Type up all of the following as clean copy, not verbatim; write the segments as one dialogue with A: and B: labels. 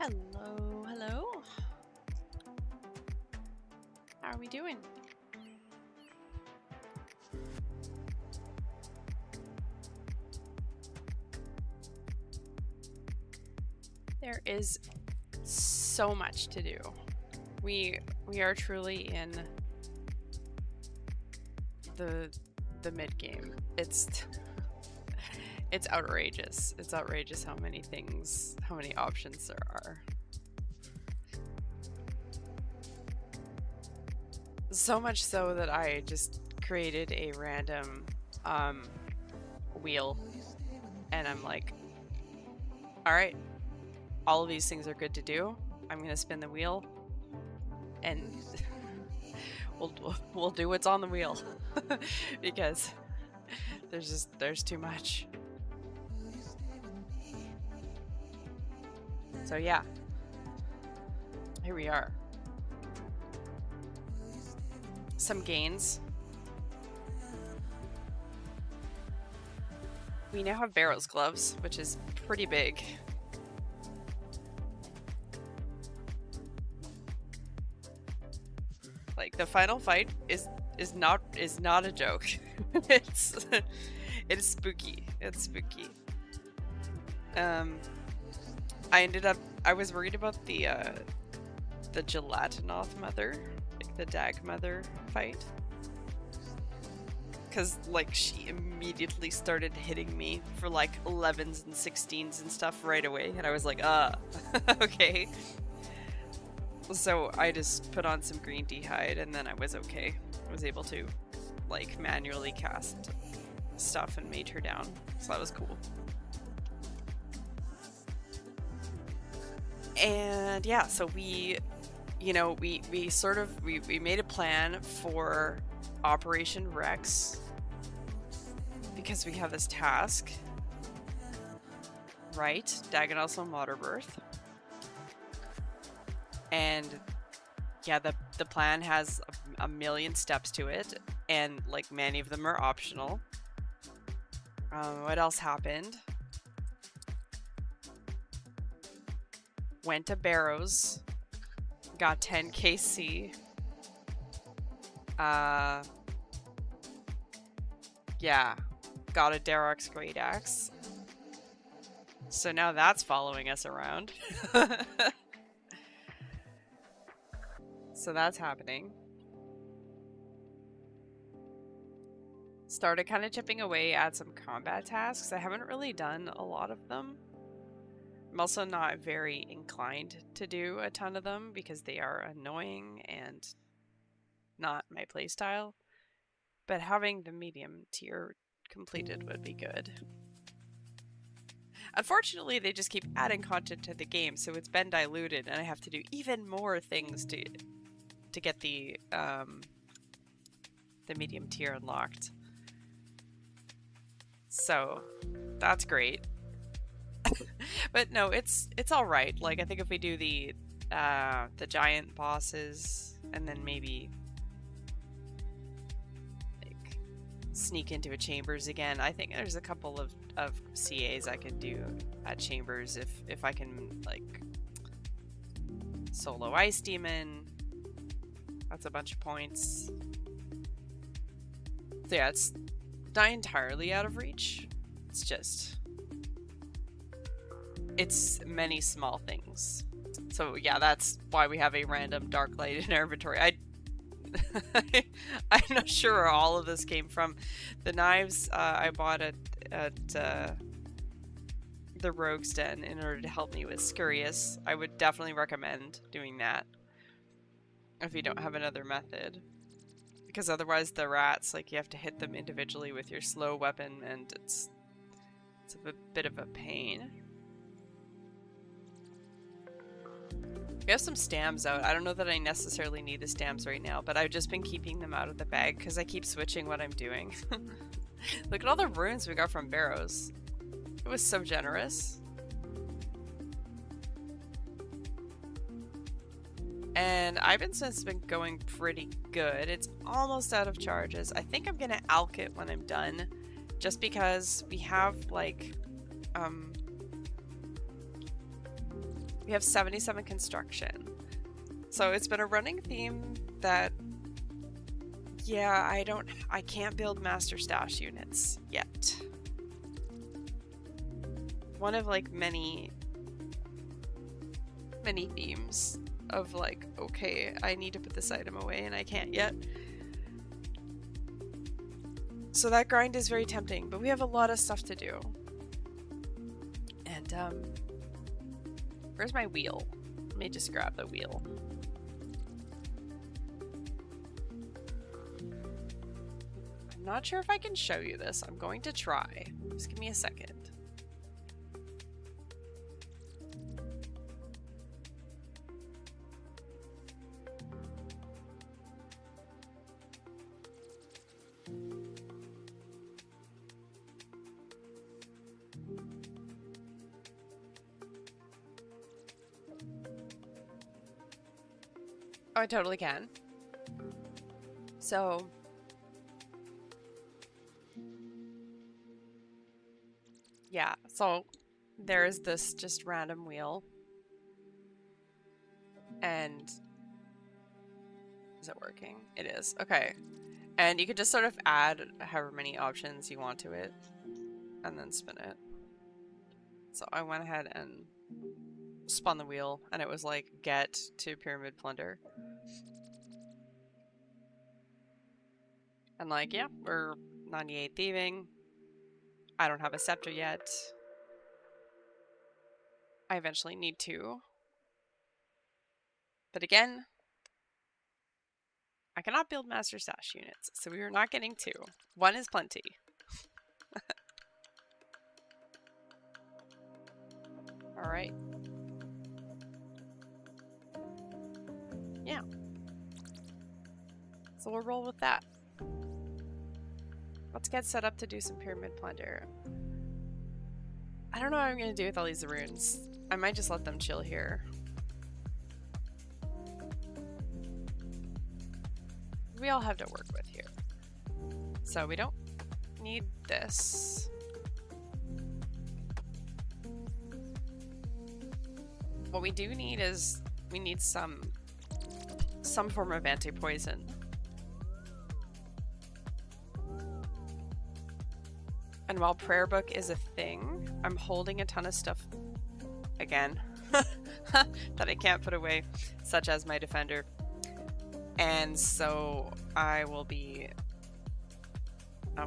A: Hello, hello. How are we doing? There is so much to do. We are truly in the mid game. It's outrageous. It's outrageous how many things, how many options there are. So much so that I just created a random wheel, and I'm like, all right, all of these things are good to do. I'm gonna spin the wheel, and we'll do what's on the wheel because there's too much. So yeah, here we are. Some gains. We now have barrows gloves, which is pretty big. Like, the final fight is not a joke. It is spooky. It's spooky. I was worried about the Gelatinoth mother, like the Dag mother fight, because like she immediately started hitting me for like 11s and 16s and stuff right away, and I was like, okay. So I just put on some green d'hide, and then I was okay. I was able to like manually cast stuff and mage her down, so that was cool. And yeah, so we made a plan for Operation Rex because we have this task, right? Dagonel's Water Birth. And yeah, the plan has a million steps to it, and like many of them are optional. What else happened? Went to Barrows, got 10 KC. Yeah, got a Darok's Great Axe. So now that's following us around. So that's happening. Started kind of chipping away at some combat tasks. I haven't really done a lot of them. I'm also not very inclined to do a ton of them because they are annoying and not my playstyle. But having the medium tier completed would be good. Unfortunately, they just keep adding content to the game, so it's been diluted, and I have to do even more things to get the medium tier unlocked. So that's great. But no, it's all right. Like, I think if we do the giant bosses and then maybe like sneak into a chambers again, I think there's a couple of CAs I can do at chambers if I can like solo Ice Demon. That's a bunch of points. So yeah, it's not entirely out of reach. It's just it's many small things. So yeah, that's why we have a random dark light in our inventory. I'm not sure where all of this came from. The knives I bought at the Rogue's Den in order to help me with Scurious. I would definitely recommend doing that if you don't have another method. Because otherwise the rats, like, you have to hit them individually with your slow weapon, and it's a bit of a pain. We have some stams out. I don't know that I necessarily need the stams right now, but I've just been keeping them out of the bag because I keep switching what I'm doing. Look at all the runes we got from Barrows. It was so generous. And Ivan's has been going pretty good. It's almost out of charges. I think I'm gonna alch it when I'm done, just because we have like We have 77 construction. So it's been a running theme that, yeah, I can't build master stash units yet. One of like many themes of like, okay, I need to put this item away and I can't yet. So that grind is very tempting, but we have a lot of stuff to do. And where's my wheel? Let me just grab the wheel. I'm not sure if I can show you this. I'm going to try. Just give me a second. Oh, I totally can. So yeah, so there's this just random wheel. And is it working? It is. Okay. And you could just sort of add however many options you want to it and then spin it. So I went ahead and spun the wheel and it was like get to pyramid plunder. And like, yeah, we're 98 thieving. I don't have a scepter yet. I eventually need to. But again, I cannot build master stash units, so we are not getting 2. 1 is plenty. Alright. Yeah. So we'll roll with that. Let's get set up to do some pyramid plunder. I don't know what I'm going to do with all these runes. I might just let them chill here. We all have to work with here. So we don't need this. What we do need is we need some form of anti-poison. And while prayer book is a thing, I'm holding a ton of stuff again that I can't put away, such as my defender. And so I will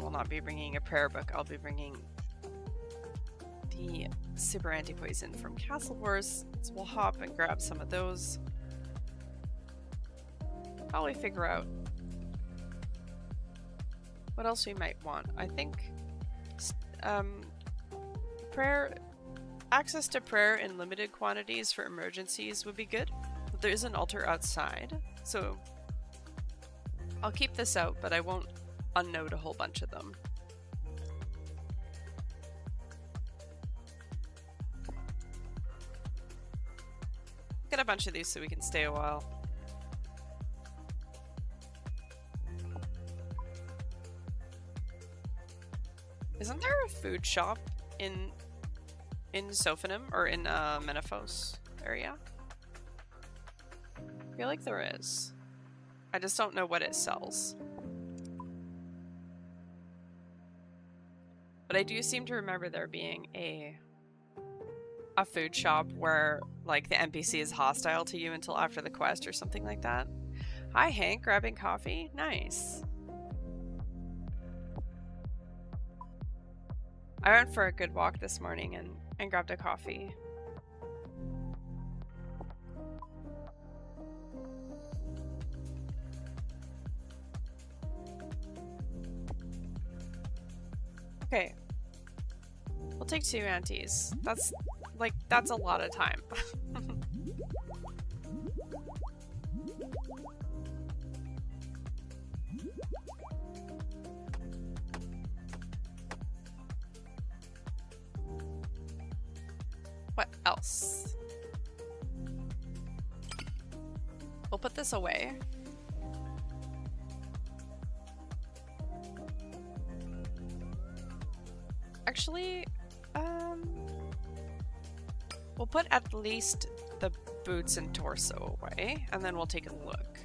A: not be bringing a prayer book. I'll be bringing the super anti-poison from Castle Wars. So we'll hop and grab some of those. Probably figure out what else we might want. I think access to prayer in limited quantities for emergencies would be good. But there is an altar outside, so I'll keep this out, but I won't unnode a whole bunch of them. Get a bunch of these so we can stay a while. Isn't there a food shop in Sophanum or in Menaphos area? I feel like there is. I just don't know what it sells. But I do seem to remember there being a food shop where like the NPC is hostile to you until after the quest or something like that. Hi Hank, grabbing coffee? Nice. I went for a good walk this morning and grabbed a coffee. Okay. We'll take 2 antes. That's a lot of time. What else? We'll put this away. Actually, we'll put at least the boots and torso away, and then we'll take a look.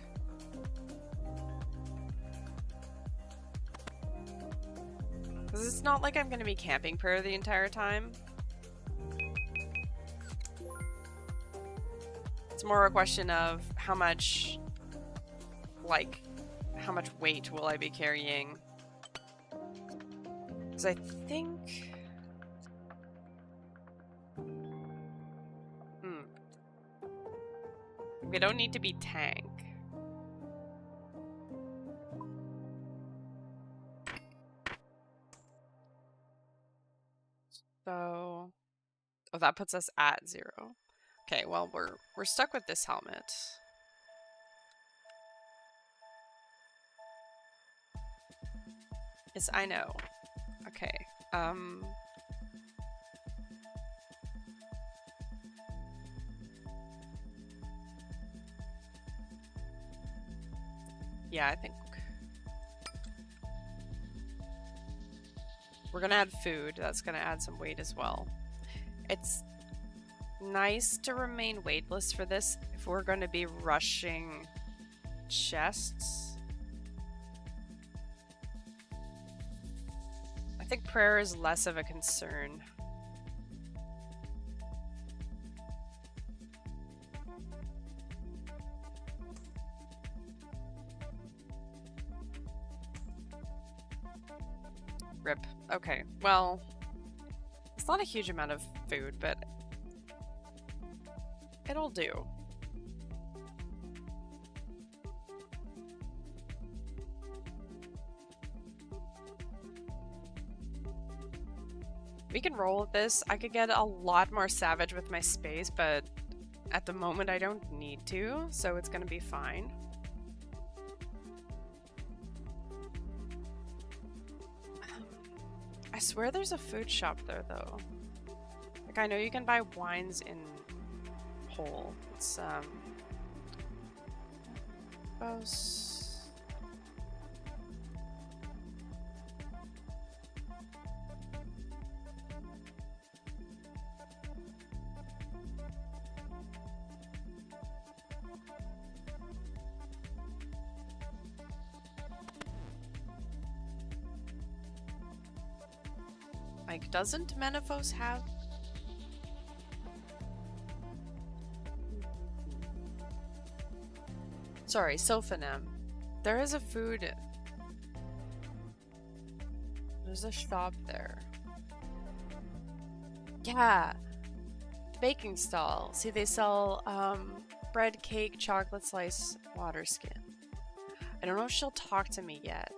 A: Because it's not like I'm going to be camping prayer the entire time. It's more a question of how much, like, how much weight will I be carrying? Because I think... We don't need to be tank. So... Oh, that puts us at 0. Okay, well, we're stuck with this helmet. Yes, I know. Okay. Yeah, I think we're gonna add food. That's gonna add some weight as well. It's nice to remain weightless for this if we're going to be rushing chests. I think prayer is less of a concern. Rip. Okay, well, it's not a huge amount of food, but it'll do. We can roll with this. I could get a lot more savage with my space, but at the moment I don't need to, so it's gonna be fine. I swear there's a food shop there, though. Like, I know you can buy wines in whole. It's, like, doesn't Menefos have... Sorry, Sophanem. There is a food... There's a shop there. Yeah! The baking stall. See, they sell, bread, cake, chocolate slice, water skin. I don't know if she'll talk to me yet.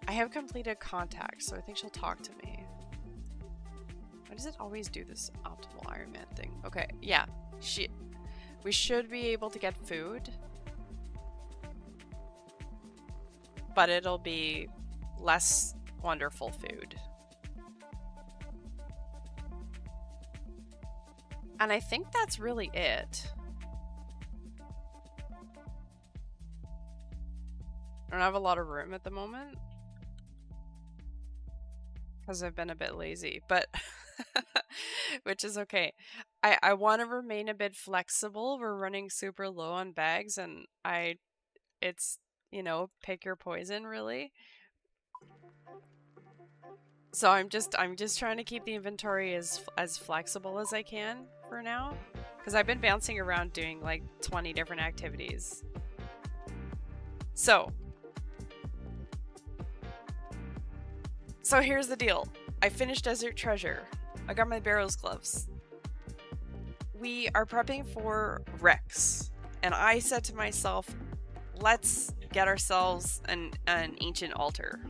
A: I have completed contact, so I think she'll talk to me. Why does it always do this optimal Iron Man thing? Okay, yeah. We should be able to get food. But it'll be less wonderful food. And I think that's really it. I don't have a lot of room at the moment. Because I've been a bit lazy, but which is okay. I want to remain a bit flexible. We're running super low on bags, and it's, you know, pick your poison, really. So I'm just trying to keep the inventory as flexible as I can for now, because I've been bouncing around doing like 20 different activities. So here's the deal. I finished Desert Treasure. I got my barrows gloves. We are prepping for Rex. And I said to myself, let's get ourselves an ancient altar.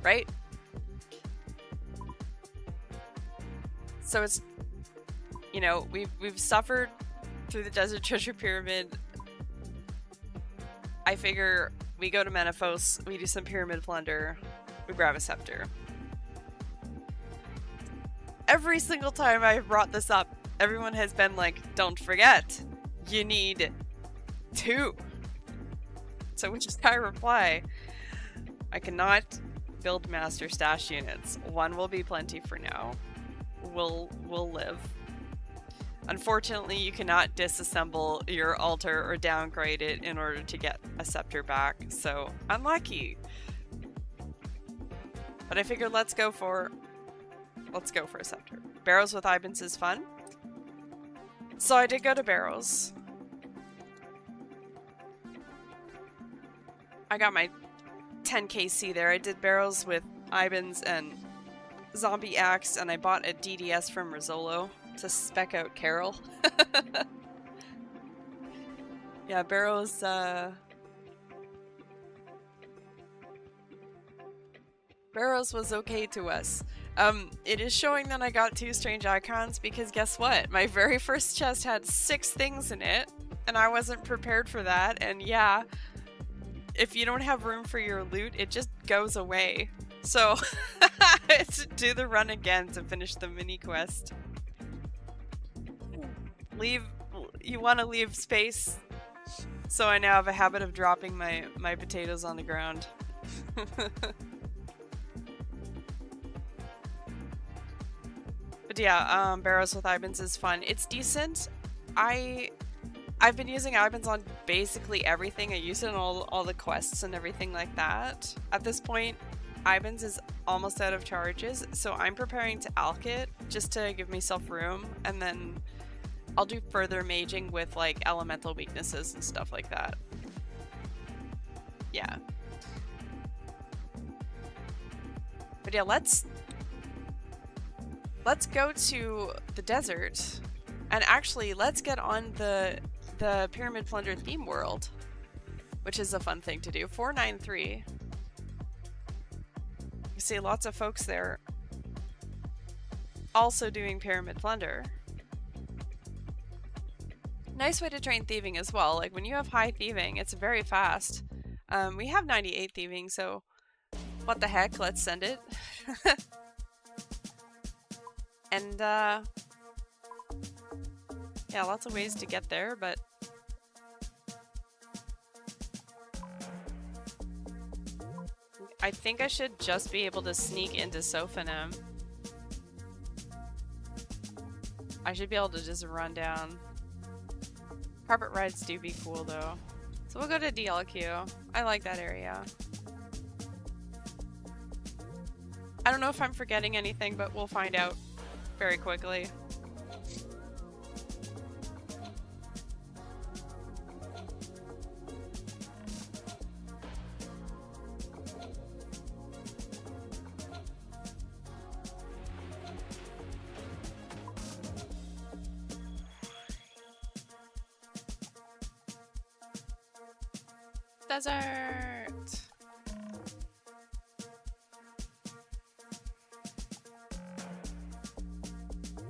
A: Right? So it's, you know, we've suffered through the Desert Treasure Pyramid. I figure we go to Menefos, we do some pyramid plunder, we grab a scepter. Every single time I've brought this up, everyone has been like, don't forget, you need 2. So which is I reply, I cannot build master stash units. 1 will be plenty for now. We'll live. Unfortunately, you cannot disassemble your altar or downgrade it in order to get a scepter back, so unlucky. But I figured let's go for a scepter. Barrows with Ibans is fun. So I did go to Barrows. I got my 10kc there. I did Barrows with Ibans and Zombie Axe, and I bought a DDS from Rizzolo to spec out Carol. Yeah, Barrows, Barrows was okay to us. It is showing that I got 2 strange icons because guess what? My very first chest had 6 things in it, and I wasn't prepared for that, and yeah, if you don't have room for your loot, it just goes away. So, to do the run again to finish the mini quest. You want to leave space, so I now have a habit of dropping my potatoes on the ground. But yeah, Barrows with Ibans is fun. It's decent. I've been using Ibans on basically everything. I use it on all the quests and everything like that. At this point, Ibans is almost out of charges, so I'm preparing to alch it just to give myself room, and then I'll do further maging with like elemental weaknesses and stuff like that. Yeah. But yeah, let's go to the desert, and actually let's get on the Pyramid Plunder theme world, which is a fun thing to do. 493. You see lots of folks there also doing Pyramid Plunder. Nice way to train thieving as well. Like when you have high thieving, it's very fast. We have 98 thieving, so what the heck, let's send it. And yeah, lots of ways to get there, but I think I should just be able to sneak into Sophanum. I should be able to just run down. Carpet rides do be cool though. So we'll go to DLQ. I like that area. I don't know if I'm forgetting anything, but we'll find out very quickly. Desert!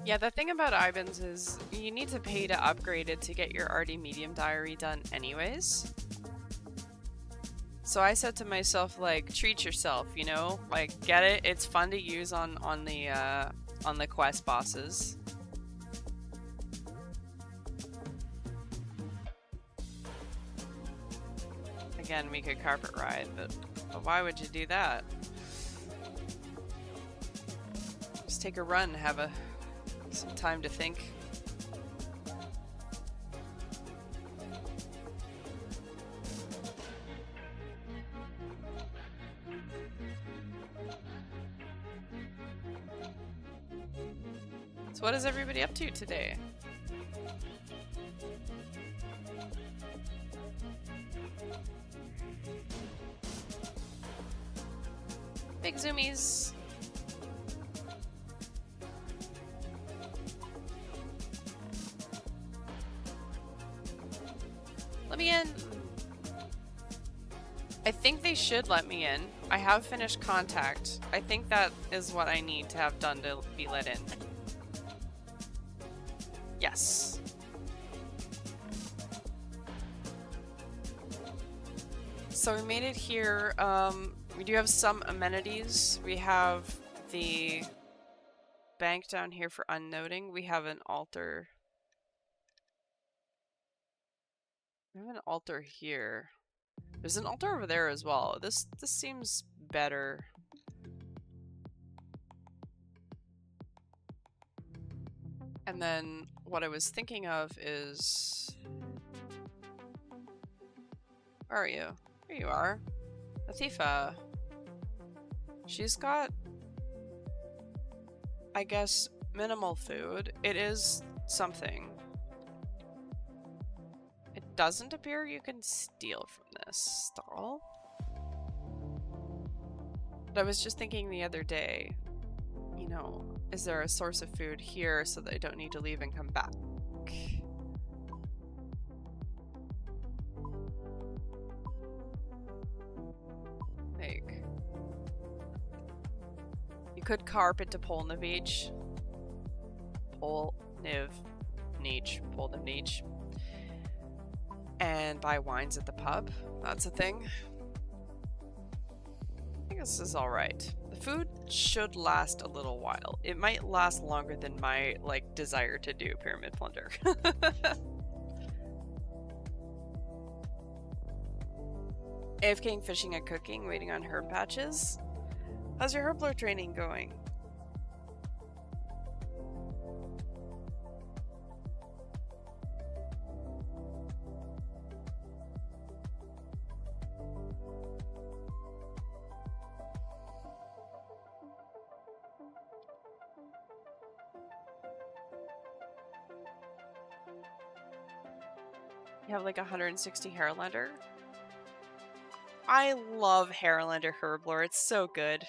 A: Yeah, the thing about Ibans is you need to pay to upgrade it to get your RD medium diary done anyways. So I said to myself, like, treat yourself, you know? Like, get it. It's fun to use on the quest bosses. Again, we could carpet ride, but why would you do that? Just take a run, have some time to think. So what is everybody up to today? Big zoomies. Let me in. I think they should let me in. I have finished contact. I think that is what I need to have done to be let in. Yes. So we made it here. We do have some amenities. We have the bank down here for unnoting. We have an altar. We have an altar here. There's an altar over there as well. This seems better. And then what I was thinking of is... Where are you? Here you are. Latifa. She's got, I guess, minimal food. It is something. It doesn't appear you can steal from this stall. But I was just thinking the other day, you know, is there a source of food here so that I don't need to leave and come back? Like, you could carp into Polnivich. Polnivich. And buy wines at the pub. That's a thing. I think this is alright. The food should last a little while. It might last longer than my, like, desire to do pyramid plunder. AFKing, fishing, and cooking, waiting on herb patches. How's your herblore training going? You have like 160 Harlander. I love Harlander Herblore. It's so good.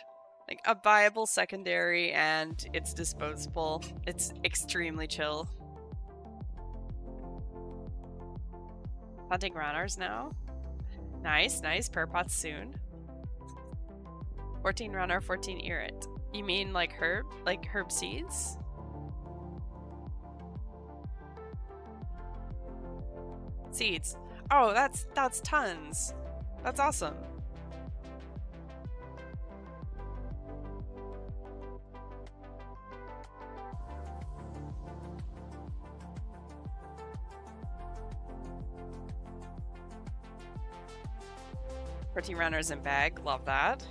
A: Like a viable secondary and it's disposable. It's extremely chill. Hunting runners now. Nice, nice. Purpots soon. 14 runner, 14 Irit. You mean like herb? Like herb seeds? Seeds. Oh, that's tons. That's awesome. Pretty runners in bag. Love that.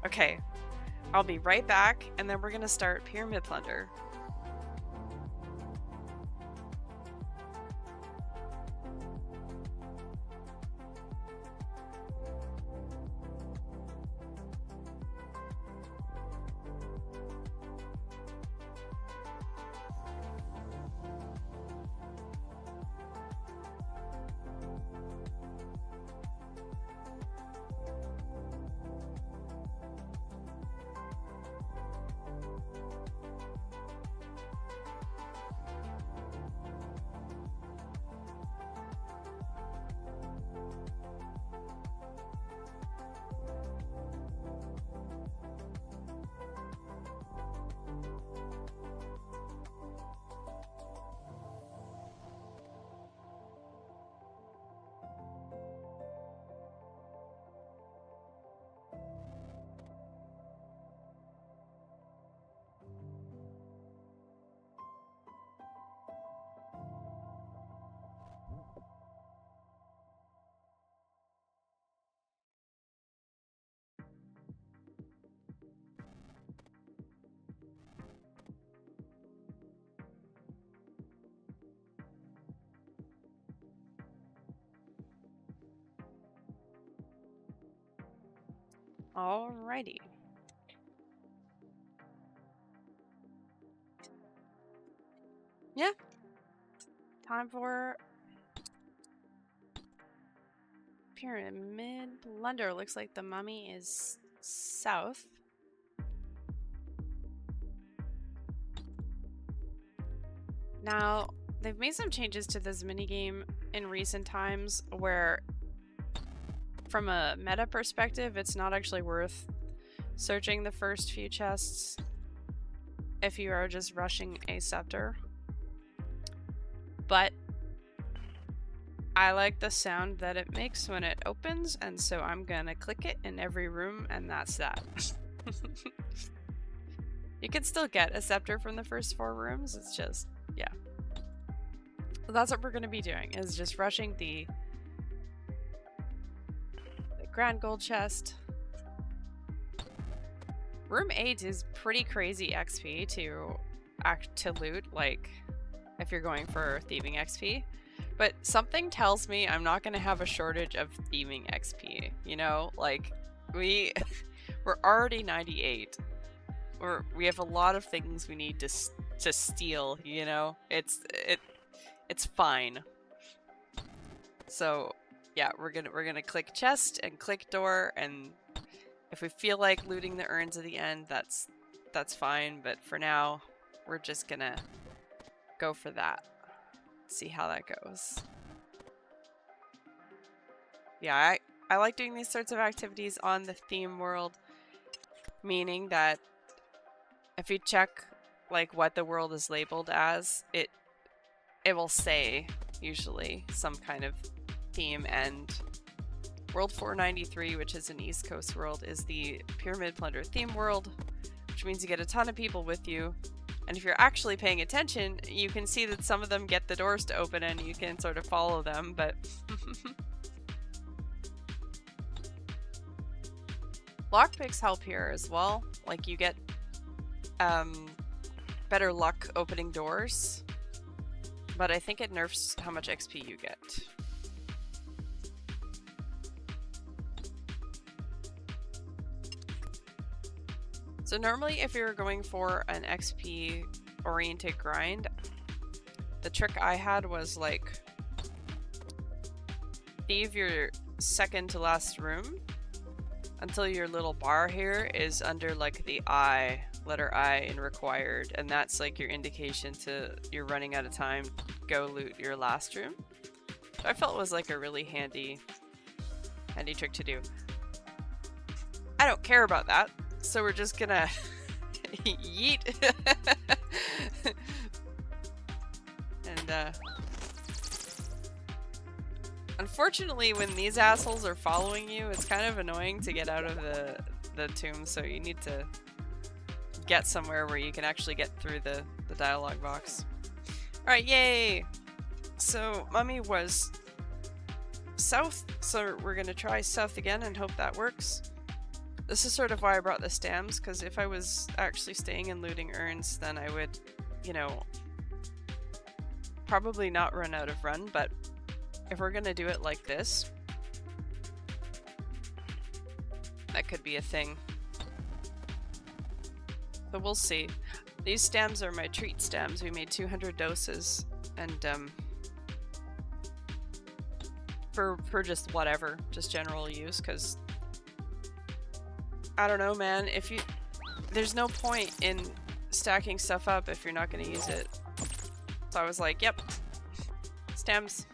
A: Okay. I'll be right back, and then we're gonna start Pyramid Plunder. Alrighty. Yeah. Time for Pyramid Plunder. Looks like the mummy is south. Now, they've made some changes to this minigame in recent times where from a meta perspective, it's not actually worth searching the first few chests if you are just rushing a scepter. But I like the sound that it makes when it opens, and so I'm gonna click it in every room, and that's that. You can still get a scepter from the first 4 rooms, it's just, yeah. So that's what we're gonna be doing, is just rushing the Grand Gold Chest. Room 8 is pretty crazy XP to to loot, like if you're going for thieving XP. But something tells me I'm not going to have a shortage of thieving XP, you know? Like, we're already 98. We have a lot of things we need to steal, you know? It's fine. So, yeah, we're gonna click chest and click door, and if we feel like looting the urns at the end, that's fine, but for now, we're just gonna go for that. See how that goes. Yeah, I like doing these sorts of activities on the theme world, meaning that if you check like what the world is labeled as, it will say usually some kind of theme, and World 493, which is an East Coast world, is the Pyramid Plunder theme world, which means you get a ton of people with you. And if you're actually paying attention, you can see that some of them get the doors to open and you can sort of follow them, but lockpicks help here as well. Like, you get better luck opening doors, but I think it nerfs how much XP you get. So normally if you're going for an XP oriented grind, the trick I had was like thieve your second to last room until your little bar here is under like the I, letter I in required, and that's like your indication to you're running out of time, go loot your last room. So I felt it was like a really handy trick to do. I don't care about that, so we're just gonna yeet. And unfortunately, when these assholes are following you, it's kind of annoying to get out of the tomb, so you need to get somewhere where you can actually get through the dialogue box. Alright, yay! So Mummy was south, so we're gonna try south again and hope that works. This is sort of why I brought the stamps, because if I was actually staying and looting urns, then I would, you know, probably not run out of run, but if we're gonna do it like this, that could be a thing. So we'll see. These stems are my treat stems. We made 200 doses, and for just whatever, just general use, because I don't know, man, there's no point in stacking stuff up if you're not going to use it. So I was like, yep, stems,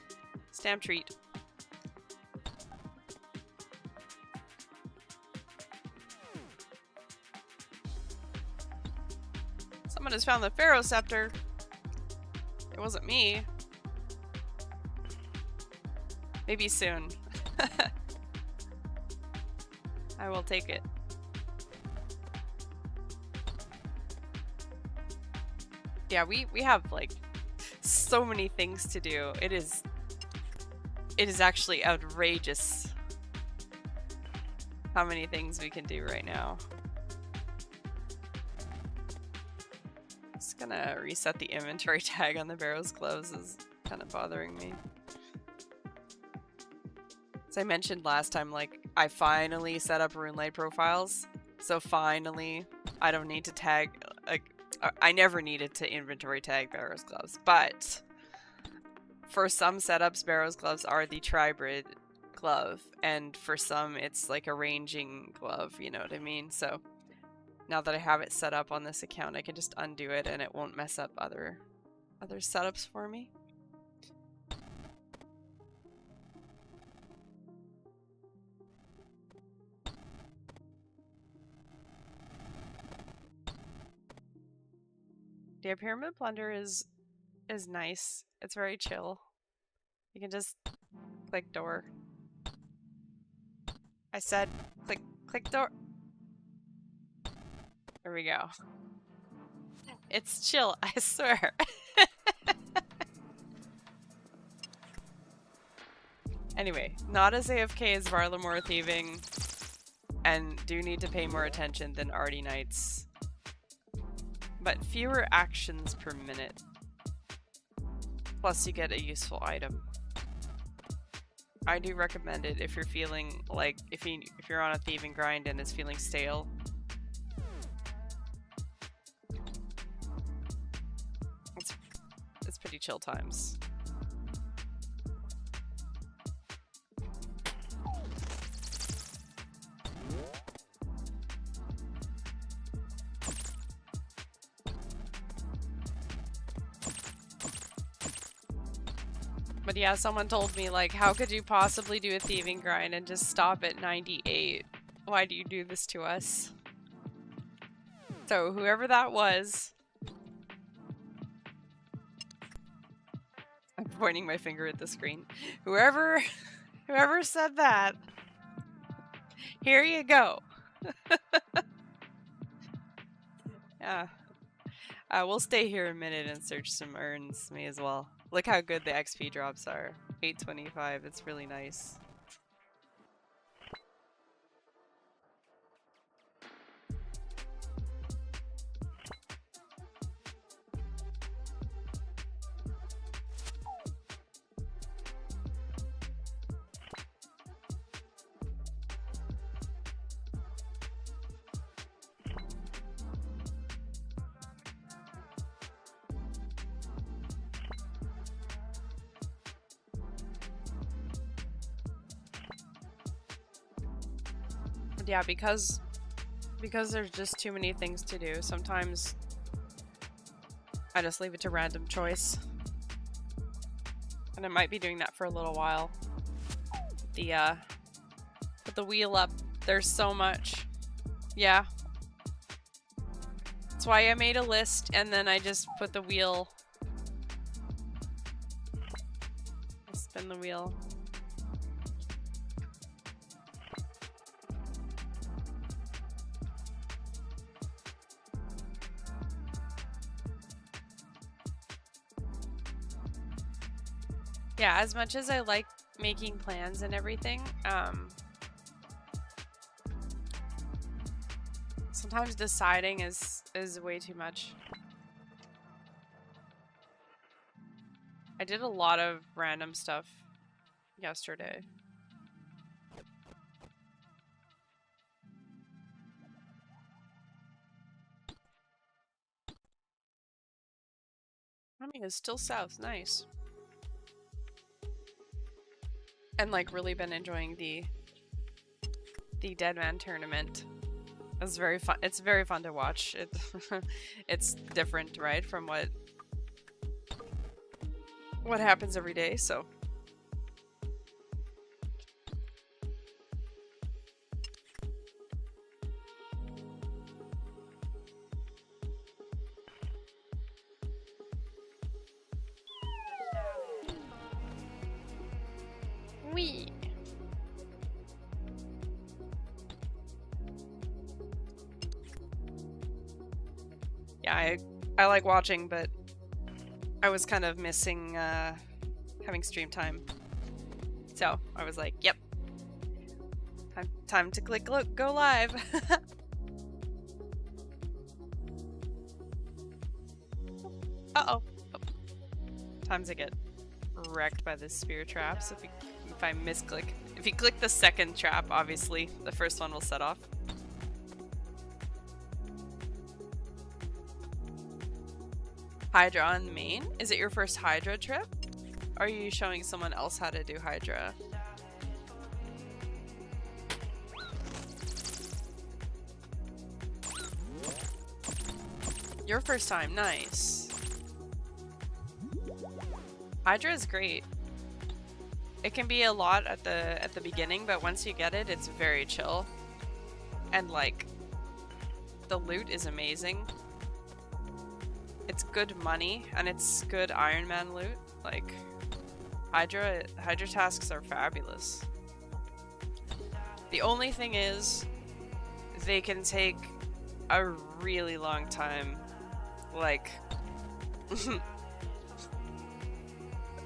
A: stem treat. Someone has found the Pharaoh Scepter. It wasn't me. Maybe soon. I will take it. Yeah, we have like so many things to do. It is actually outrageous how many things we can do right now. Just gonna reset the inventory tag on the barrows gloves, is kind of bothering me. As I mentioned last time, like, I finally set up RuneLight profiles, so finally I don't need to tag, like, I never needed to inventory tag barrows gloves, but for some setups, barrows gloves are the tribrid glove, and for some it's like a ranging glove, you know what I mean? So now that I have it set up on this account, I can just undo it and it won't mess up other setups for me. Yeah, Pyramid Plunder is nice. It's very chill. You can just click door. I said click door. There we go. It's chill, I swear. Anyway, not as AFK as Varlamore thieving, and do need to pay more attention than Arty Knights. but fewer actions per minute. Plus you get a useful item. I do recommend it if you're feeling like, if you're on a thieving grind and it's feeling stale. It's pretty chill times. But yeah, someone told me, like, how could you possibly do a thieving grind and just stop at 98? Why do you do this to us? So, whoever that was... I'm pointing my finger at the screen. Whoever said that, here you go. Yeah. We'll stay here a minute and search some urns, may as well. Look how good the XP drops are. 825, it's really nice. Yeah, because there's just too many things to do, sometimes I just leave it to random choice. And I might be doing that for a little while. Put the wheel up. There's so much. Yeah. That's why I made a list and then I just put the wheel. Spin the wheel. Yeah, as much as I like making plans and everything, sometimes deciding is way too much. I did a lot of random stuff yesterday. I mean, it's still south, nice. And like really been enjoying the Dead Man tournament. It's very fun. It's very fun to watch. It's different, right, from what happens every day, so. Wee. Yeah, I like watching, but I was kind of missing having stream time. So I was like, yep. Time to click go live. Uh-oh. Oh. Times I get wrecked by the spear traps if I misclick. If you click the second trap, obviously the first one will set off. Hydra on main? Is it your first Hydra trip? Or are you showing someone else how to do Hydra? Your first time, nice. Hydra is great. It can be a lot at the beginning, but once you get it, it's very chill. And like, the loot is amazing. It's good money, and it's good Iron Man loot. Like, Hydra tasks are fabulous. The only thing is, they can take a really long time. Like,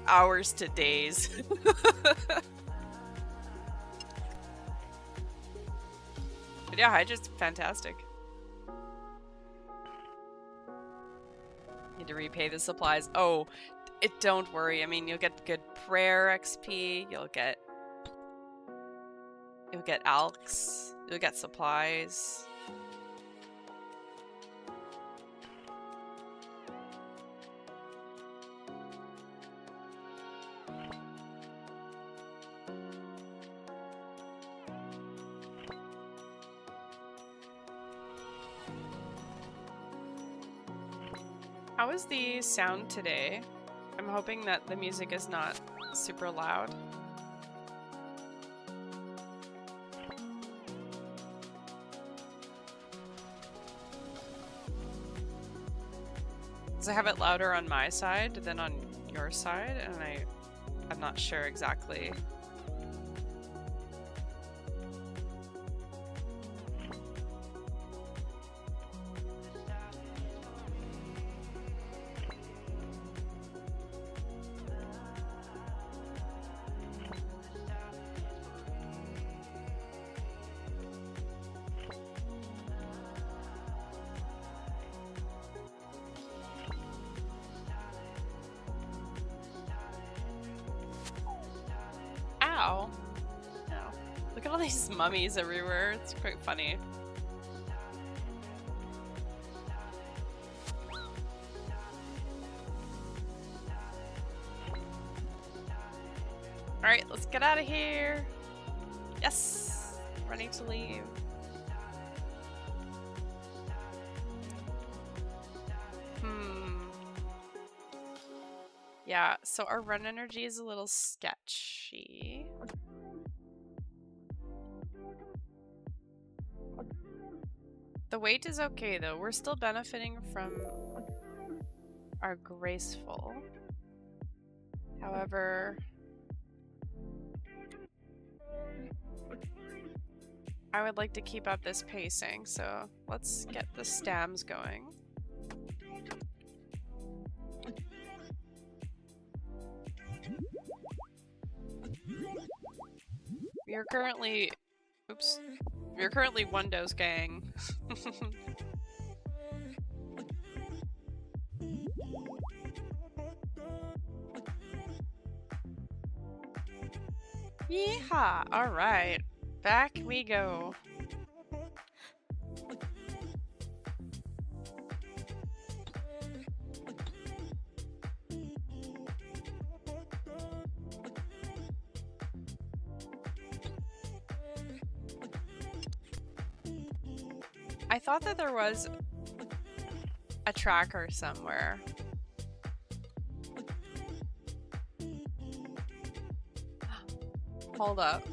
A: hours to days. But yeah, Hydra's fantastic. to repay the supplies. Oh, don't worry. I mean, you'll get good prayer XP. You'll get alks. You'll get supplies. How is the sound today? I'm hoping that the music is not super loud. Because I have it louder on my side than on your side, and I'm not sure exactly. Ow. Oh. Look at all these mummies everywhere. It's quite funny. Alright, let's get out of here. Yes! Running to leave. Yeah, so our run energy is a little sketchy. The weight is okay though. We're still benefiting from our graceful. However, I would like to keep up this pacing, so let's get the stams going. You're currently... Oops. You're currently one dose gang. Yeehaw! Alright. Back we go. I thought that there was a tracker somewhere. Hold up.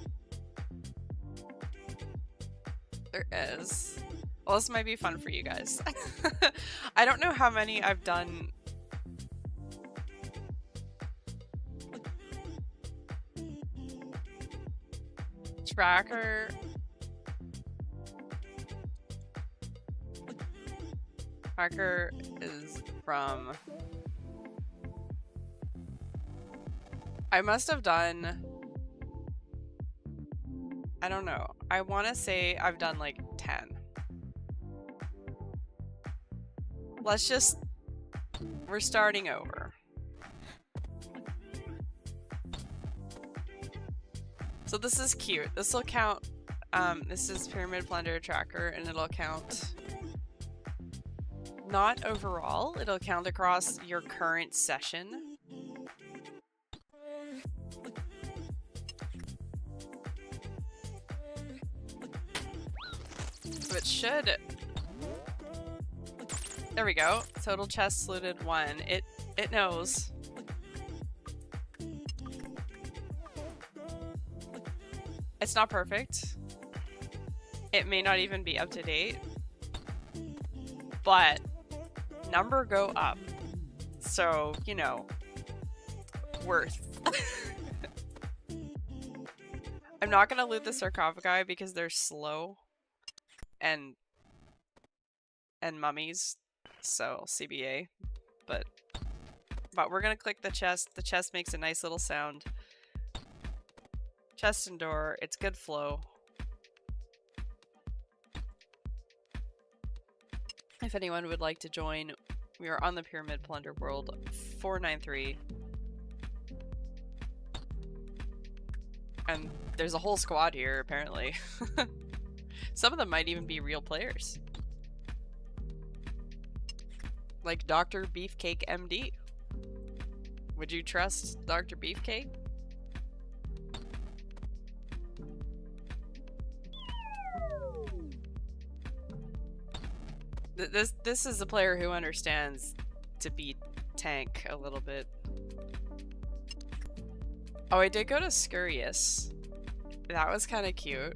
A: There is. Well, this might be fun for you guys. I don't know how many I've done. Tracker. Tracker is from... I must have done... I don't know. I want to say I've done like 10. Let's just... We're starting over. So this is cute. This will count... this is Pyramid Plunder Tracker, and it'll count... Not overall, it'll count across your current session. So it should... There we go. Total chests looted 1. It knows. It's not perfect. It may not even be up to date. But number go up. So, you know, worth. I'm not gonna loot the sarcophagi because they're slow and mummies, so CBA. But we're gonna click the chest. The chest makes a nice little sound. Chest and door, it's good flow. If anyone would like to join, We are on the Pyramid Plunder World 493. And there's a whole squad here, apparently. Some of them might even be real players. Like Dr. Beefcake MD. Would you trust Dr. Beefcake? This is a player who understands to beat tank a little bit. Oh, I did go to Scurious. That was kind of cute.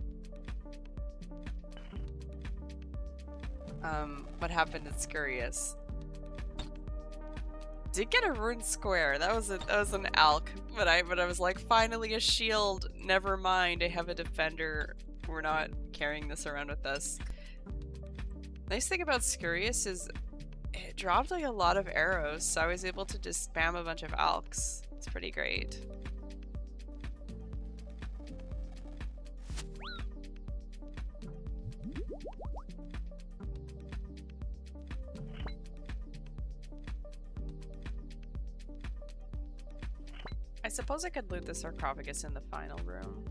A: What happened at Scurious? Did get a rune square. That was an alk, but I was like, finally a shield. Never mind, I have a defender. We're not carrying this around with us. Nice thing about Scurious is it dropped like a lot of arrows, so I was able to just spam a bunch of alks. It's pretty great. I suppose I could loot the sarcophagus in the final room.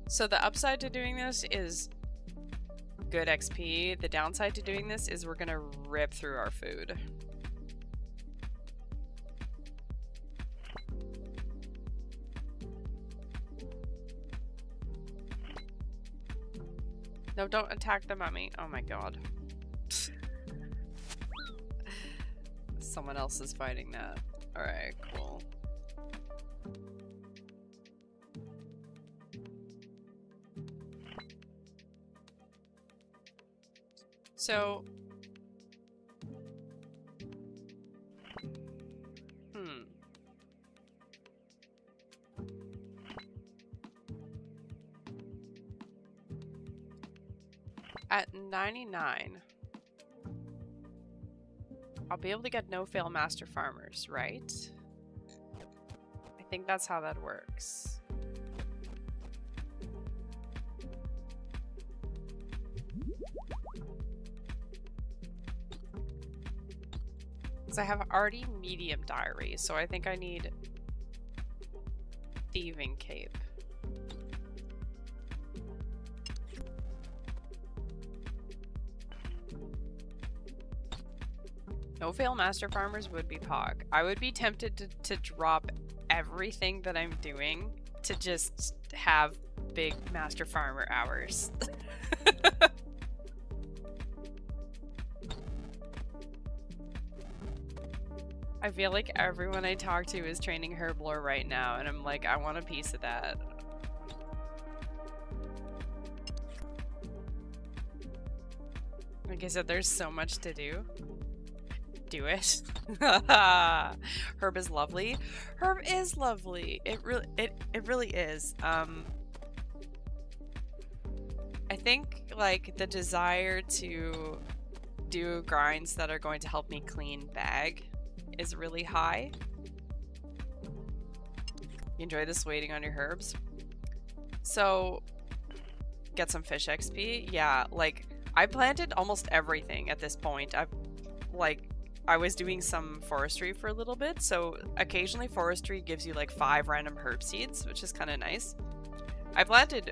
A: So the upside to doing this is good XP. The downside to doing this is we're gonna rip through our food. No, don't attack the mummy. Oh my god. Someone else is fighting that. Alright, cool. So... At 99, I'll be able to get no-fail master farmers, right? I think that's how that works. Because I have already medium diary, so I think I need thieving cape. No fail master farmers would be pog. I would be tempted to drop everything that I'm doing to just have big master farmer hours. I feel like everyone I talk to is training herblore right now, and I'm like, I want a piece of that. Like I said, there's so much to do. Do it. Herb is lovely. Herb is lovely. It really is. I think like the desire to do grinds that are going to help me clean bag is really high. You enjoy this waiting on your herbs? So get some fish XP. Yeah, like I planted almost everything at this point. I was doing some forestry for a little bit, so occasionally forestry gives you like 5 random herb seeds, which is kind of nice. I planted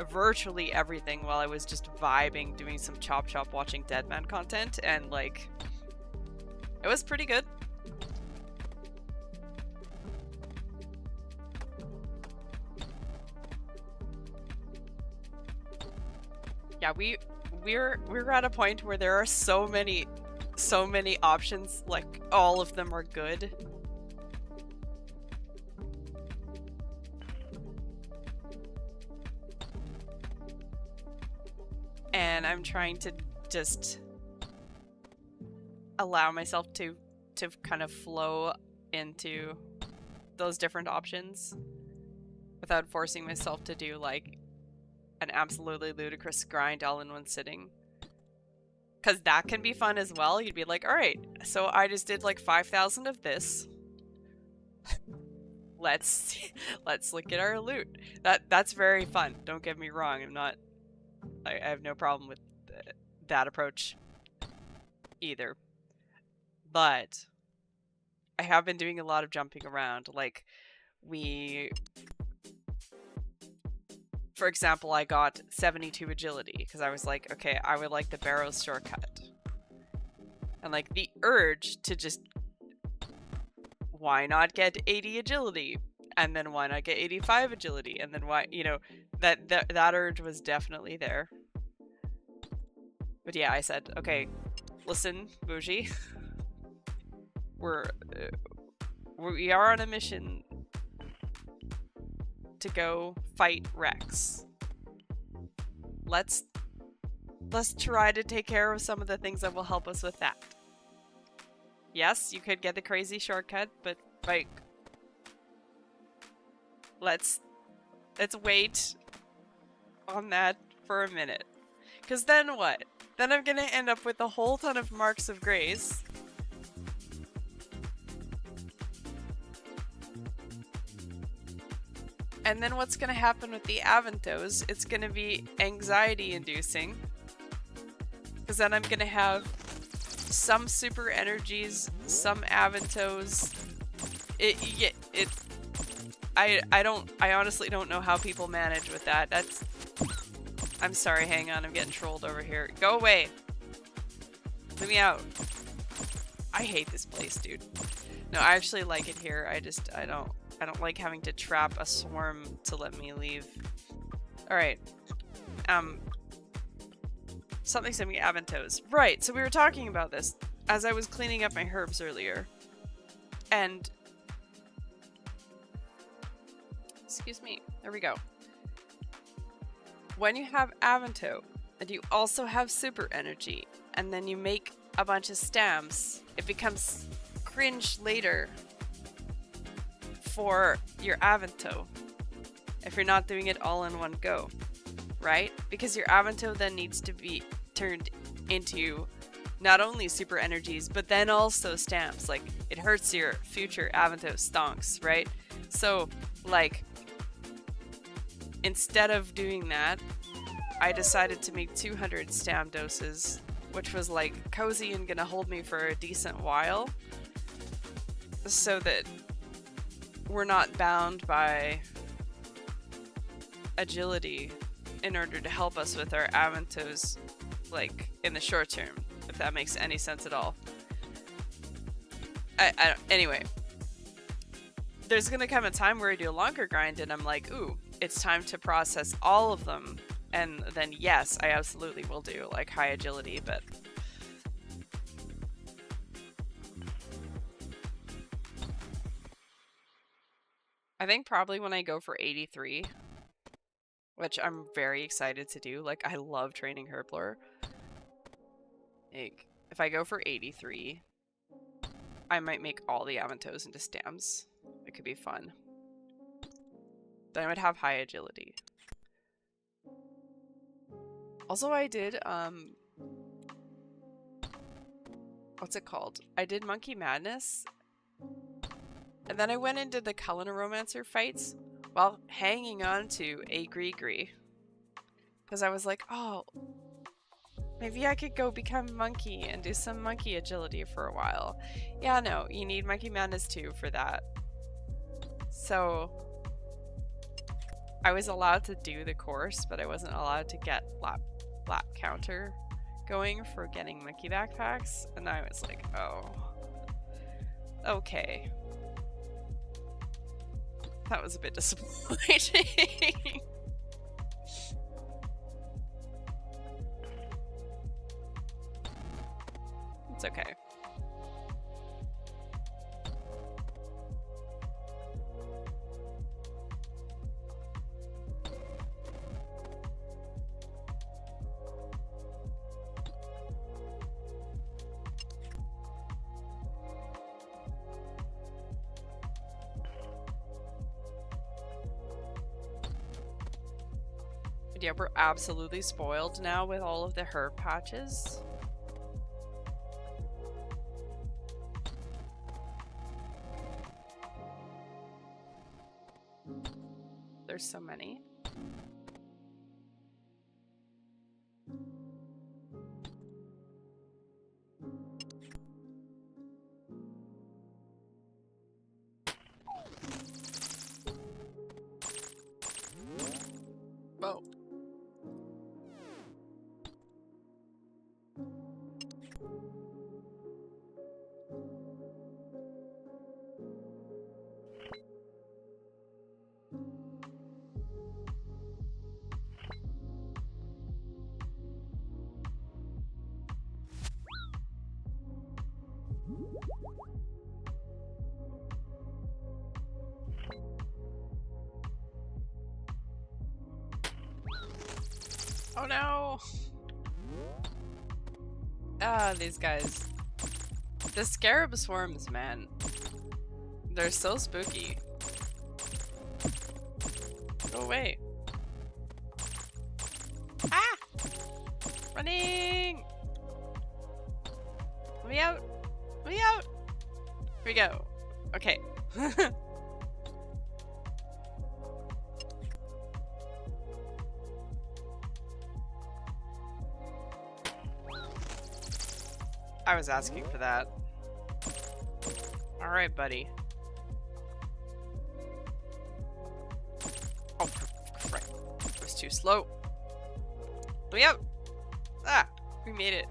A: virtually everything while I was just vibing, doing some chop chop watching Deadman content, and like it was pretty good. Yeah, we're at a point where there are so many options, like all of them are good. And I'm trying to just allow myself to kind of flow into those different options without forcing myself to do like an absolutely ludicrous grind all in one sitting. Because that can be fun as well. You'd be like, all right, so I just did like 5,000 of this. let's look at our loot. That's very fun. Don't get me wrong. I have no problem with that approach either. But I have been doing a lot of jumping around. Like, for example, I got 72 agility because I was like, okay, I would like the barrows shortcut. And like the urge to just, why not get 80 agility? And then why not get 85 agility? And then why, you know, that urge was definitely there. But yeah, I said, okay, listen, Bougie. We are on a mission to go fight Rex. Let's try to take care of some of the things that will help us with that. Yes, you could get the crazy shortcut, but like, let's wait on that for a minute. Because then what? Then I'm gonna end up with a whole ton of marks of grace. And then what's gonna happen with the Aventos? It's gonna be anxiety inducing. Because then I'm gonna have some super energies, some Aventos. I honestly don't know how people manage with that. I'm sorry, hang on, I'm getting trolled over here. Go away. Let me out. I hate this place, dude. No, I actually like it here. I don't like having to trap a swarm to let me leave. Alright. Something's in me Aventos. Right, so we were talking about this as I was cleaning up my herbs earlier. And excuse me, there we go. When you have Avento, and you also have super energy, and then you make a bunch of stamps, it becomes cringe later for your Avento if you're not doing it all in one go, right? Because your Avento then needs to be turned into not only super energies, but then also stamps. Like, it hurts your future Avento stonks, right? So, like, instead of doing that, I decided to make 200 stam doses, which was like cozy and gonna hold me for a decent while, so that we're not bound by agility in order to help us with our Aventos, like, in the short term, if that makes any sense at all. Anyway, there's gonna come a time where I do a longer grind and I'm like, ooh, it's time to process all of them, and then yes, I absolutely will do like high agility, but I think probably when I go for 83, which I'm very excited to do. Like, I love training Herblore. Like, if I go for 83, I might make all the Aventos into stamps. It could be fun. Then I would have high agility. Also, I did, what's it called? I did Monkey Madness, and then I went into the Cullinoromancer fights while hanging on to a Gree. Because I was like, oh, maybe I could go become monkey and do some monkey agility for a while. Yeah, no, you need Monkey Madness 2 for that. So I was allowed to do the course, but I wasn't allowed to get lap counter going for getting monkey backpacks. And I was like, oh, okay. That was a bit disappointing. It's okay. Yeah, we're absolutely spoiled now with all of the herb patches. there's so many. Whoa. Oh no! Ah, these guys. The scarab swarms, man. They're so spooky. Go away. Ah! Running! Let me out! Let me out! Here we go. Okay. I was asking for that. Alright, buddy. Oh, frick. It was too slow. Let me out! Ah! We made it.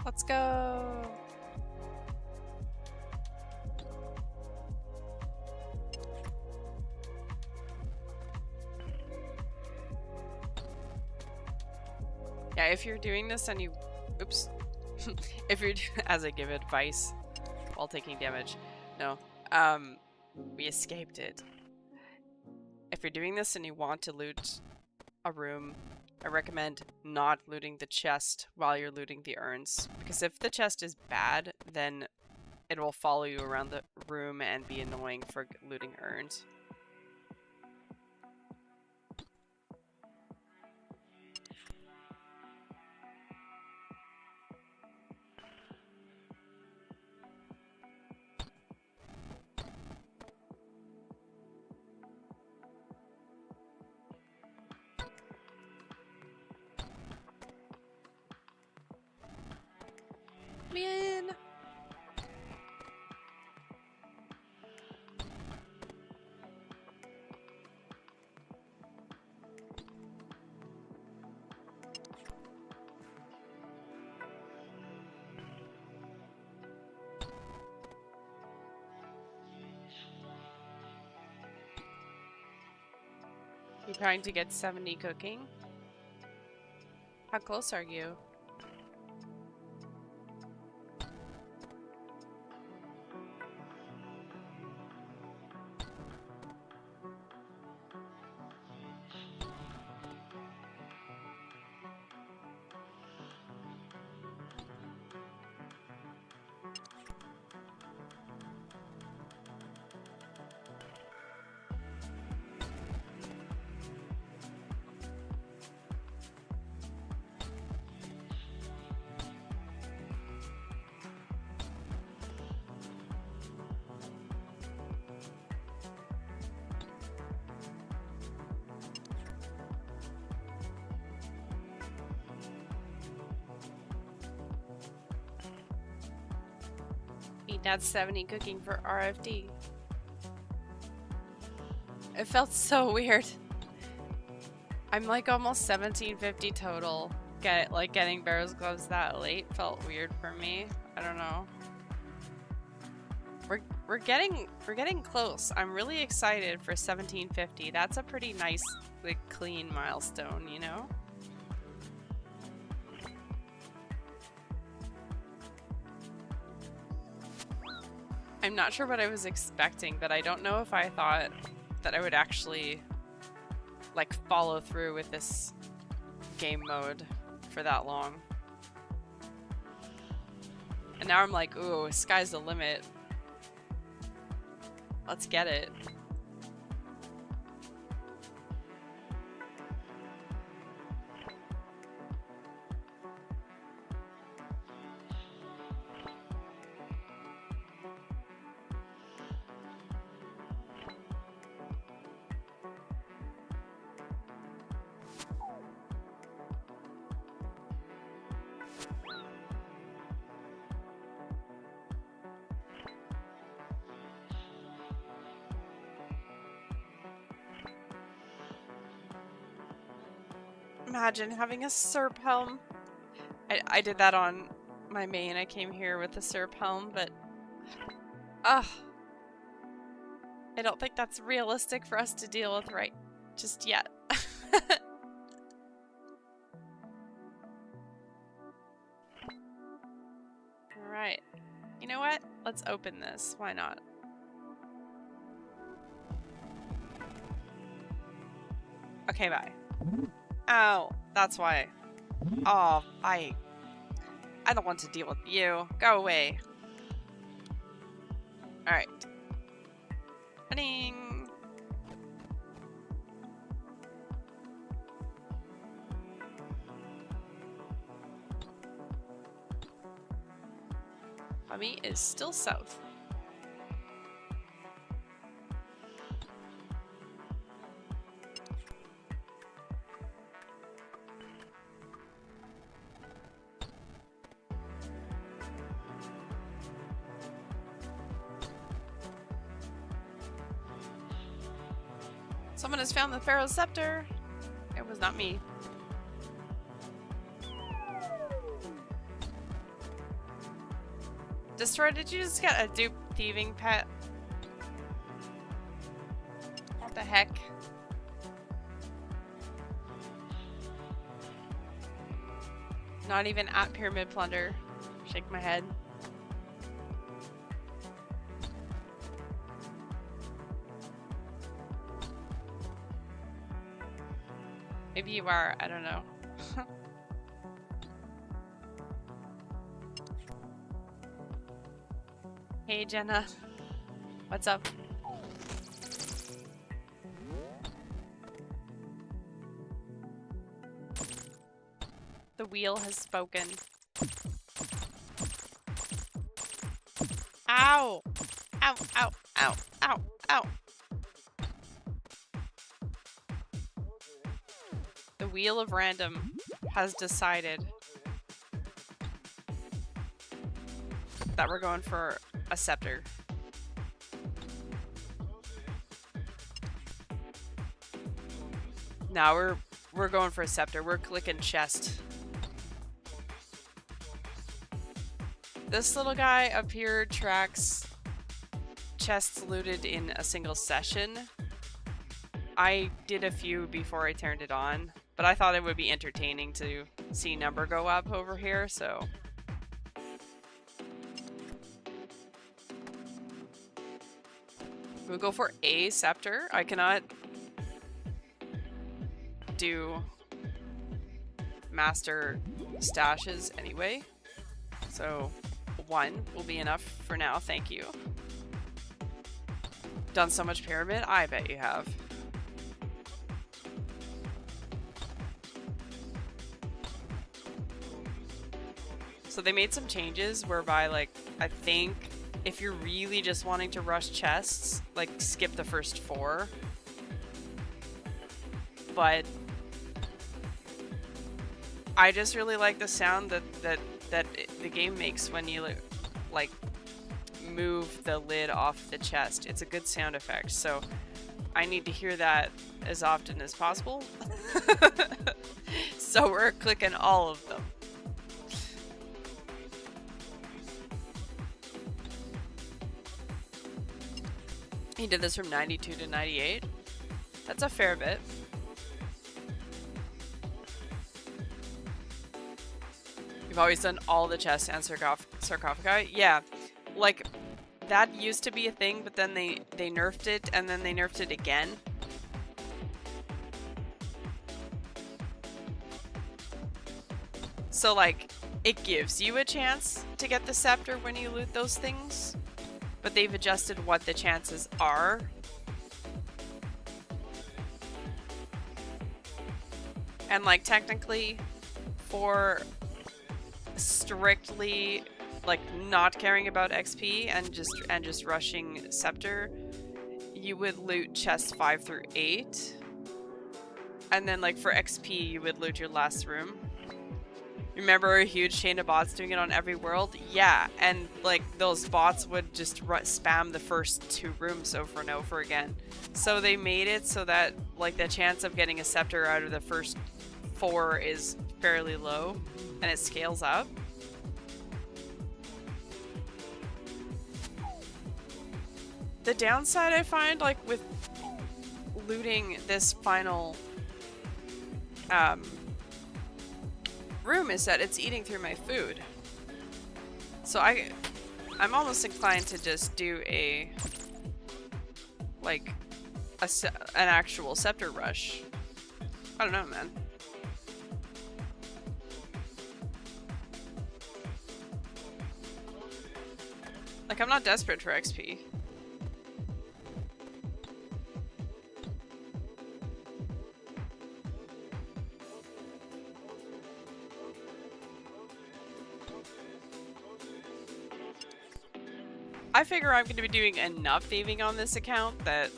A: Let's go! Yeah, if you're doing this and you... Oops. If you're... As I give advice while taking damage. No. We escaped it. If you're doing this and you want to loot a room, I recommend not looting the chest while you're looting the urns. Because if the chest is bad, then it will follow you around the room and be annoying for looting urns. Man! You trying to get 70 cooking? How close are you? That's 70 cooking for RFD. It felt so weird. I'm like almost 1750 total. Getting barrows gloves that late felt weird for me. I don't know. We're getting close. I'm really excited for 1750. That's a pretty nice, like, clean milestone, you know? I'm not sure what I was expecting, but I don't know if I thought that I would actually, like, follow through with this game mode for that long. And now I'm like, ooh, sky's the limit. Let's get it. Imagine having a Serp helm. I did that on my main. I came here with the Serp helm, but I don't think that's realistic for us to deal with right just yet. Alright. You know what? Let's open this. Why not? Okay, bye. Ow. That's why. Oh, I don't want to deal with you. Go away. Alright. Running. Mummy is still south. Someone has found the Pharaoh's scepter. It was not me. Destroy, did you just get a dupe thieving pet? What the heck? Not even at Pyramid Plunder. Shake my head. Maybe you are, I don't know. Hey Jenna, what's up? The wheel has spoken. Ow! Ow, ow, ow, ow, ow! The wheel of random has decided that we're going for a scepter. Now we're going for a scepter. We're clicking chest. This little guy up here tracks chests looted in a single session. I did a few before I turned it on, but I thought it would be entertaining to see number go up over here, so. We'll go for a scepter. I cannot do master stashes anyway, so 1 will be enough for now, thank you. Done so much pyramid? I bet you have. So they made some changes whereby, like, I think if you're really just wanting to rush chests, like, skip the first 4. But I just really like the sound that the game makes when you, like, move the lid off the chest. It's a good sound effect, so I need to hear that as often as possible. So we're clicking all of them. He did this from 92 to 98. That's a fair bit. You've always done all the chests and sarcophagi? Yeah. Like, that used to be a thing, but then they nerfed it, and then they nerfed it again. So, like, it gives you a chance to get the scepter when you loot those things. But they've adjusted what the chances are. And, like, technically, for strictly, like, not caring about XP and just rushing scepter, you would loot chests 5 through 8. And then, like, for XP, you would loot your last room. Remember a huge chain of bots doing it on every world? Yeah, and like those bots would just spam the first 2 rooms over and over again. So they made it so that like the chance of getting a scepter out of the first 4 is fairly low, and it scales up. The downside I find, like, with looting this final room is that it's eating through my food. So I'm almost inclined to just do a, like, an actual scepter rush. I don't know, man. Like, I'm not desperate for XP. I figure I'm going to be doing enough thieving on this account that,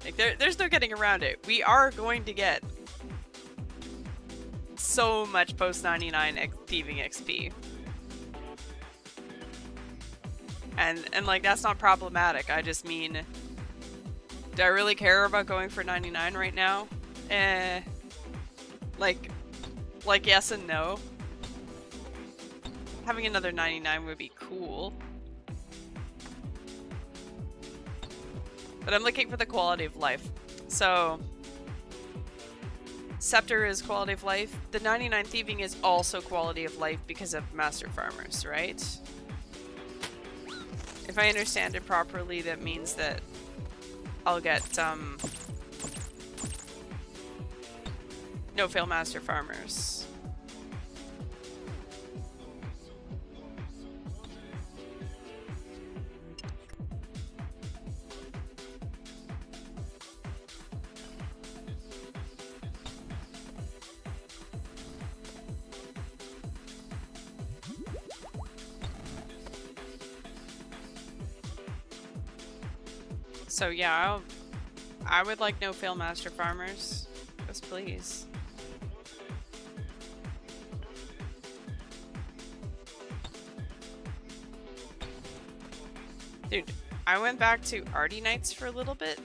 A: like, there's no getting around it. We are going to get so much post 99 thieving XP. And like, that's not problematic. I just mean, do I really care about going for 99 right now? Like yes and no. Having another 99 would be cool. But I'm looking for the quality of life. So, Scepter is quality of life. The 99 thieving is also quality of life because of Master Farmers, right? If I understand it properly, that means that I'll get no-fail Master Farmers. So yeah, I would like no-fail Master Farmers. Yes, please. Dude, I went back to Arty Knights for a little bit,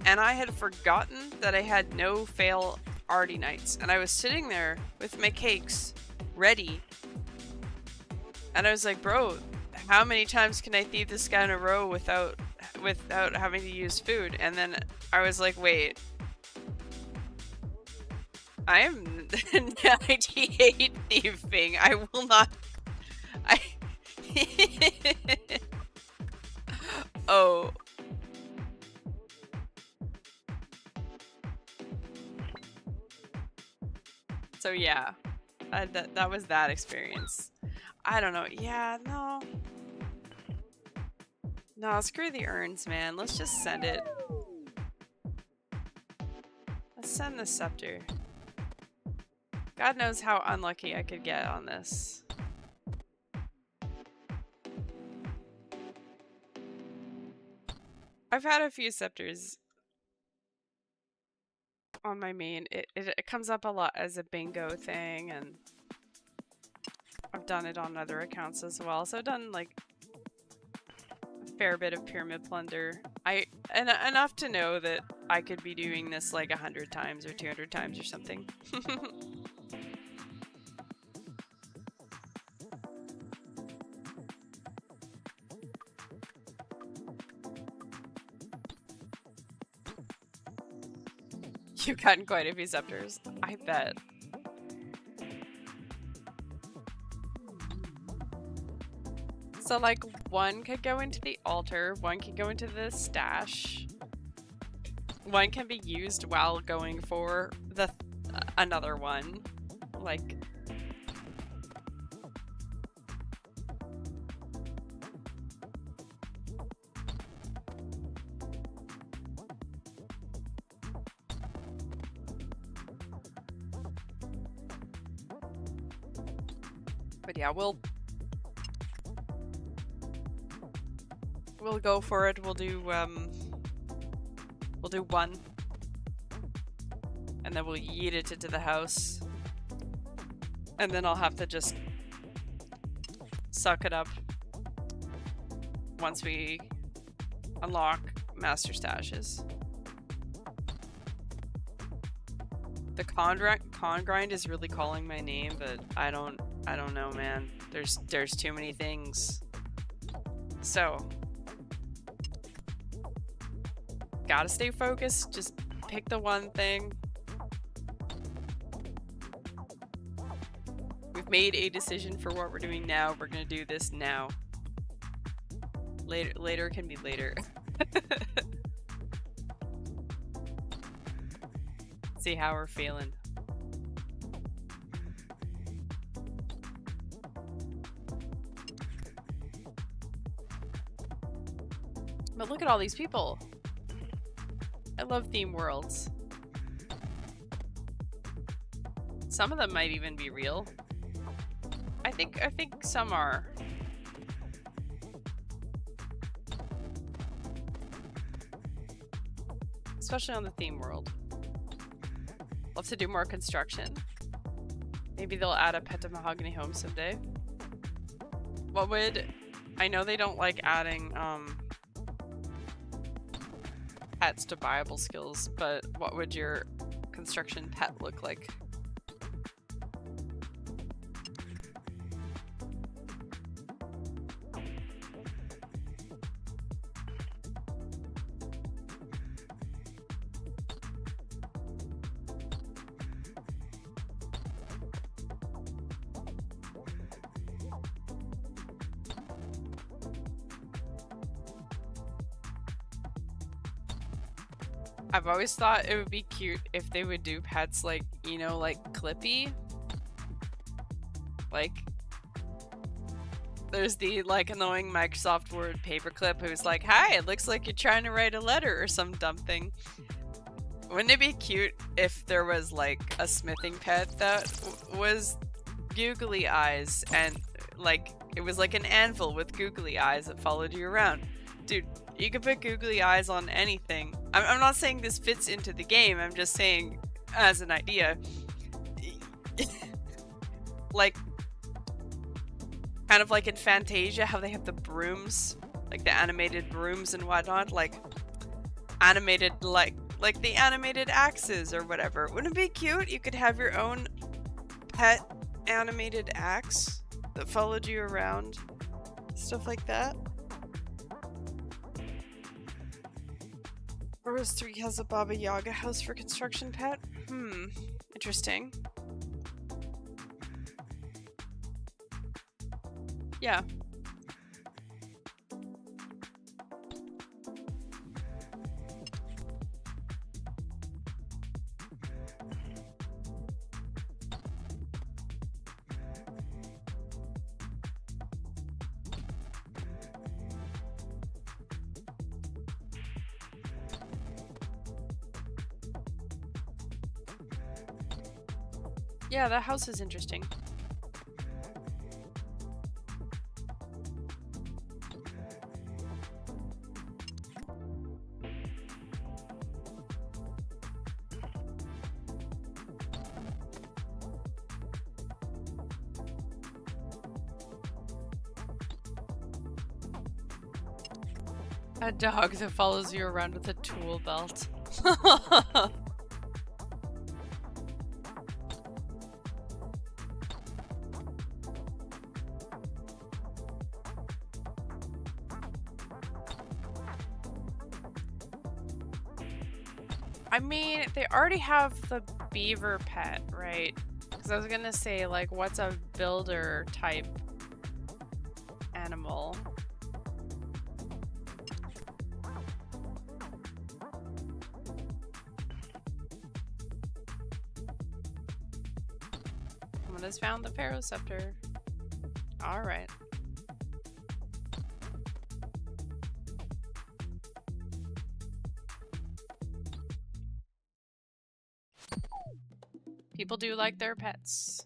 A: and I had forgotten that I had no-fail Arty Knights, and I was sitting there with my cakes ready, and I was like, bro, how many times can I thieve this guy in a row without having to use food? And then I was like, wait, I am 98 thieving. I will not. Oh. So yeah, that was that experience. I don't know. Yeah, no. No, screw the urns, man. Let's just send it. Let's send the scepter. God knows how unlucky I could get on this. I've had a few scepters on my main. It comes up a lot as a bingo thing, and I've done it on other accounts as well. So I've done like a fair bit of pyramid plunder. Enough to know that I could be doing this like 100 times or 200 times or something. You've gotten quite a few scepters. I bet. So like one could go into the altar, one could go into the stash, one can be used while going for the another one. Like, but yeah, we'll go for it. We'll do one, and then we'll yeet it into the house, and then I'll have to just suck it up once we unlock master stashes. The con grind is really calling my name, but I don't know, man. There's too many things. So gotta stay focused. Just pick the one thing. We've made a decision for what we're doing now. We're gonna do this now. Later can be later. See how we're feeling. But look at all these people. I love theme worlds. Some of them might even be real. I think some are. Especially on the theme world. Love to do more construction. Maybe they'll add a pet to Mahogany Home someday. What would... I know they don't like adding pets to buyable skills, but what would your construction pet look like? I've always thought it would be cute if they would do pets like, you know, like Clippy. Like, there's the like annoying Microsoft Word paperclip who's like, hi, it looks like you're trying to write a letter or some dumb thing. Wouldn't it be cute if there was like a smithing pet that was googly eyes and like it was like an anvil with googly eyes that followed you around? Dude, you could put googly eyes on anything. I'm not saying this fits into the game, I'm just saying as an idea. Like, kind of like in Fantasia, how they have the brooms, like the animated brooms and whatnot, like animated, like the animated axes or whatever. Wouldn't it be cute? You could have your own pet animated axe that followed you around, stuff like that. Rose 3 has a Baba Yaga house for construction pet. Interesting. Yeah. Yeah, that house is interesting. A dog that follows you around with a tool belt. I mean, they already have the beaver pet, right? Because I was gonna say, like, what's a builder type animal? Someone has found the Ferroceptor. Alright. People do like their pets.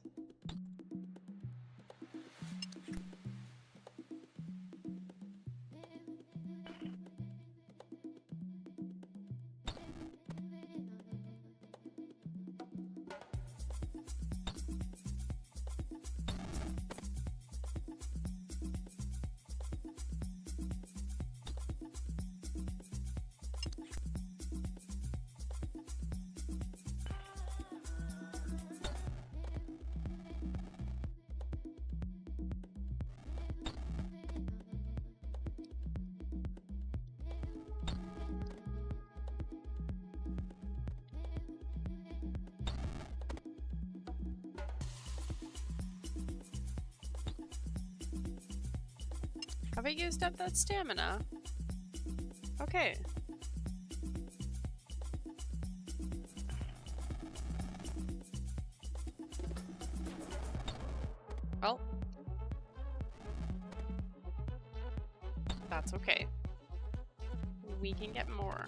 A: Have I used up that stamina? Okay. Well, that's okay. We can get more.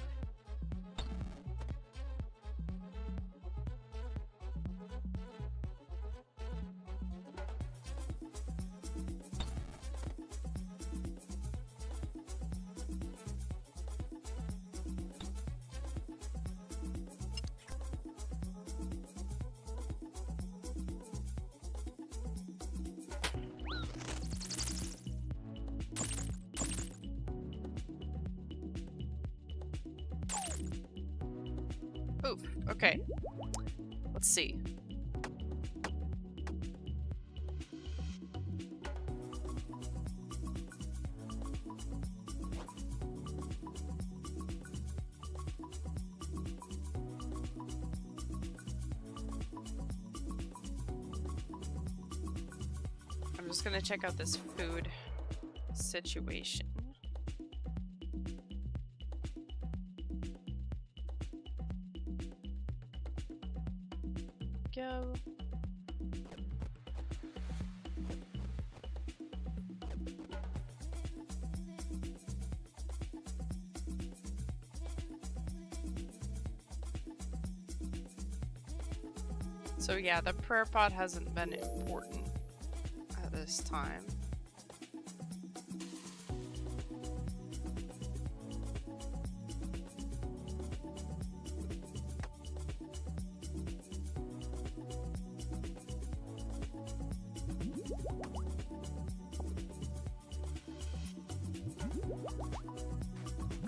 A: Oof, okay. Let's see. I'm just gonna check out this food situation. Go. So yeah, the prayer pot hasn't been important at this time.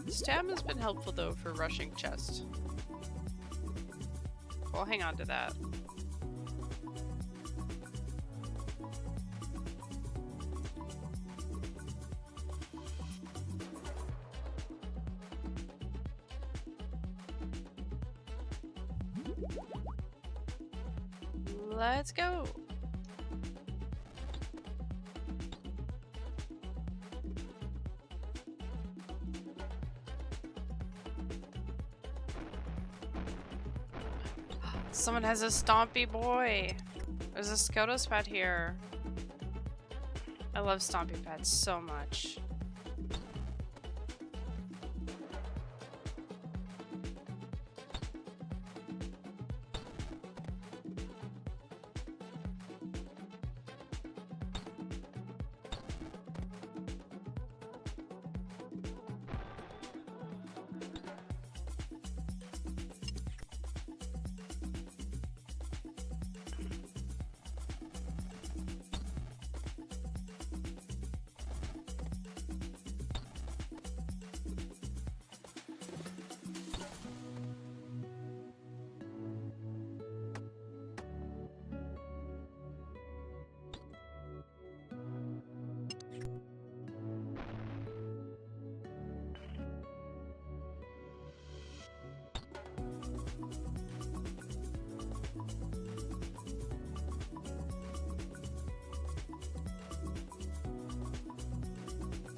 A: Stam has been helpful though for rushing chest. We'll hang on to that. Let's go. Someone has a stompy boy. There's a Scotus pet here. I love stompy pets so much.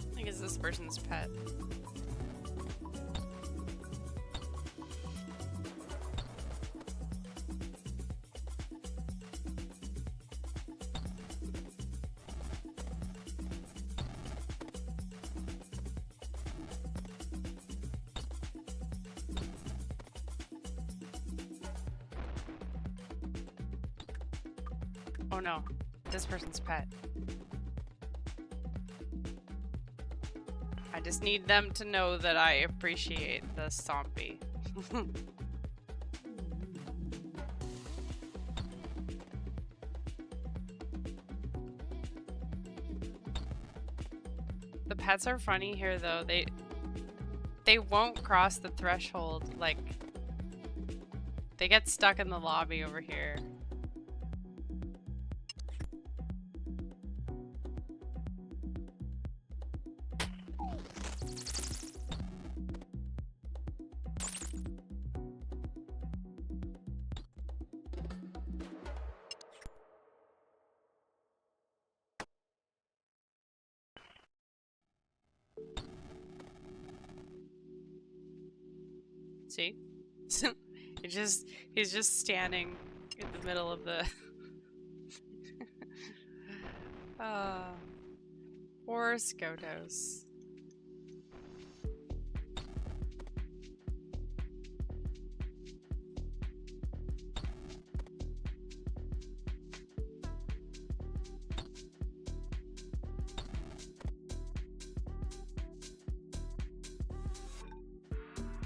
A: I think it's this person's pet. Oh no, this person's pet. I just need them to know that I appreciate the stompy. The pets are funny here though. They won't cross the threshold. Like, they get stuck in the lobby over here. See? he's just standing in the middle of the poor Skotos.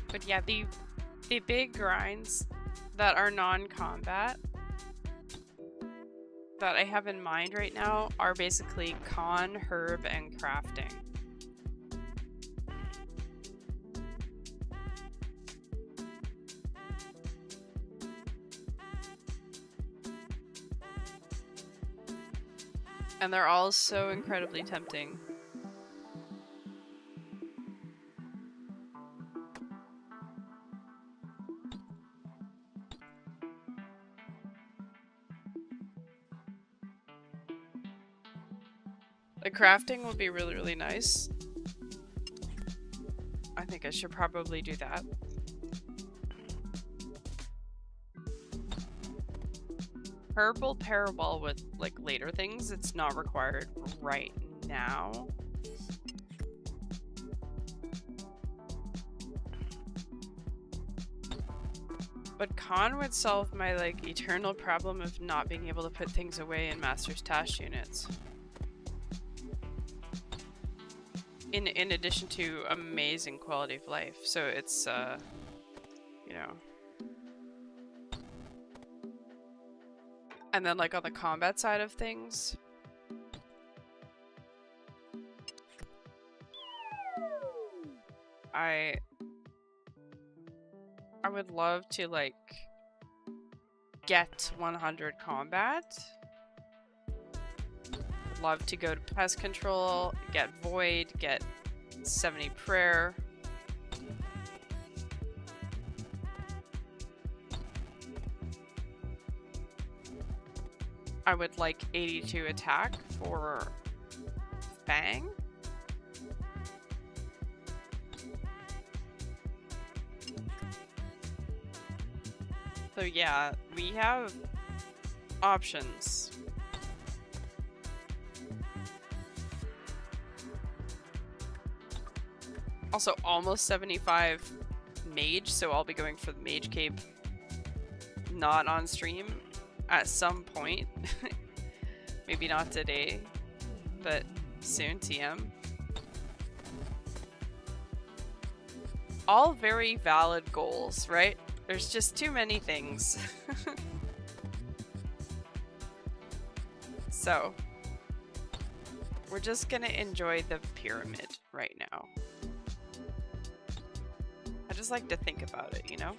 A: But yeah, the big grinds that are non-combat that I have in mind right now are basically con, herb, and crafting. And they're all so incredibly tempting. The crafting would be really, really nice. I think I should probably do that. Herb will pair well with like later things. It's not required right now. But con would solve my like eternal problem of not being able to put things away in Master's Task units. In addition to amazing quality of life. So it's you know. And then like on the combat side of things, I would love to like get 100 combat. Would love to go to pest control, get void, get 70 prayer. I would like 82 attack for Fang. So yeah, we have options. Also almost 75 mage, so I'll be going for the mage cape not on stream at some point. Maybe not today, but soon, TM. All very valid goals, right? There's just too many things. So, we're just gonna enjoy the pyramid right now. I just like to think about it, you know?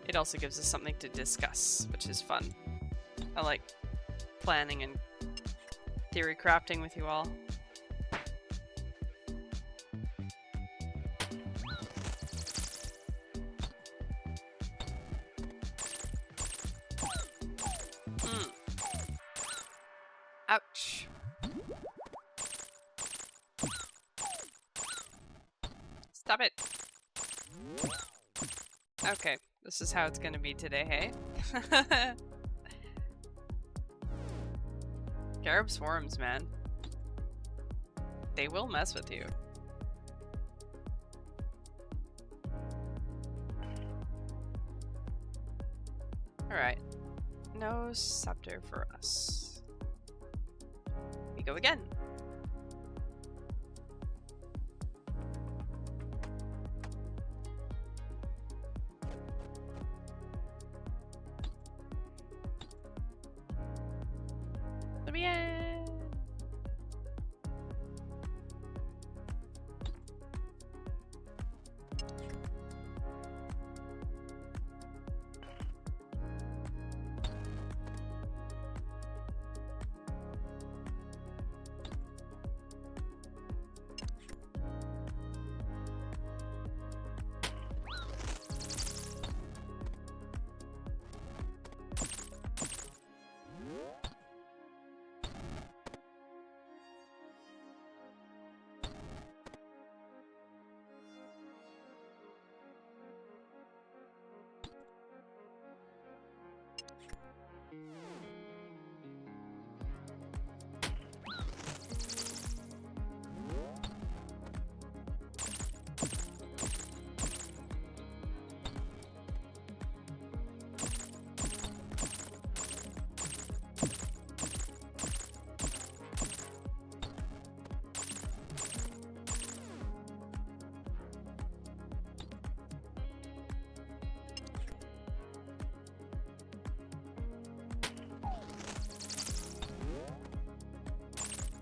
A: It also gives us something to discuss, which is fun. I like planning and theory crafting with you all. Ouch. Stop it. Okay, this is how it's gonna be today, hey? Scarab swarms, man. They will mess with you. Alright. No scepter for us. We go again.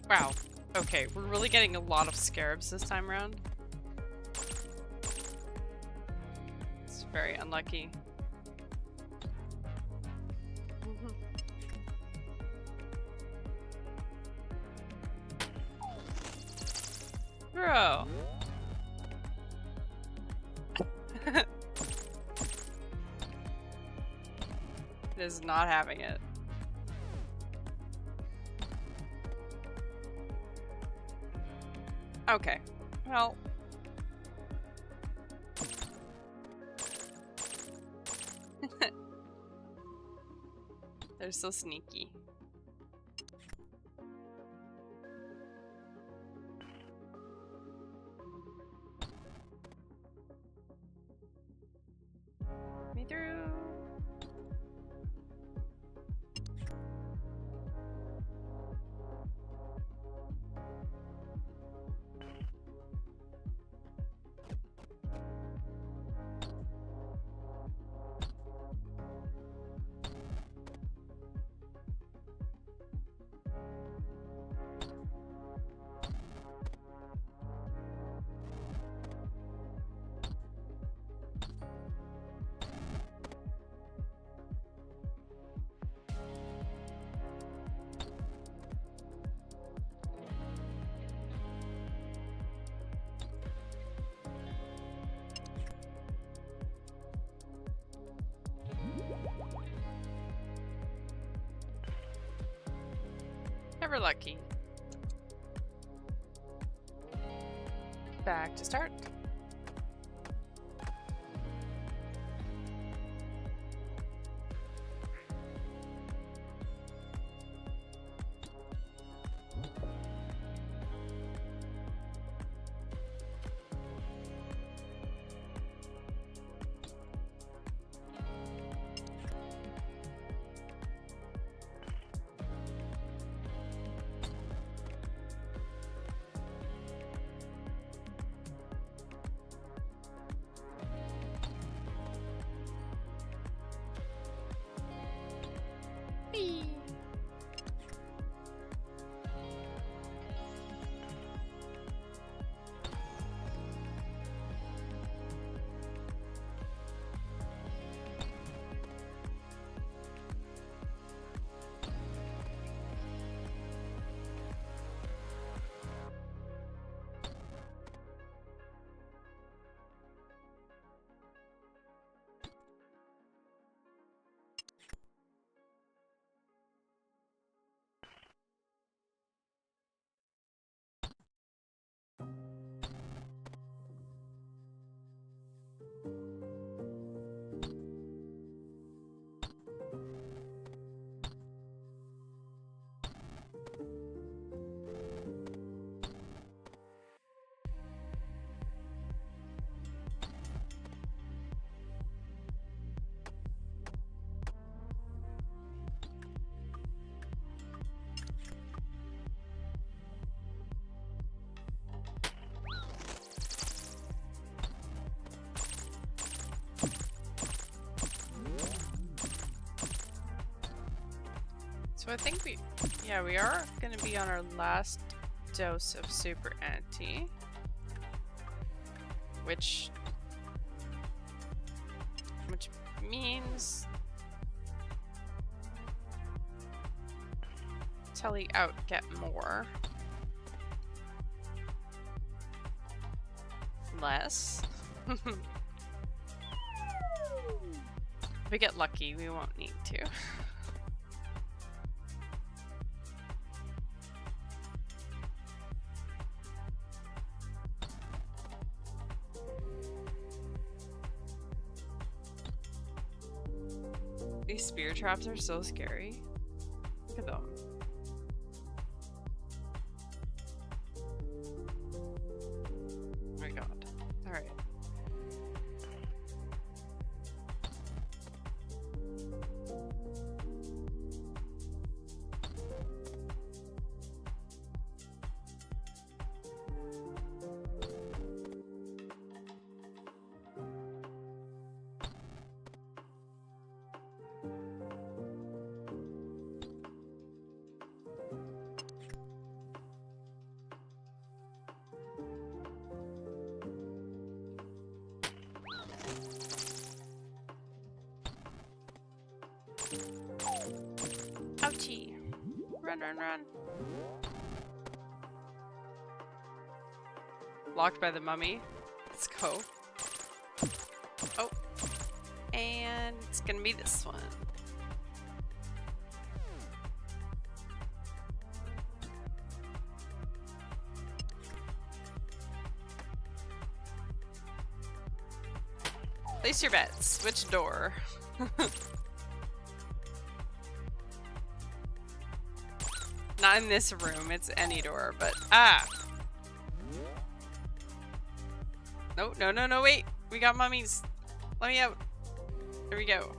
A: Wow. Okay, we're really getting a lot of scarabs this time around. It's very unlucky. Bro. It is not having it. Okay, well. They're so sneaky. Me through. Never lucky. Back to start. So I think we are going to be on our last dose of super anti, which means Telly out get more. Less. If we get lucky, we won't need to. These spear traps are so scary. Look at them. Oh my god. Alright. Ouchie. Run, run, run. Locked by the mummy. Let's go. Oh. And it's gonna be this one. Place your bets. Which door? Not in this room, it's any door, but ah! No, no, no, no, wait! We got mummies! Let me out! There we go.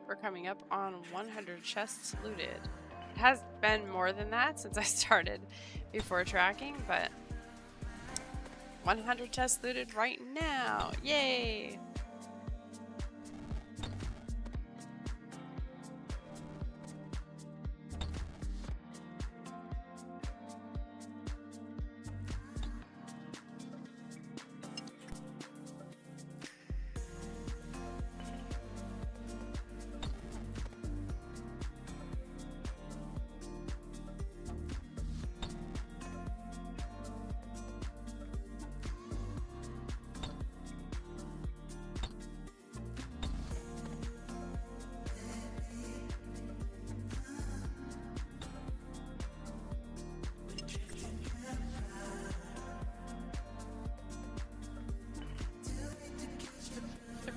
A: We're coming up on 100 chests looted. It has been more than that since I started before tracking, but 100 chests looted right now. Yay!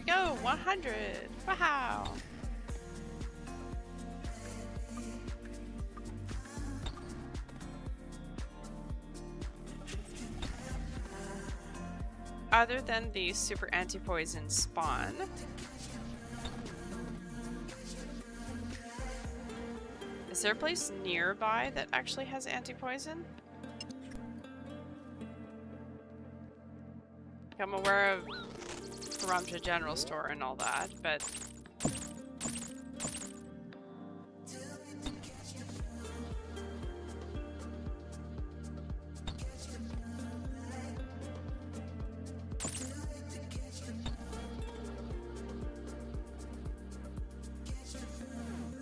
A: Go 100! Wow! Other than the super anti-poison spawn, is there a place nearby that actually has anti-poison? I'm aware of Ramja General Store and all that, but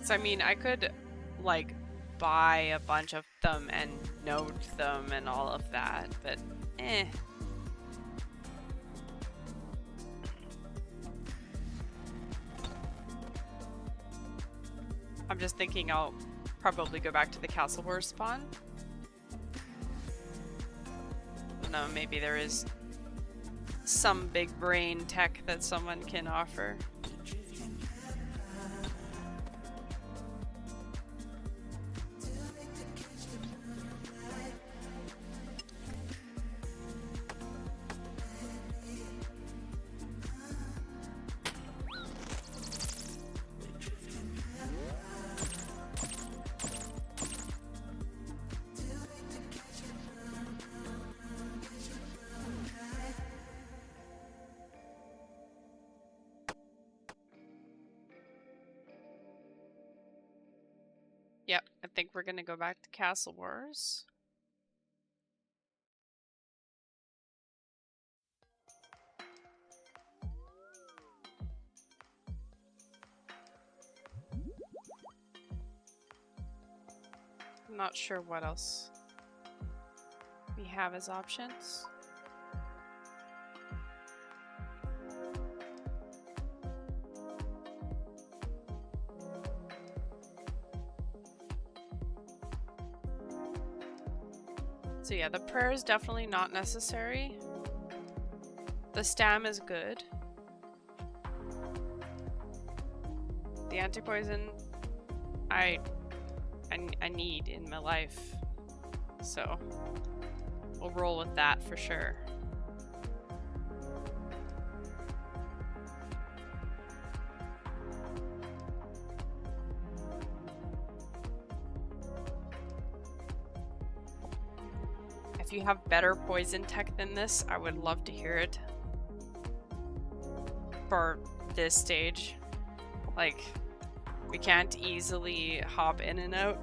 A: so I mean, I could like buy a bunch of them and note them and all of that, but eh. I'm just thinking I'll probably go back to the Castle War spawn. I don't know, maybe there is some big brain tech that someone can offer. think we're gonna go back to Castle Wars. I'm not sure what else we have as options. So yeah, the prayer is definitely not necessary. The stam is good. The anti-poison I need in my life. So we'll roll with that for sure. If you have better poison tech than this, I would love to hear it. For this stage. Like, we can't easily hop in and out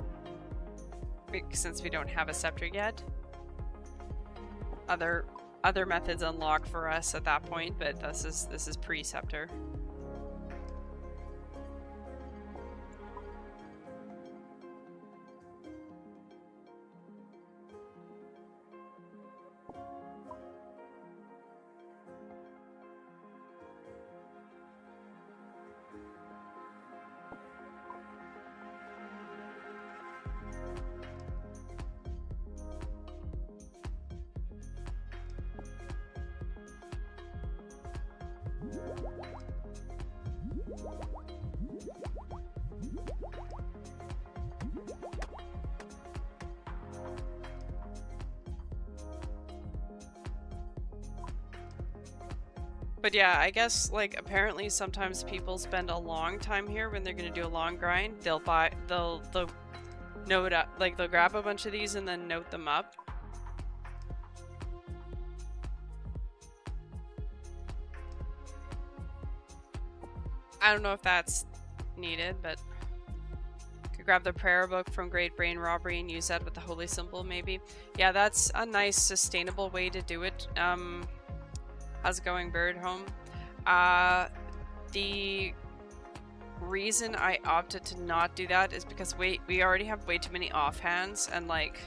A: since we don't have a scepter yet. Other methods unlock for us at that point, but this is pre-scepter. But yeah, I guess, like, apparently sometimes people spend a long time here when they're gonna do a long grind. They'll note up, like, they'll grab a bunch of these and then note them up. I don't know if that's needed, but could grab the prayer book from Great Brain Robbery and use that with the holy symbol, maybe. Yeah, that's a nice, sustainable way to do it. How's it going, Bird Home? The reason I opted to not do that is because we already have way too many offhands, and like,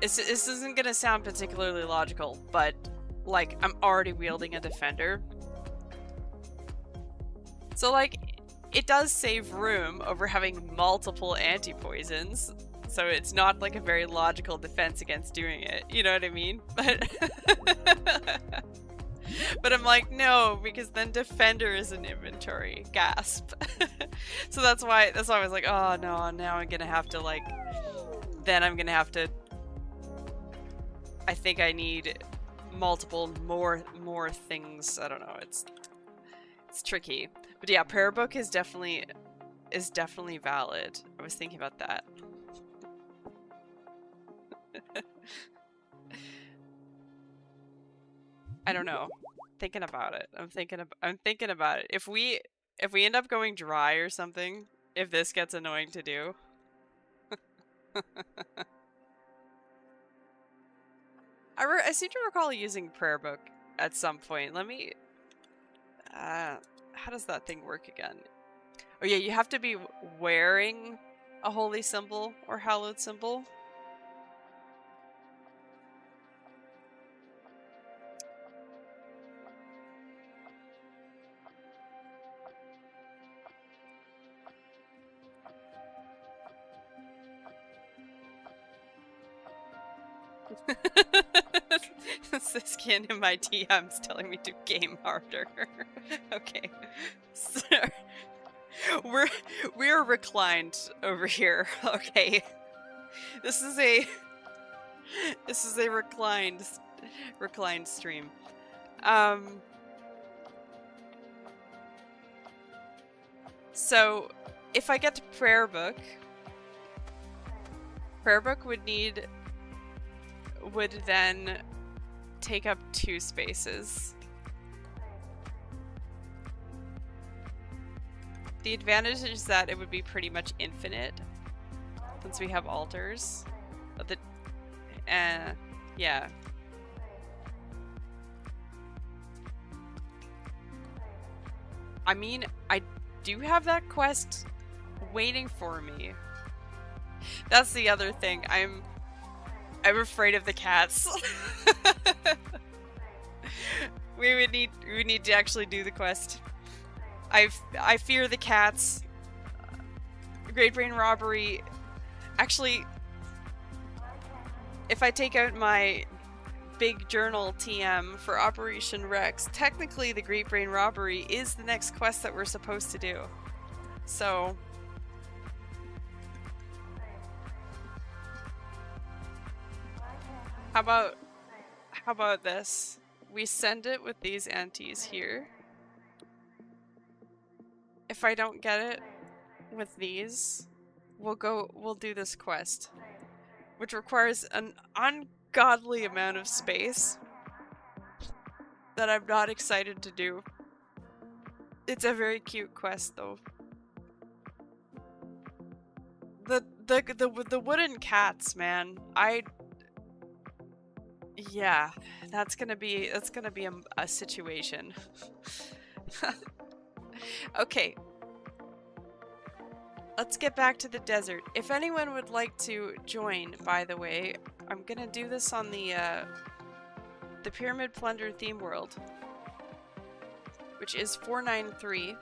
A: this isn't gonna sound particularly logical, but like, I'm already wielding a defender. So like, it does save room over having multiple anti-poisons. So it's not like a very logical defense against doing it, you know what I mean? But but I'm like, no, because then defender is an inventory. Gasp. So that's why I was like, oh no, now I'm gonna have to, like, then I'm gonna have to, I think I need multiple more things. I don't know, it's tricky. But yeah, prayer book is definitely valid. I was thinking about that. I don't know. Thinking about it. I'm thinking about it. If we end up going dry or something, if this gets annoying to do. I seem to recall using prayer book at some point. Let me how does that thing work again? Oh yeah, you have to be wearing a holy symbol or hallowed symbol. Siskin in my DMs telling me to game harder. Okay. So, we're reclined over here. Okay. This is a reclined stream. So if I get to prayer book would then take up 2 spaces. The advantage is that it would be pretty much infinite since we have altars. But the yeah. I mean, I do have that quest waiting for me. That's the other thing. I'm afraid of the cats. we need to actually do the quest. I fear the cats. Great Brain Robbery. Actually, if I take out my big journal TM for Operation Rex, technically the Great Brain Robbery is the next quest that we're supposed to do. So how about this? We send it with these antes here. If I don't get it with these, we'll do this quest, which requires an ungodly amount of space that I'm not excited to do. It's a very cute quest though. The wooden cats, man. Yeah, that's gonna be a situation. Okay. Let's get back to the desert. If anyone would like to join, by the way, I'm gonna do this on the Pyramid Plunder theme world, which is 493.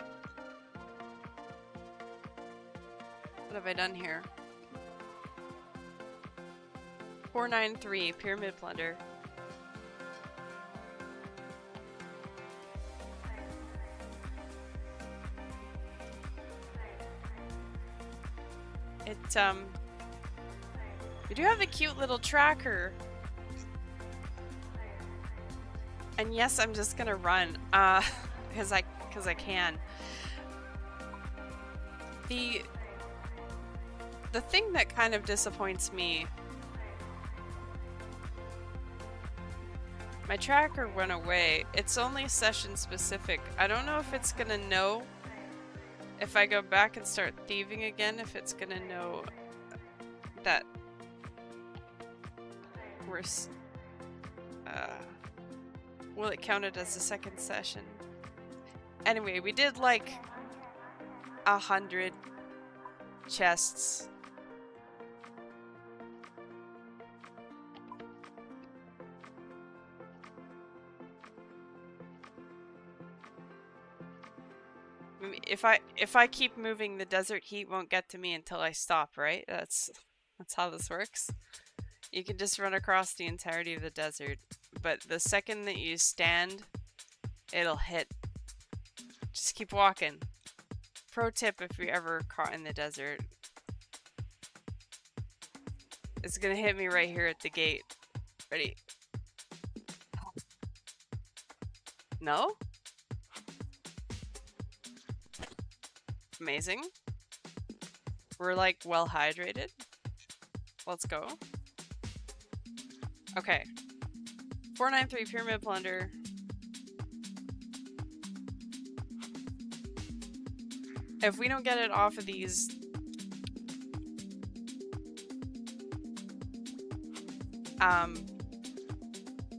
A: What have I done here? 493 Pyramid Plunder. We do have a cute little tracker. And yes, I'm just gonna run, because I can. The thing that kind of disappoints me, my tracker went away. It's only session specific. I don't know if it's gonna know if I go back and start thieving again, if it's gonna know that we're will it count it as a second session? Anyway, we did like 100 chests. If I keep moving, the desert heat won't get to me until I stop, right? That's how this works. You can just run across the entirety of the desert, but the second that you stand, it'll hit. Just keep walking. Pro tip if you're ever caught in the desert. It's gonna hit me right here at the gate. Ready? No? Amazing. We're like well hydrated. Let's go. Okay. 493 Pyramid Plunder. If we don't get it off of these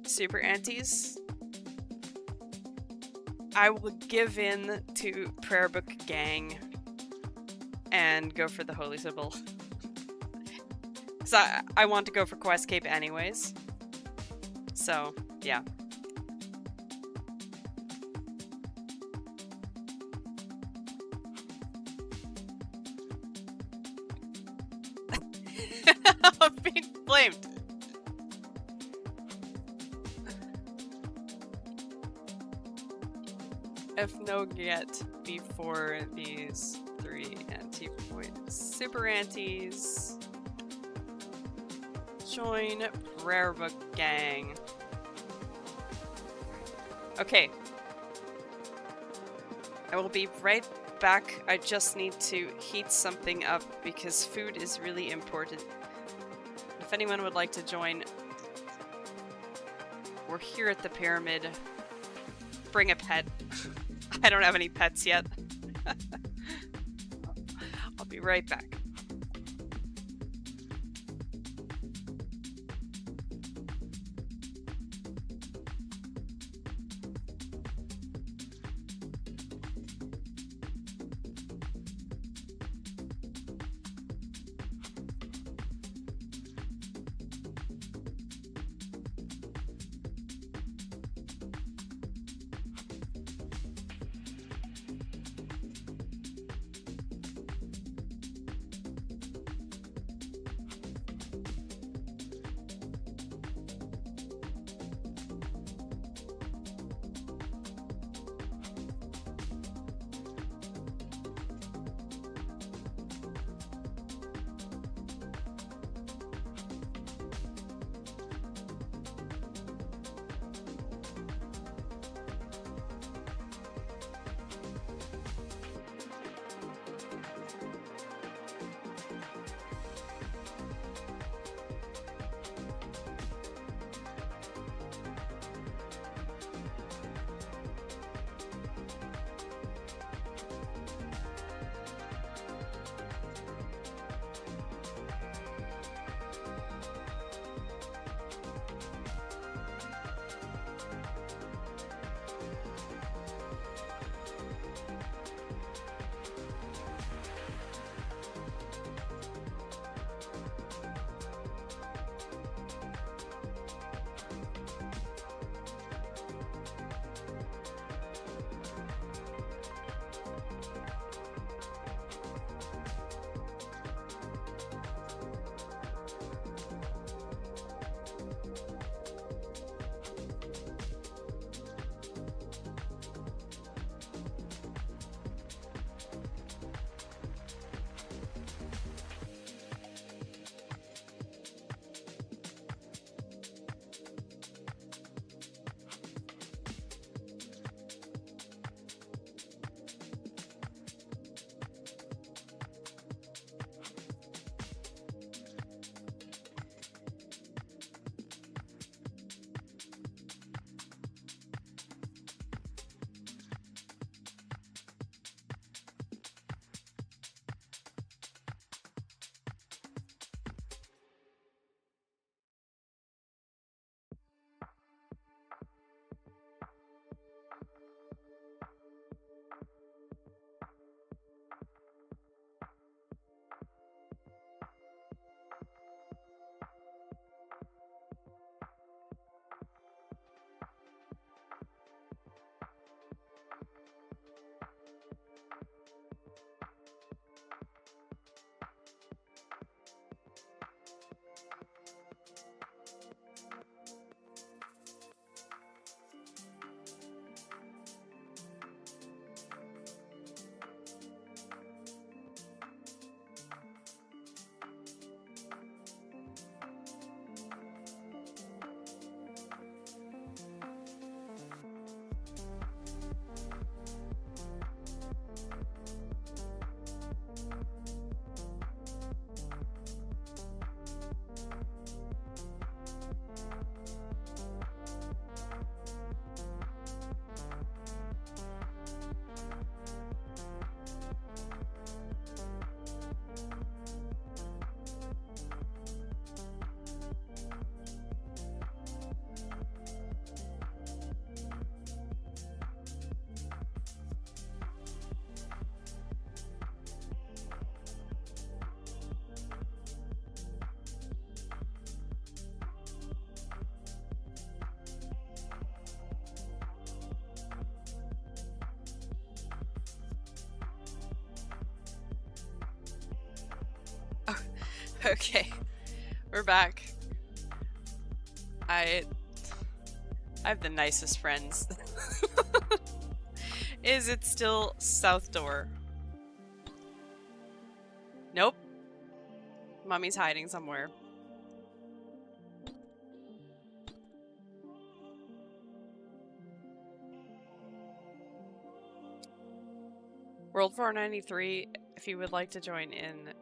A: super antes, I will give in to Prayer Book Gang and go for the Holy Symbol. Because I want to go for Quest Cape anyways. So, yeah. I'm being blamed. If no get before these 3 ante points. Super antes. Join Prayer Book Gang. Okay. I will be right back. I just need to heat something up because food is really important. If anyone would like to join, we're here at the pyramid. Bring a pet. I don't have any pets yet. right back. Okay, we're back. I have the nicest friends. Is it still South Door? Nope. Mommy's hiding somewhere. World 493, if you would like to join in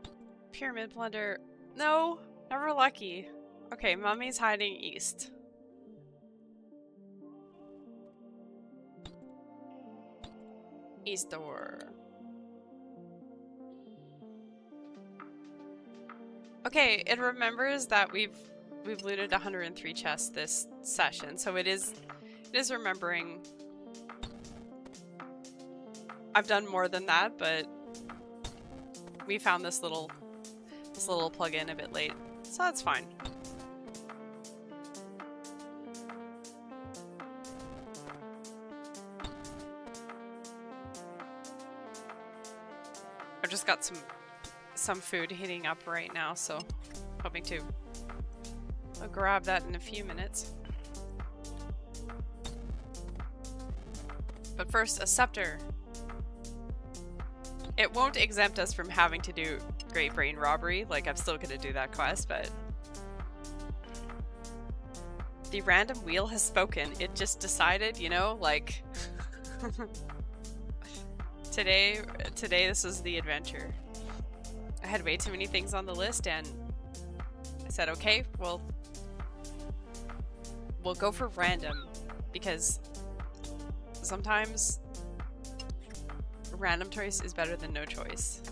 A: Pyramid Plunder. No, never lucky. Okay, Mommy's hiding east. East door. Okay, it remembers that we've looted 103 chests this session, so it is remembering. I've done more than that, but we found this little plugin a bit late, so that's fine. I've just got some food heating up right now, so hoping to grab that in a few minutes. But first, a scepter. It won't exempt us from having to do Great Brain Robbery, like I'm still gonna do that quest, but the random wheel has spoken. It just decided, you know, like today this is the adventure. I had way too many things on the list and I said, okay, well, we'll go for random, because sometimes random choice is better than no choice.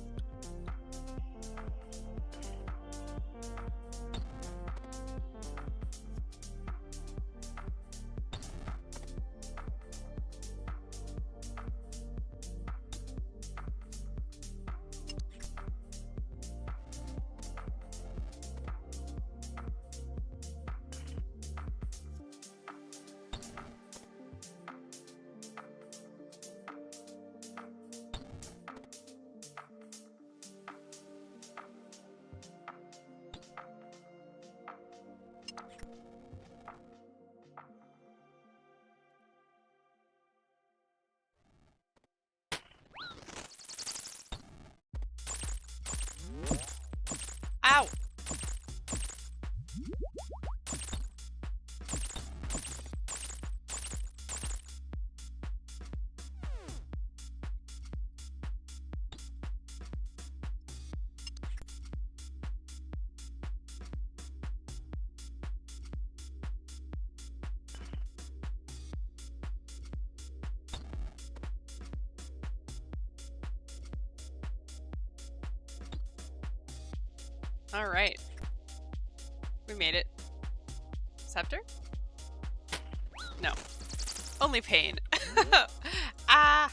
A: Ow! Alright. We made it. Scepter? No. Only pain. Ah!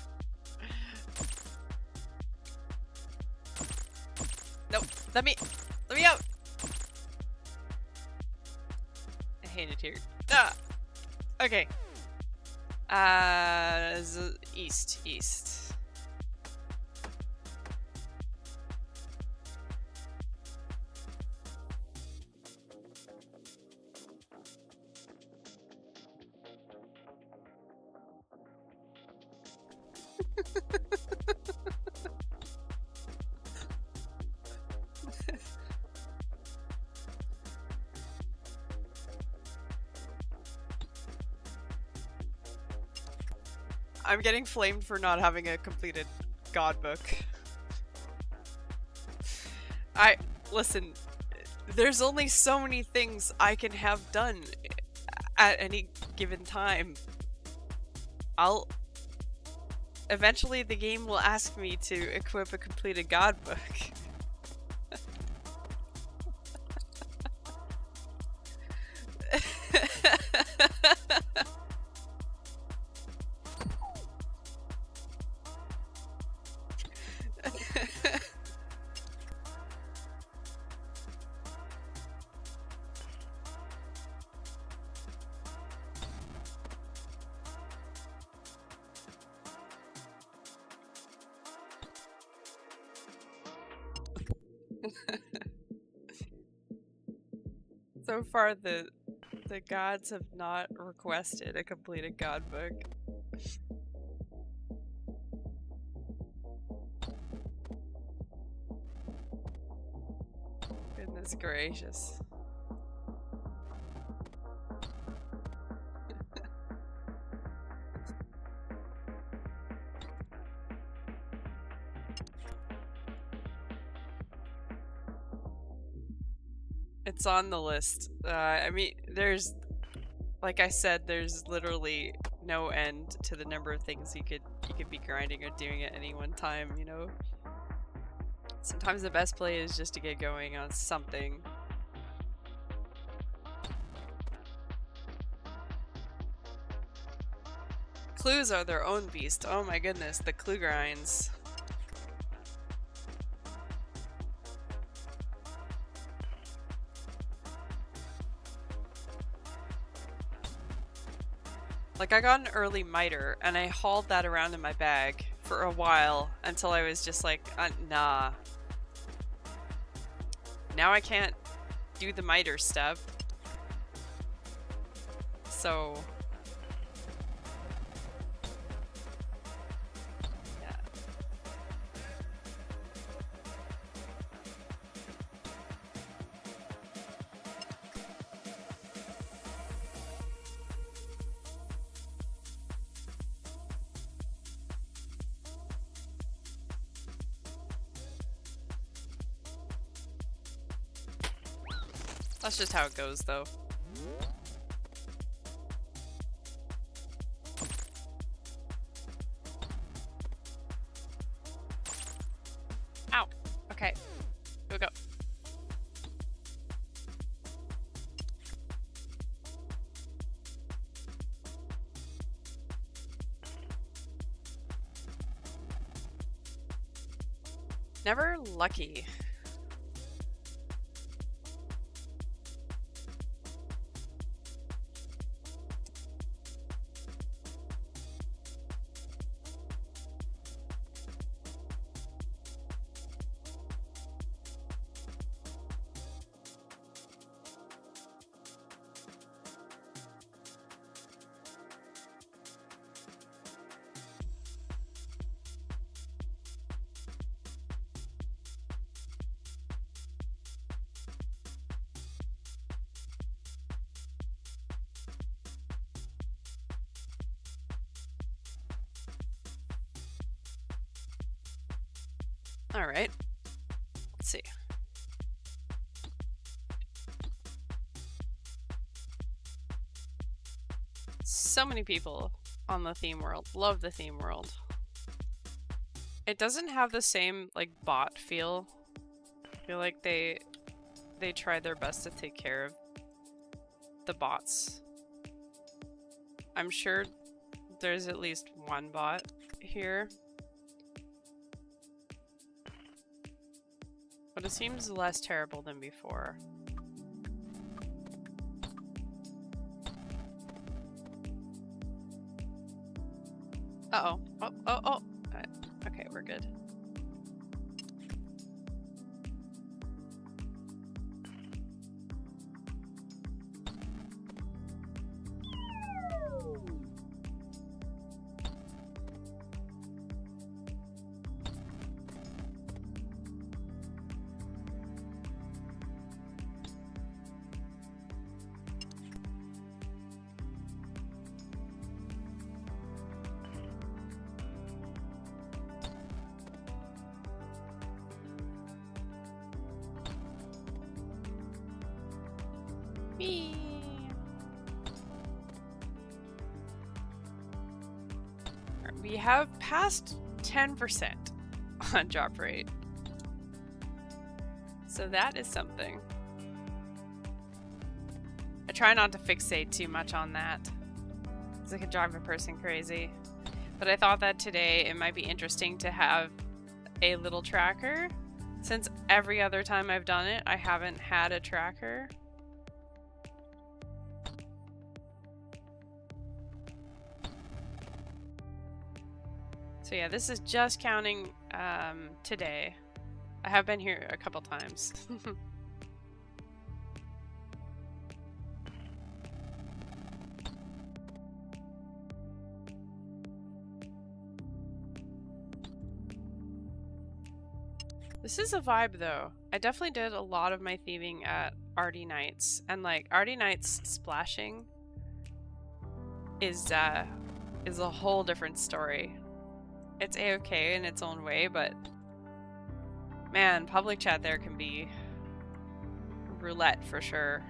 A: Nope. Let me out! I hate it here. Ah! Okay. East. I'm getting flamed for not having a completed god book. Listen, there's only so many things I can have done at any given time. Eventually the game will ask me to equip a completed god book. So far, the gods have not requested a completed god book. Goodness gracious. It's on the list. I mean, like I said, there's literally no end to the number of things you could be grinding or doing at any one time, you know? Sometimes the best play is just to get going on something. Clues are their own beast. Oh my goodness, the clue grinds. Like, I got an early miter, and I hauled that around in my bag for a while until I was just like, nah. Now I can't do the miter step. So... yeah. That's just how it goes, though. Ow. Okay. Here we go. Never lucky. All right. Let's see. So many people on the theme world. Love the theme world. It doesn't have the same, like, bot feel. I feel like they try their best to take care of the bots. I'm sure there's at least one bot here. But it seems less terrible than before. Uh-oh. Oh. Okay, we're good. Me. We have passed 10% on drop rate. So that is something. I try not to fixate too much on that, because it can drive a person crazy. But I thought that today it might be interesting to have a little tracker, since every other time I've done it, I haven't had a tracker. So yeah, this is just counting today. I have been here a couple times. This is a vibe though. I definitely did a lot of my theming at Arty Nights, and like Arty Nights splashing is a whole different story. It's a-okay in its own way, but man, public chat there can be roulette for sure.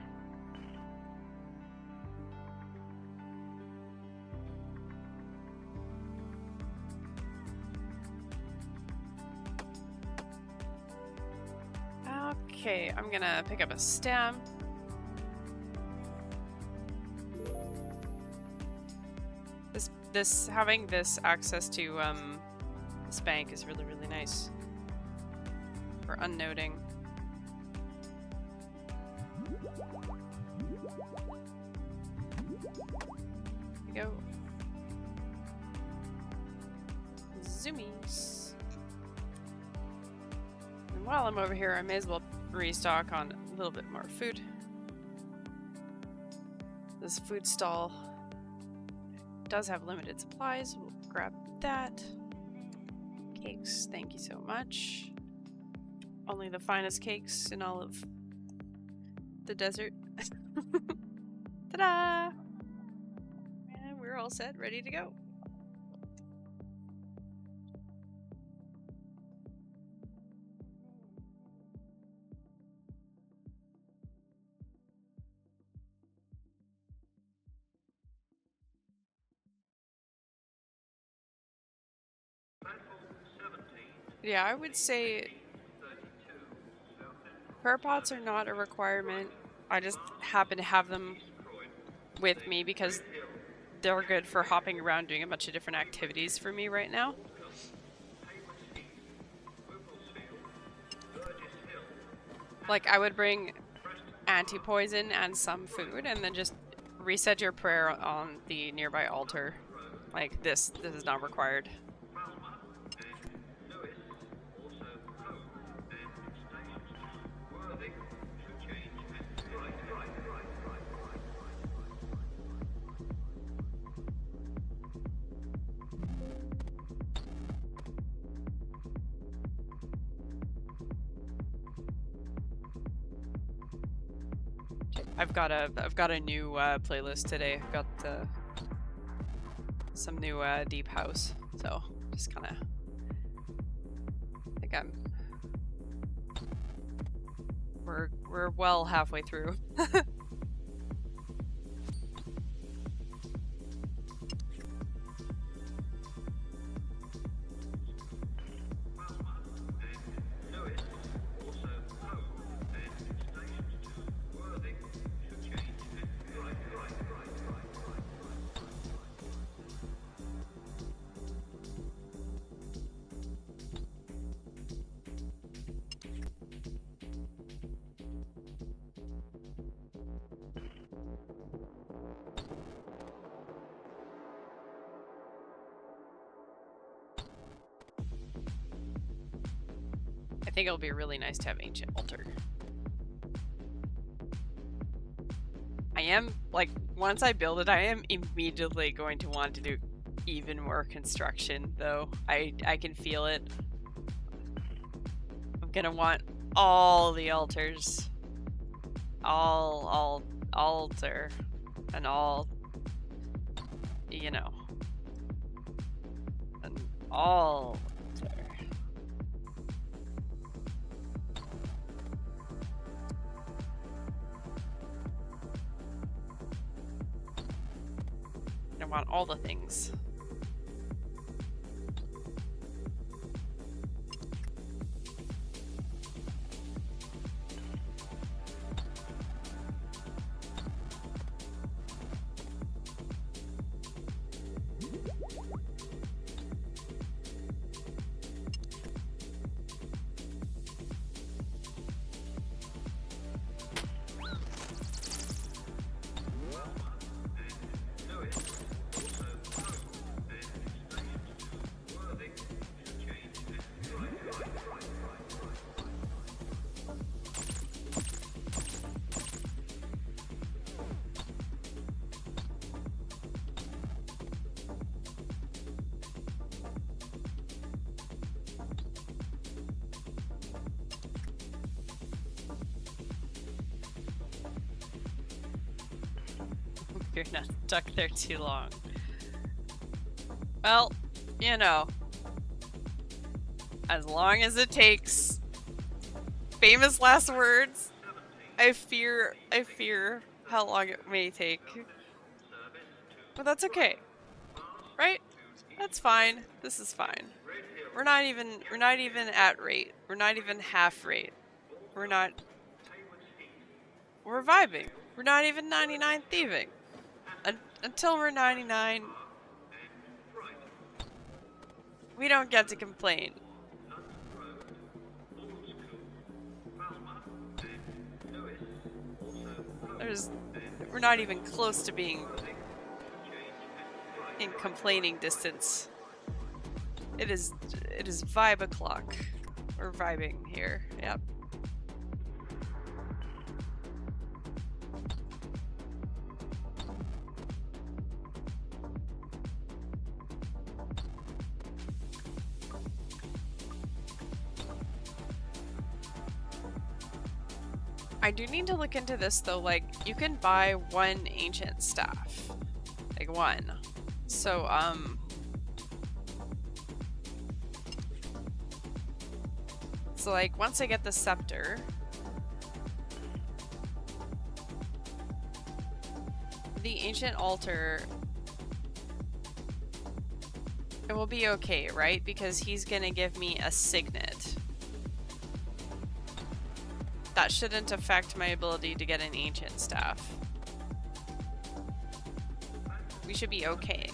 A: Okay, I'm gonna pick up a stem. Having this access to this bank is really, really nice for unnoding. Here we go. Zoomies. And while I'm over here, I may as well restock on a little bit more food. This food stall does have limited supplies. We'll grab that. Cakes, thank you so much. Only the finest cakes in all of the desert. Ta-da! And we're all set, ready to go. Yeah, I would say prayer pots are not a requirement. I just happen to have them with me because they're good for hopping around doing a bunch of different activities for me right now. Like, I would bring anti-poison and some food and then just reset your prayer on the nearby altar. Like, this is not required. I've got a new playlist today. I've got some new deep house, so just kind of think we're well halfway through. I think it'll be really nice to have ancient altar. I am, like, once I build it, I am immediately going to want to do even more construction, though. I can feel it. I'm gonna want all the altars. All altar. And all, you know. And all altar. I want all the things. You're not stuck there too long. Well, you know, as long as it takes. Famous last words. I fear how long it may take. But that's okay. Right? That's fine. This is fine. We're not even at rate. We're not even half rate. We're not we're vibing. We're not even 99 thieving. Until we're 99, we don't get to complain. We're not even close to being in complaining distance. It is vibe o'clock. We're vibing here. Yep. I do need to look into this though, like, you can buy one ancient staff. Like, one. So, so like, once I get the scepter, the ancient altar, it will be okay, right? Because he's gonna give me a signet. That shouldn't affect my ability to get an ancient staff. We should be okay.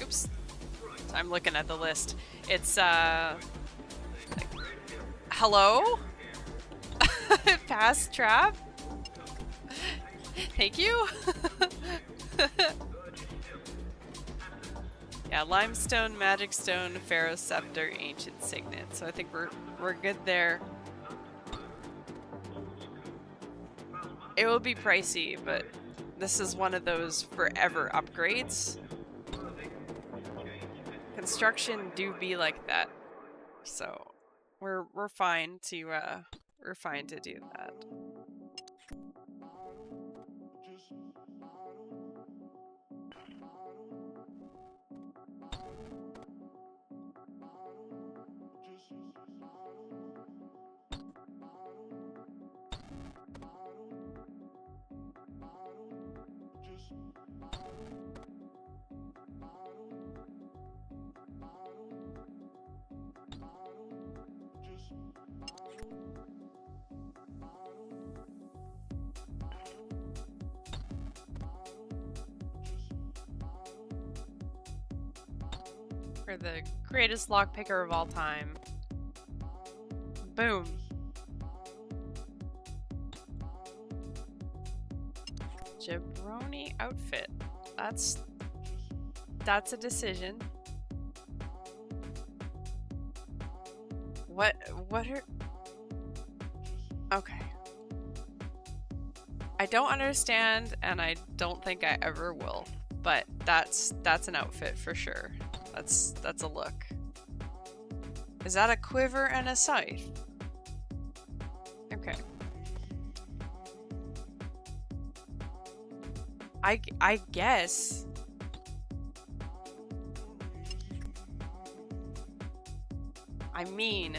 A: Oops. I'm looking at the list. It's, hello? Pass trap? Thank you? Yeah, limestone, magic stone, pharaoh scepter, ancient signet. So I think we're good there. It will be pricey, but this is one of those forever upgrades. Construction do be like that, so we're fine to do that. For the greatest lockpicker of all time. Boom. Jabroni outfit. That's a decision. What are... Okay. I don't understand, and I don't think I ever will, but that's an outfit for sure. That's a look. Is that a quiver and a scythe? Okay. I guess. I mean,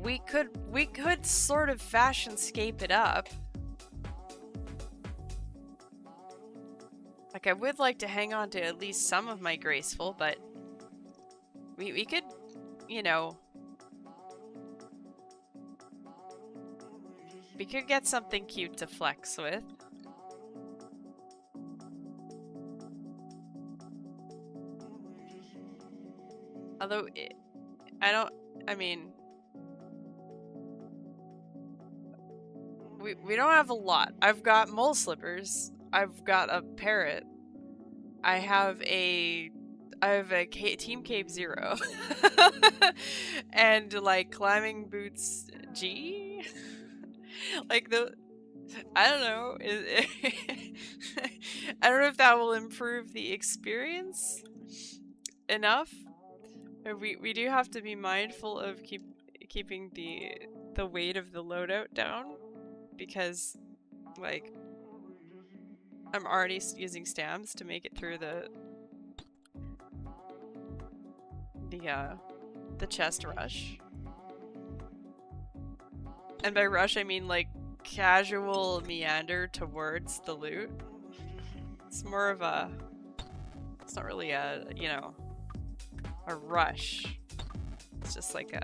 A: we could sort of fashionscape it up. Like, I would like to hang on to at least some of my graceful, but we could, you know, we could get something cute to flex with. Although, I mean, we don't have a lot. I've got mole slippers. I've got a parrot. I have a Team Cape 0. And, like, climbing boots G? Like, I don't know. I don't know if that will improve the experience enough. We do have to be mindful of keeping the weight of the loadout down, because, like, I'm already using stamps to make it through the chest rush. And by rush, I mean, like, casual meander towards the loot. It's more of a... It's not really a, you know, a rush. It's just like a,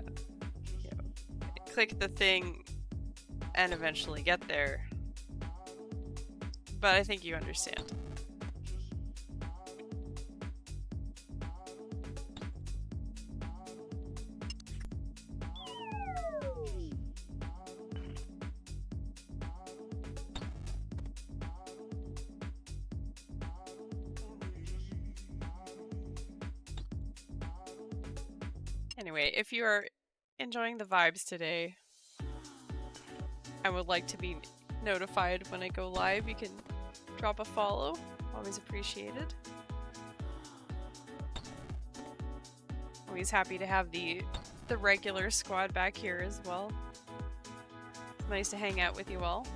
A: you know, click the thing and eventually get there. But I think you understand. Anyway, if you are enjoying the vibes today and would like to be notified when I go live, you can drop a follow. Always appreciated. Always happy to have the regular squad back here as well. It's nice to hang out with you all.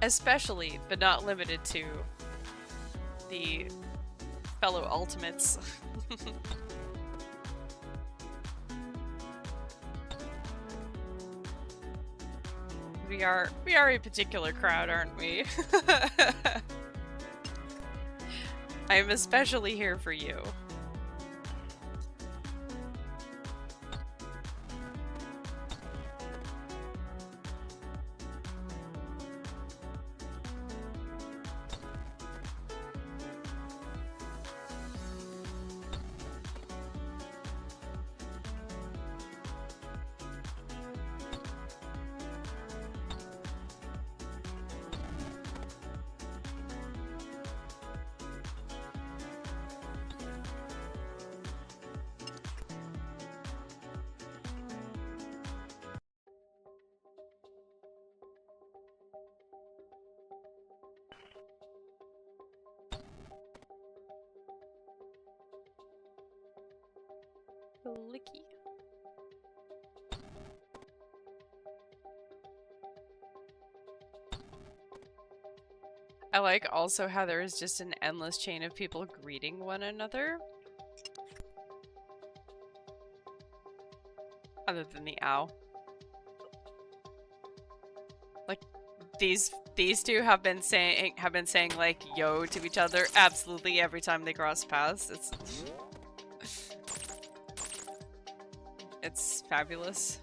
A: Especially, but not limited to, the fellow ultimates. We are a particular crowd, aren't we? I am especially here for you. Licky. I like also how there is just an endless chain of people greeting one another. Other than the ow. Like these two have been saying like yo to each other absolutely every time they cross paths. It's fabulous.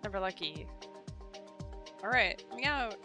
A: Never lucky. Alright, let me out.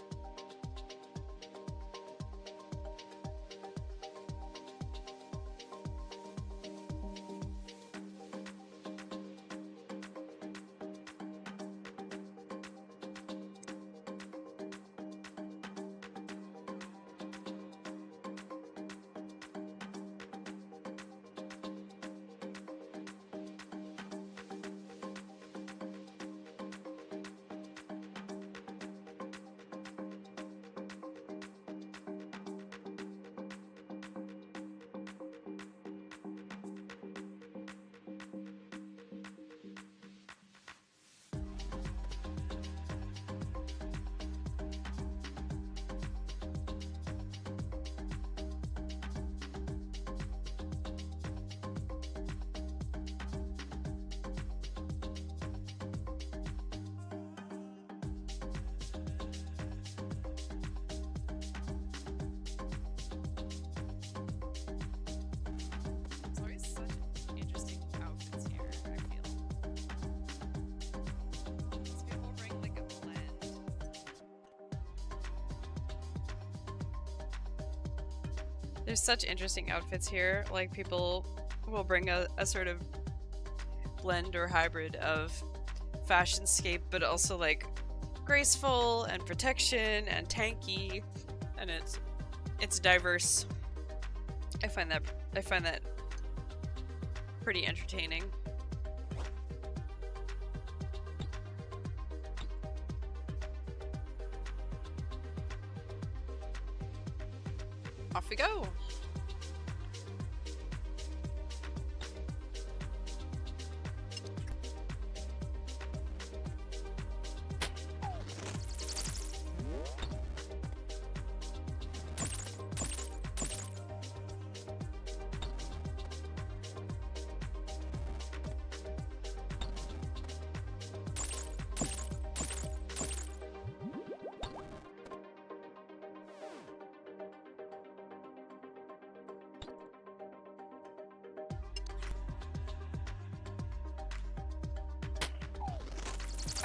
A: There's such interesting outfits here. Like, people will bring a sort of blend or hybrid of fashionscape, but also like graceful and protection and tanky, and it's diverse. I find that pretty entertaining. Off we go.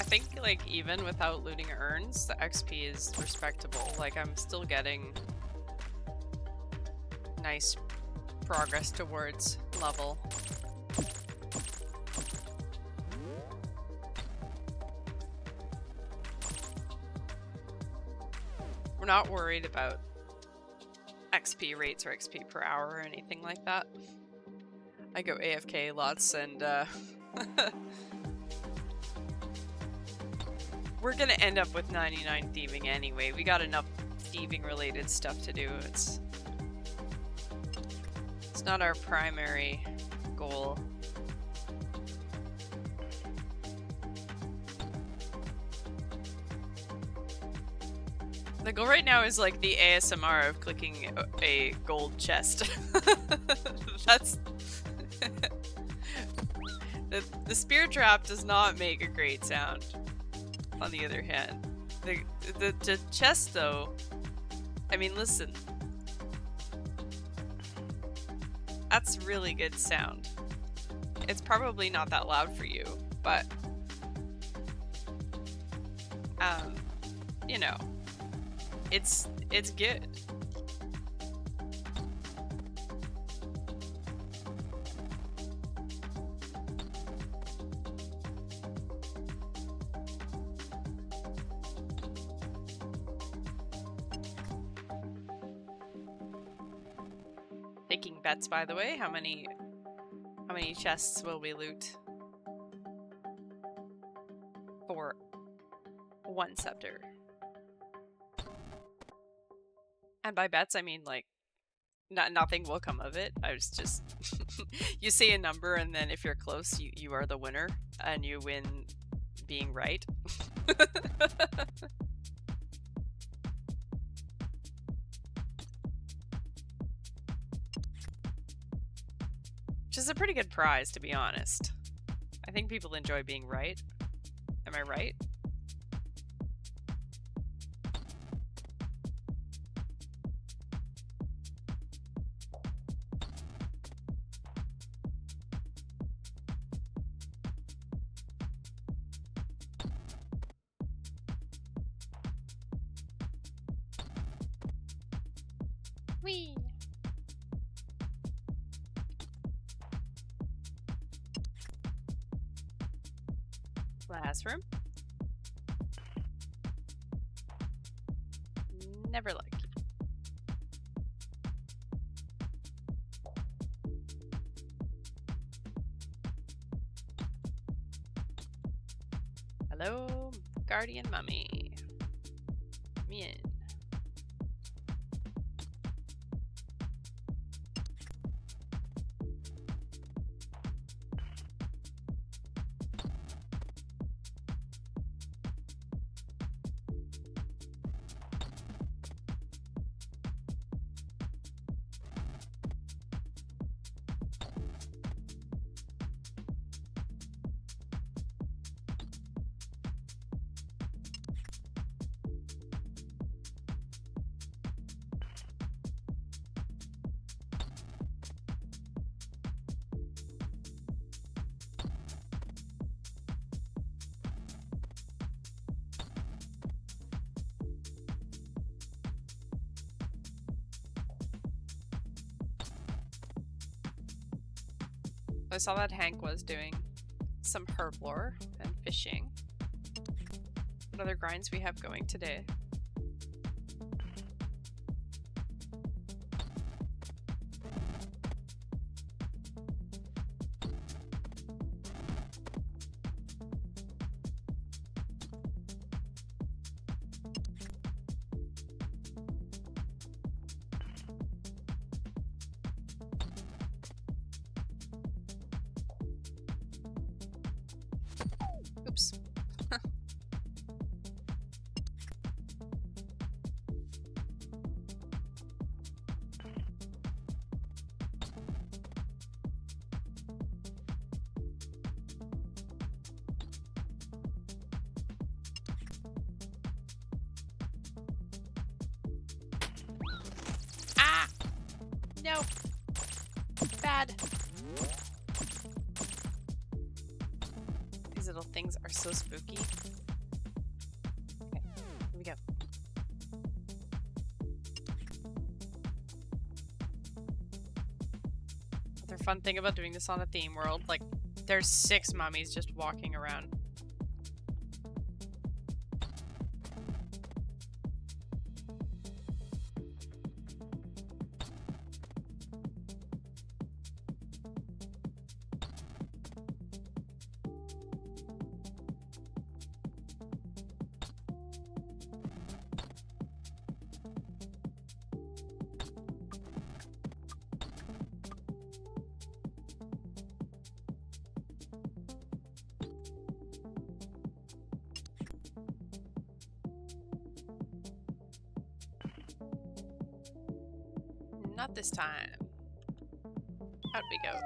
A: think, like, even without looting urns, the XP is respectable. Like, I'm still getting nice progress towards level. We're not worried about XP rates or XP per hour or anything like that. I go AFK lots and we're gonna end up with 99 thieving anyway. We got enough thieving related stuff to do. It's not our primary goal. The goal right now is like the ASMR of clicking a gold chest. That's the spear trap does not make a great sound. On the other hand, the chest though, I mean, listen, that's really good sound. It's probably not that loud for you, but you know, it's good. Taking bets, by the way. How many chests will we loot for one scepter? And by bets, I mean like nothing will come of it. I was just you say a number, and then if you're close, you are the winner, and you win being right. Which is a pretty good prize, to be honest. I think people enjoy being right. Am I right? Whee! Classroom. Never like you. Hello, guardian mummy. Me in. I saw that Hank was doing some herb lore and fishing. What other grinds we have going today? Oops. Ah! No. Bad. These little things are so spooky. The fun thing about doing this on a theme world, like, there's 6 mummies just walking around. Not this time. How'd we go?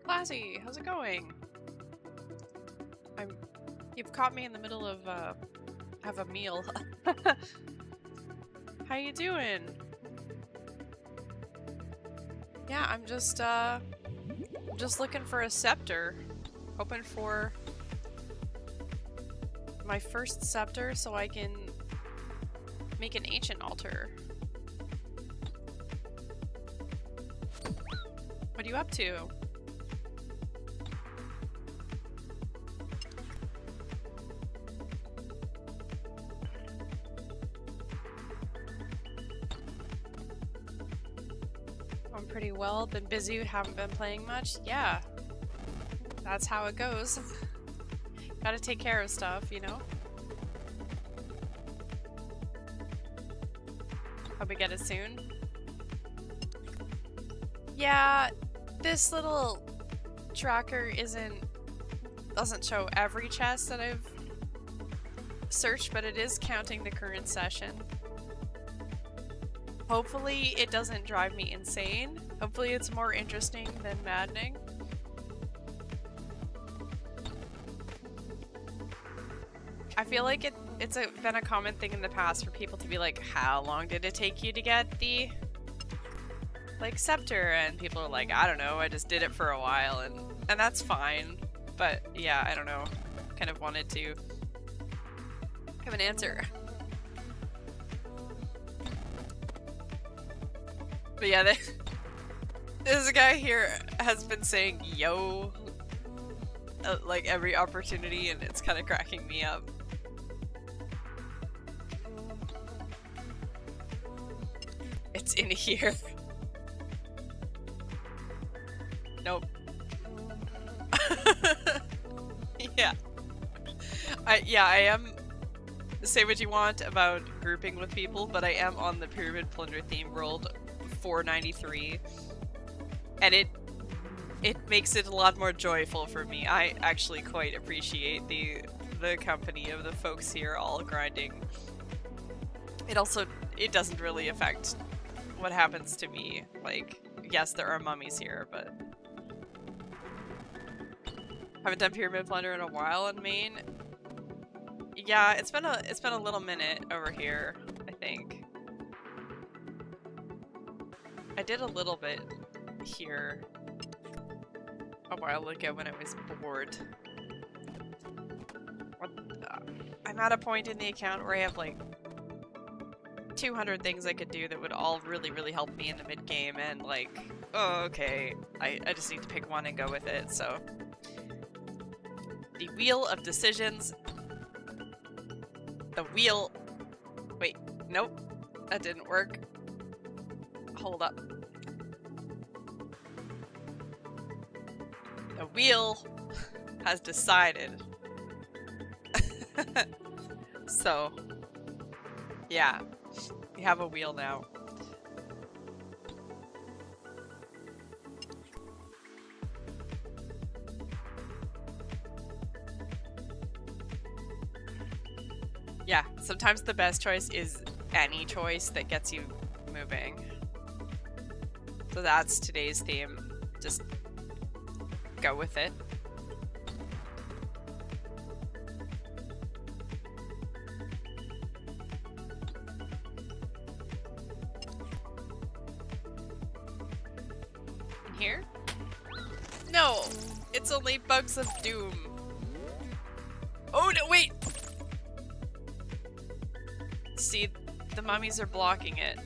A: Classy, how's it going? You've caught me in the middle of have a meal. How you doing? Yeah, I'm just looking for a scepter. Hoping for my first scepter so I can make an ancient altar. What are you up to? I'm pretty well. Been busy, haven't been playing much. Yeah. That's how it goes. Gotta take care of stuff, you know? Hope we get it soon. Yeah, this little tracker doesn't show every chest that I've searched, but it is counting the current session. Hopefully it doesn't drive me insane. Hopefully it's more interesting than maddening. I feel like it's been a common thing in the past for people to be like, how long did it take you to get the like scepter? And people are like, I don't know, I just did it for a while, and that's fine. But yeah, I don't know. Kind of wanted to have an answer. But yeah, this guy here has been saying yo like every opportunity, and it's kind of cracking me up. It's in here. Nope. Yeah. I am. Say what you want about grouping with people, but I am on the Pyramid Plunder theme world 493, and it makes it a lot more joyful for me. I actually quite appreciate the company of the folks here all grinding. It doesn't really affect what happens to me. Like, yes, there are mummies here, but haven't done Pyramid Plunder in a while in Maine. Yeah, it's been a little minute over here, I think. I did a little bit here a while ago when I was bored. I'm at a point in the account where I have like 200 things I could do that would all really, really help me in the mid-game, and like, oh, okay, I just need to pick one and go with it, so. The Wheel of Decisions. The wheel... Wait, nope, that didn't work. Hold up. The wheel has decided. So, yeah, we have a wheel now. Yeah, sometimes the best choice is any choice that gets you moving. So that's today's theme. Just go with it. In here? No! It's only Bugs of Doom. Oh no, wait! See, the mummies are blocking it.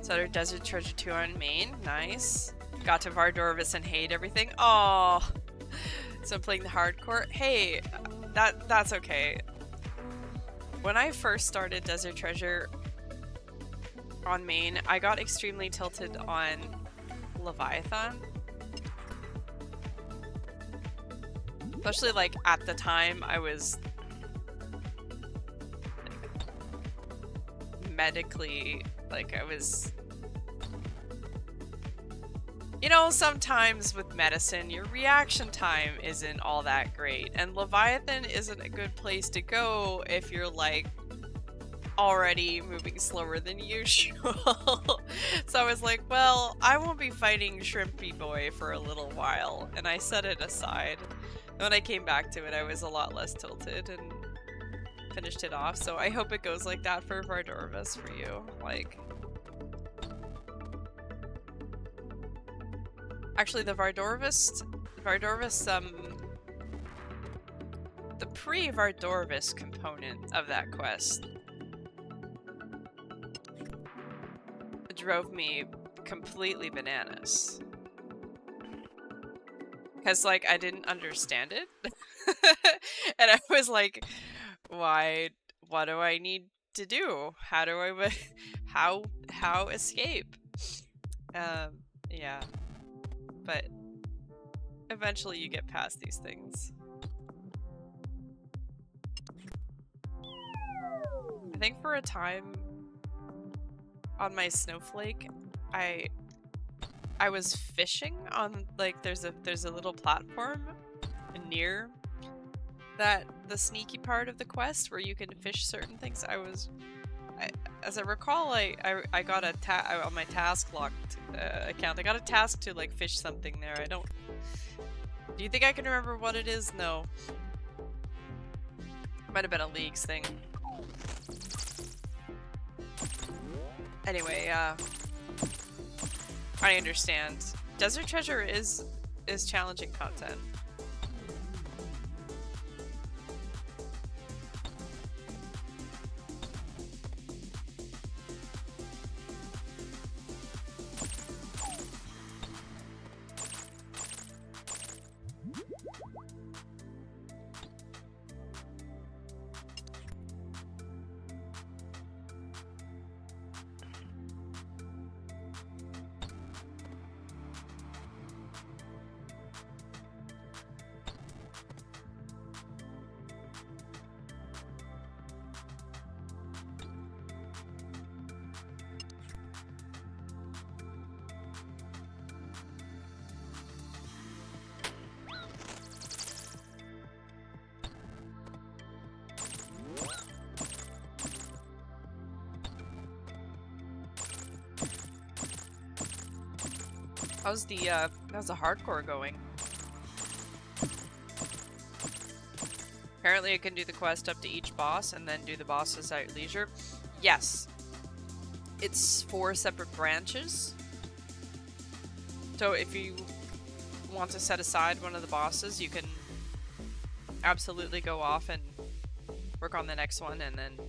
A: So their Desert Treasure 2 on Maine. Nice. Got to Vardorvis and hate everything. Oh, so I'm playing the hardcore. Hey, that's okay. When I first started Desert Treasure on Maine, I got extremely tilted on Leviathan. Especially like at the time I was like, medically, like I was, you know, sometimes with medicine your reaction time isn't all that great, and Leviathan isn't a good place to go if you're like already moving slower than usual. So I was like, well, I won't be fighting Shrimpy Boy for a little while, and I set it aside. When I came back to it, I was a lot less tilted and finished it off, so I hope it goes like that for Vardorvis for you. Like, actually the Vardorvis, the pre-Vardorvis component of that quest drove me completely bananas. Because, like, I didn't understand it. And I was like, what do I need to do. How do I how escape? Yeah. But eventually you get past these things. I think for a time on my snowflake, I was fishing on, like, there's a little platform near the sneaky part of the quest where you can fish certain things. As I recall, I got on my task locked account. I got a task to like fish something there. I don't. Do you think I can remember what it is? No. Might have been a Leagues thing. Anyway, I understand. Desert Treasure is challenging content. How's the hardcore going? Apparently I can do the quest up to each boss and then do the bosses at leisure. Yes. It's 4 separate branches. So if you want to set aside one of the bosses, you can absolutely go off and work on the next one and then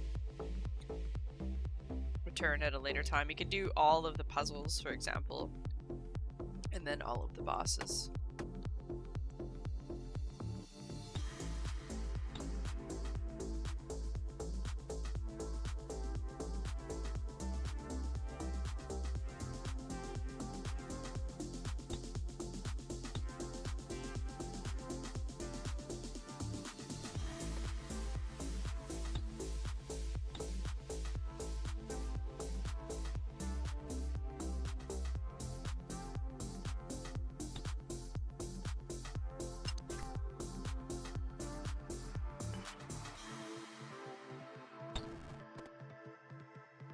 A: return at a later time. You can do all of the puzzles, for example, and then all of the bosses.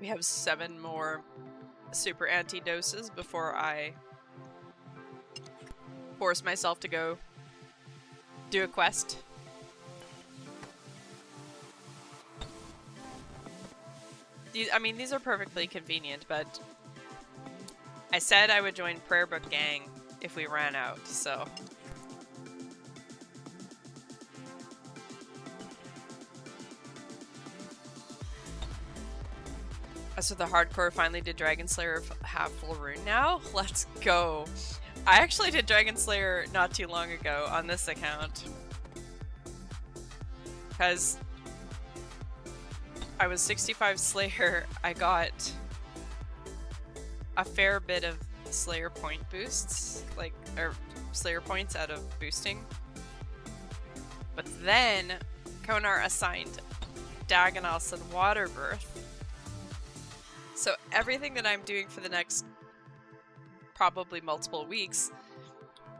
A: We have 7 more super anti-doses before I force myself to go do a quest. These are perfectly convenient, but I said I would join Prayer Book Gang if we ran out, so... So the hardcore finally did Dragon Slayer half full rune now? Let's go. I actually did Dragon Slayer not too long ago on this account. Because I was 65 Slayer, I got a fair bit of Slayer point boosts, or Slayer points out of boosting. But then Konar assigned Dagonos and Waterbirth. So everything that I'm doing for the next probably multiple weeks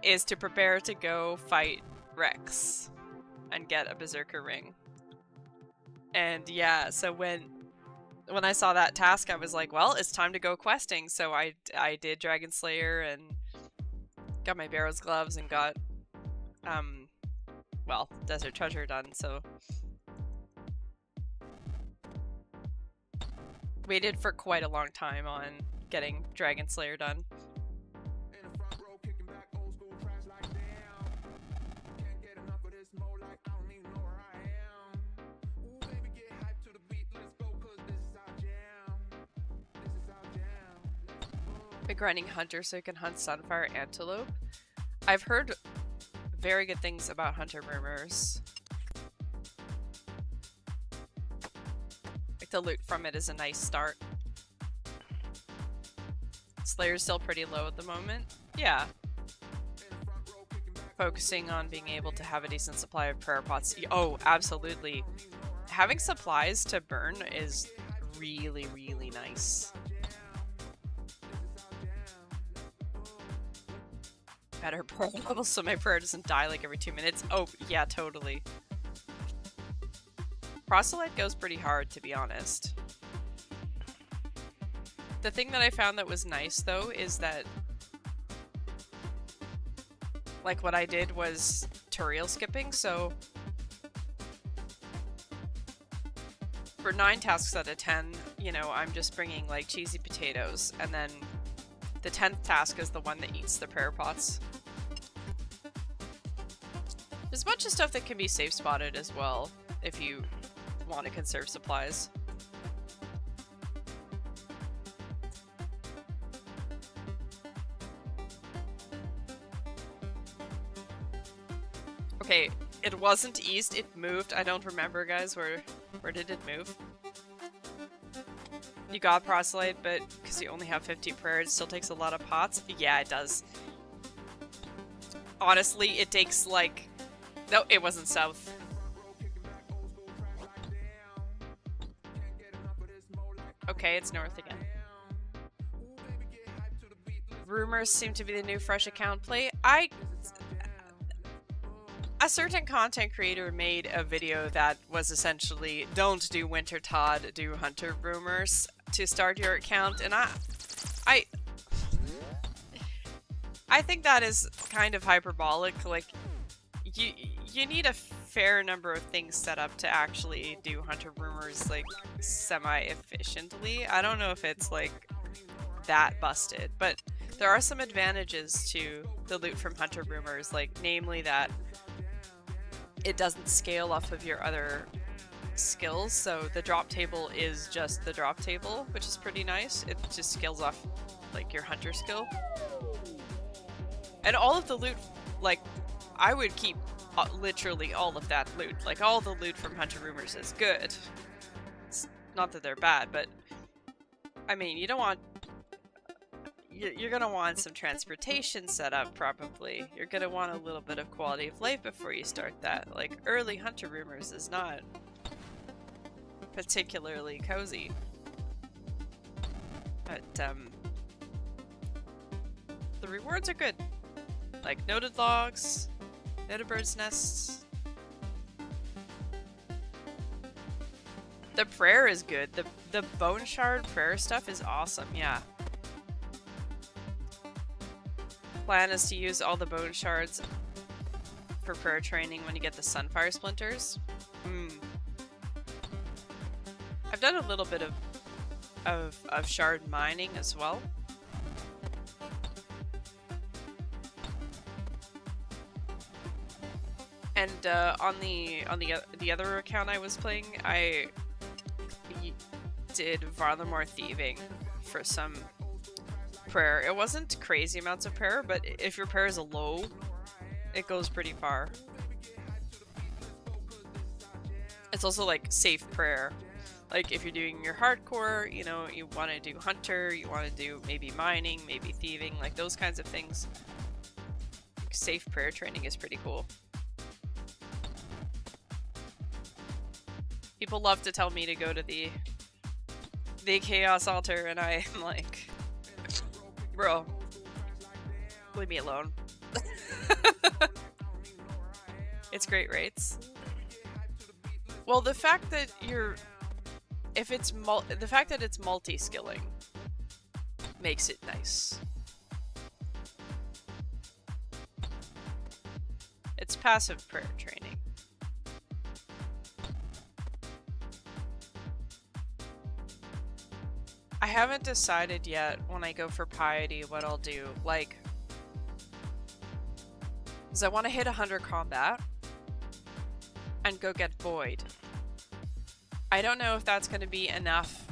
A: is to prepare to go fight Rex and get a Berserker ring. And yeah, so when I saw that task, I was like, well, it's time to go questing. So I did Dragon Slayer and got my Barrows gloves and got well, Desert Treasure done, so waited for quite a long time on getting Dragon Slayer done. Big grinding hunter so you can hunt Sunfire Antelope. I've heard very good things about Hunter Murmurs. the loot from it is a nice start. Slayer's still pretty low at the moment. Yeah. Focusing on being able to have a decent supply of prayer pots. Oh, absolutely. Having supplies to burn is really, really nice. Better prayer levels so my prayer doesn't die like every 2 minutes. Oh, yeah, totally. Proselyte goes pretty hard, to be honest. The thing that I found that was nice, though, is that like what I did was tutorial skipping, so for 9 tasks out of 10, you know, I'm just bringing like cheesy potatoes, and then the 10th task is the one that eats the prayer pots. There's a bunch of stuff that can be safe spotted as well, if you want to conserve supplies. Okay, it wasn't east, it moved. I don't remember, guys. Where did it move? You got proselyte, but because you only have 50 prayer, it still takes a lot of pots. Yeah, it does. Honestly, it takes like... No, it wasn't south. Okay, it's north again. Rumors seem to be the new fresh account play. A certain content creator made a video that was essentially, don't do Winter Todd, do Hunter Rumors to start your account, and I think that is kind of hyperbolic. Like, you need a fair number of things set up to actually do Hunter Rumors, like, semi-efficiently. I don't know if it's, like, that busted, but there are some advantages to the loot from Hunter Rumors, like, namely that it doesn't scale off of your other skills, so the drop table is just the drop table, which is pretty nice. It just scales off, like, your hunter skill. And all of the loot, like, I would keep literally all of that loot. Like, all the loot from Hunter Rumors is good. It's not that they're bad, but I mean, you don't want... You're gonna want some transportation set up, probably. You're gonna want a little bit of quality of life before you start that. Like, early Hunter Rumors is not particularly cozy. But, the rewards are good. Like, noted logs, noted bird's nests. The prayer is good. The bone shard prayer stuff is awesome, yeah. Plan is to use all the bone shards for prayer training when you get the sunfire splinters. I've done a little bit of shard mining as well. And on the other account I was playing, I did Varlamore thieving for some prayer. It wasn't crazy amounts of prayer, but if your prayer is a low, it goes pretty far. It's also like safe prayer. Like if you're doing your hardcore, you know, you want to do hunter, you want to do maybe mining, maybe thieving, like those kinds of things. Safe prayer training is pretty cool. People love to tell me to go to the chaos altar, and I'm like, bro, leave me alone. It's great rates. Well, the fact that the fact that it's multi-skilling makes it nice. It's passive prayer training. I haven't decided yet when I go for piety what I'll do. Like, because I want to hit 100 combat and go get void. I don't know if that's going to be enough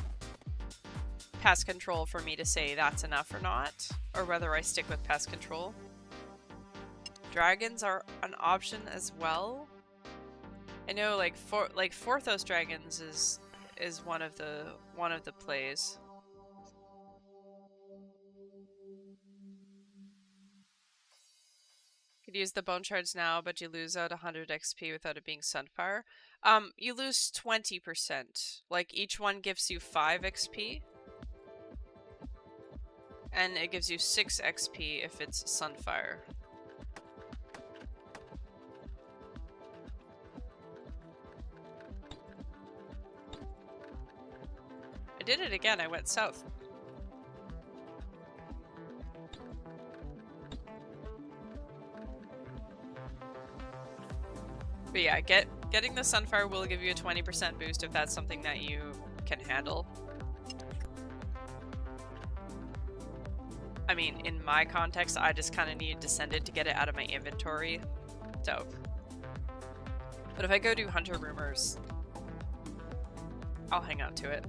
A: pest control for me to say that's enough or not, or whether I stick with pest control. Dragons are an option as well. I know, like Forthos dragons is one of the plays. Could use the bone shards now, but you lose out 100 XP without it being Sunfire. You lose 20%. Like, each one gives you 5 XP. And it gives you 6 XP if it's Sunfire. I did it again, I went south. But yeah, getting the Sunfire will give you a 20% boost if that's something that you can handle. I mean, in my context, I just kind of needed to send it to get it out of my inventory. So. But if I go do Hunter Rumors, I'll hang out to it.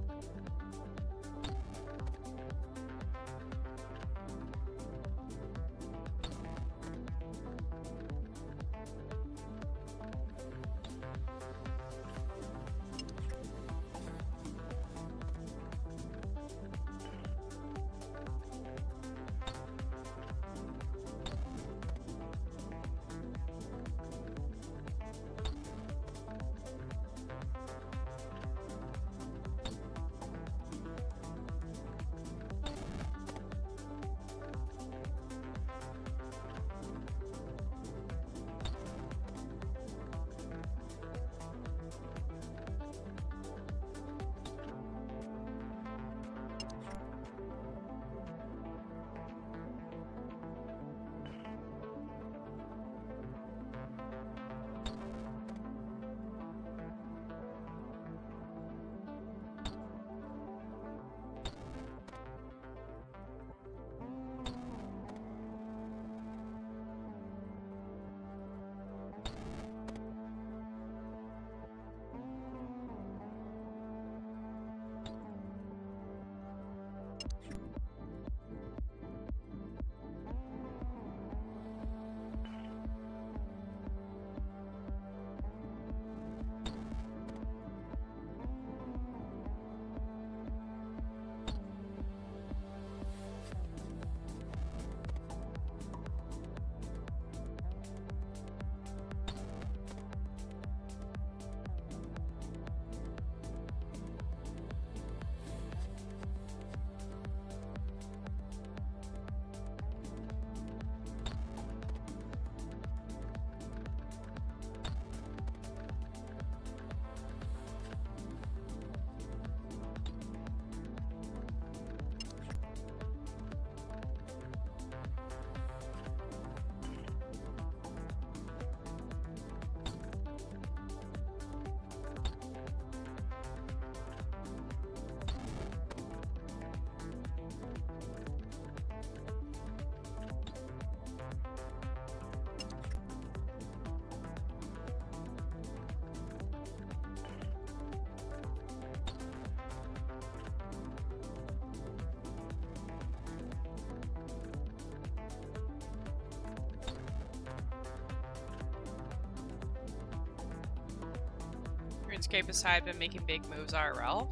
A: RuneScape aside, been making big moves IRL.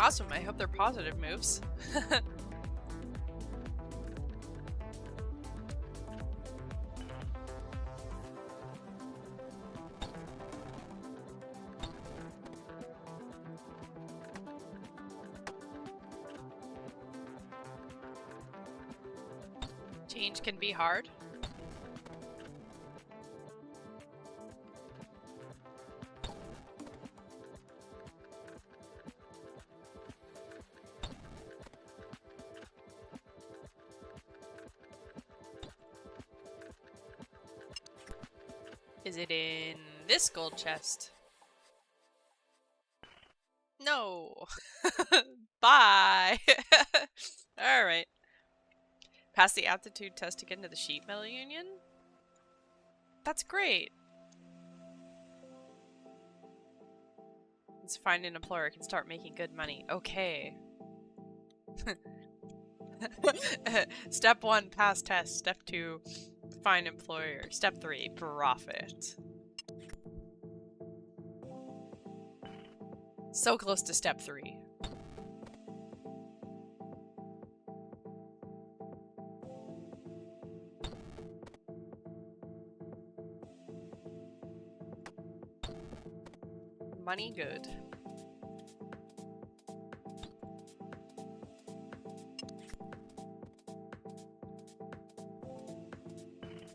A: Awesome, I hope they're positive moves. Change can be hard. Is it in this gold chest? No. Bye. Alright. Pass the aptitude test to get into the sheet metal union? That's great. Let's find an employer, can start making good money. Okay. Step 1, pass test. Step 2, find employer. Step 3, profit. So close to step 3. Money good.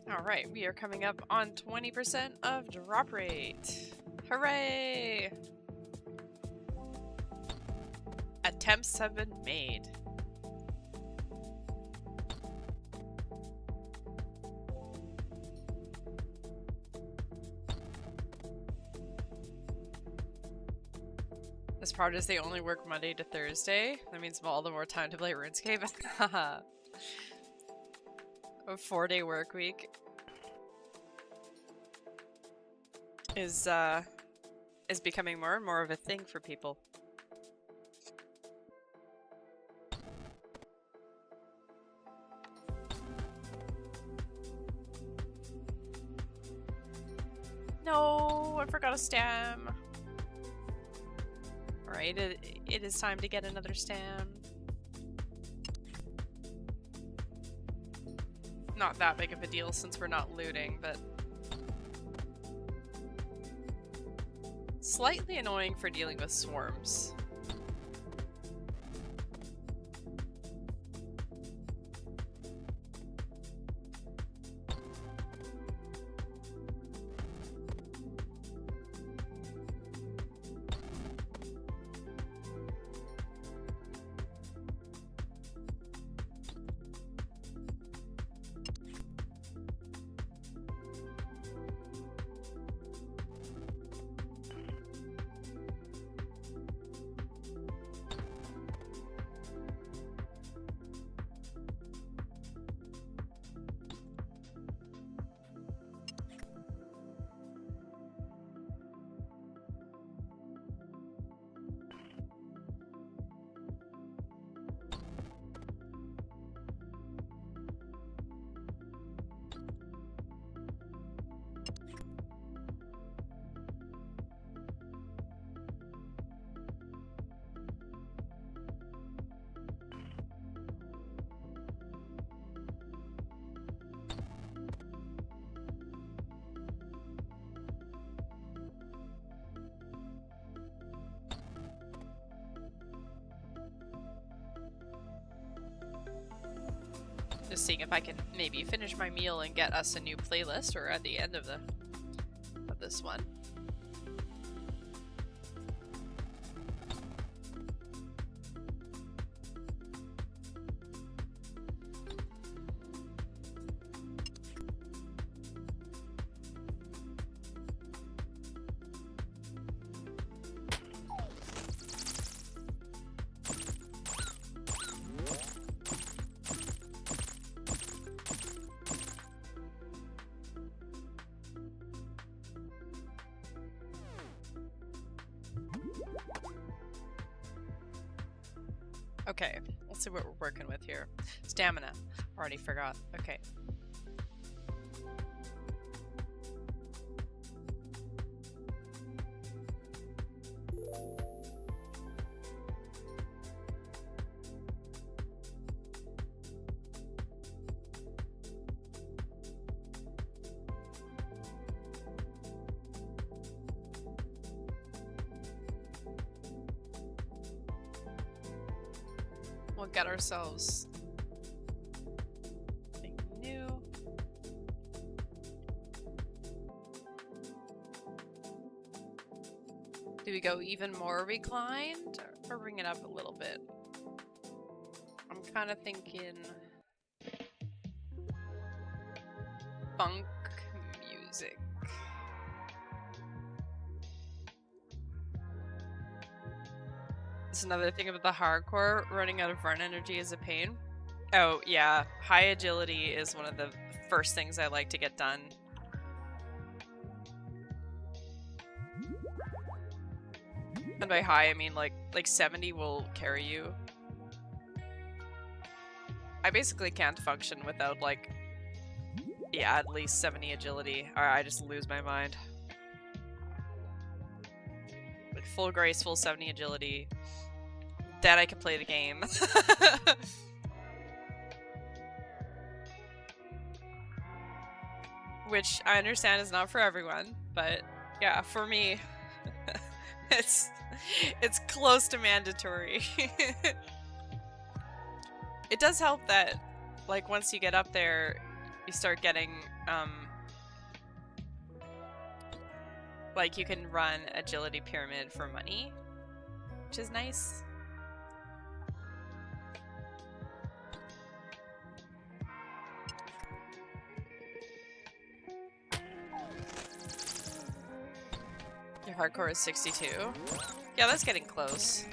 A: Alright, we are coming up on 20% of drop rate. Hooray! Attempts have been made. As part as they only work Monday to Thursday, that means all the more time to play RuneScape. A 4-day work week is becoming more and more of a thing for people. No, I forgot a stem. Alright, it is time to get another stem. Not that big of a deal since we're not looting, but slightly annoying for dealing with swarms. Just seeing if I can maybe finish my meal and get us a new playlist, or at the end of this one. Okay, let's see what we're working with here. Stamina. Already forgot. Okay. We'll get ourselves something new. Do we go even more reclined or bring it up a little bit? I'm kind of thinking funk music. That's another thing about the hardcore. Running out of run energy is a pain. Oh yeah, high agility is one of the first things I like to get done. And by high I mean like 70 will carry you. I basically can't function without like, yeah, at least 70 agility, or I just lose my mind. like full grace, full 70 agility, then I can play the game. Which I understand is not for everyone, but yeah, for me, it's close to mandatory. It does help that, like, once you get up there, you start getting, like, you can run agility pyramid for money, which is nice. Your hardcore is 62. Yeah, that's getting close.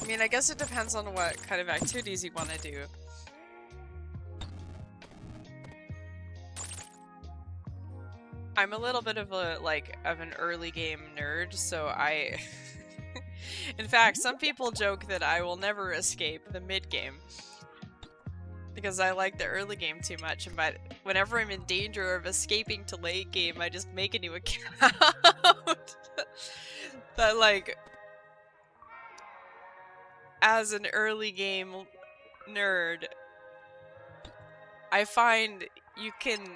A: I mean, I guess it depends on what kind of activities you want to do. I'm a little bit of a, an early game nerd, so I... In fact, some people joke that I will never escape the mid-game. Because I like the early game too much, but whenever I'm in danger of escaping to late game, I just make a new account. But, like, as an early game nerd, I find you can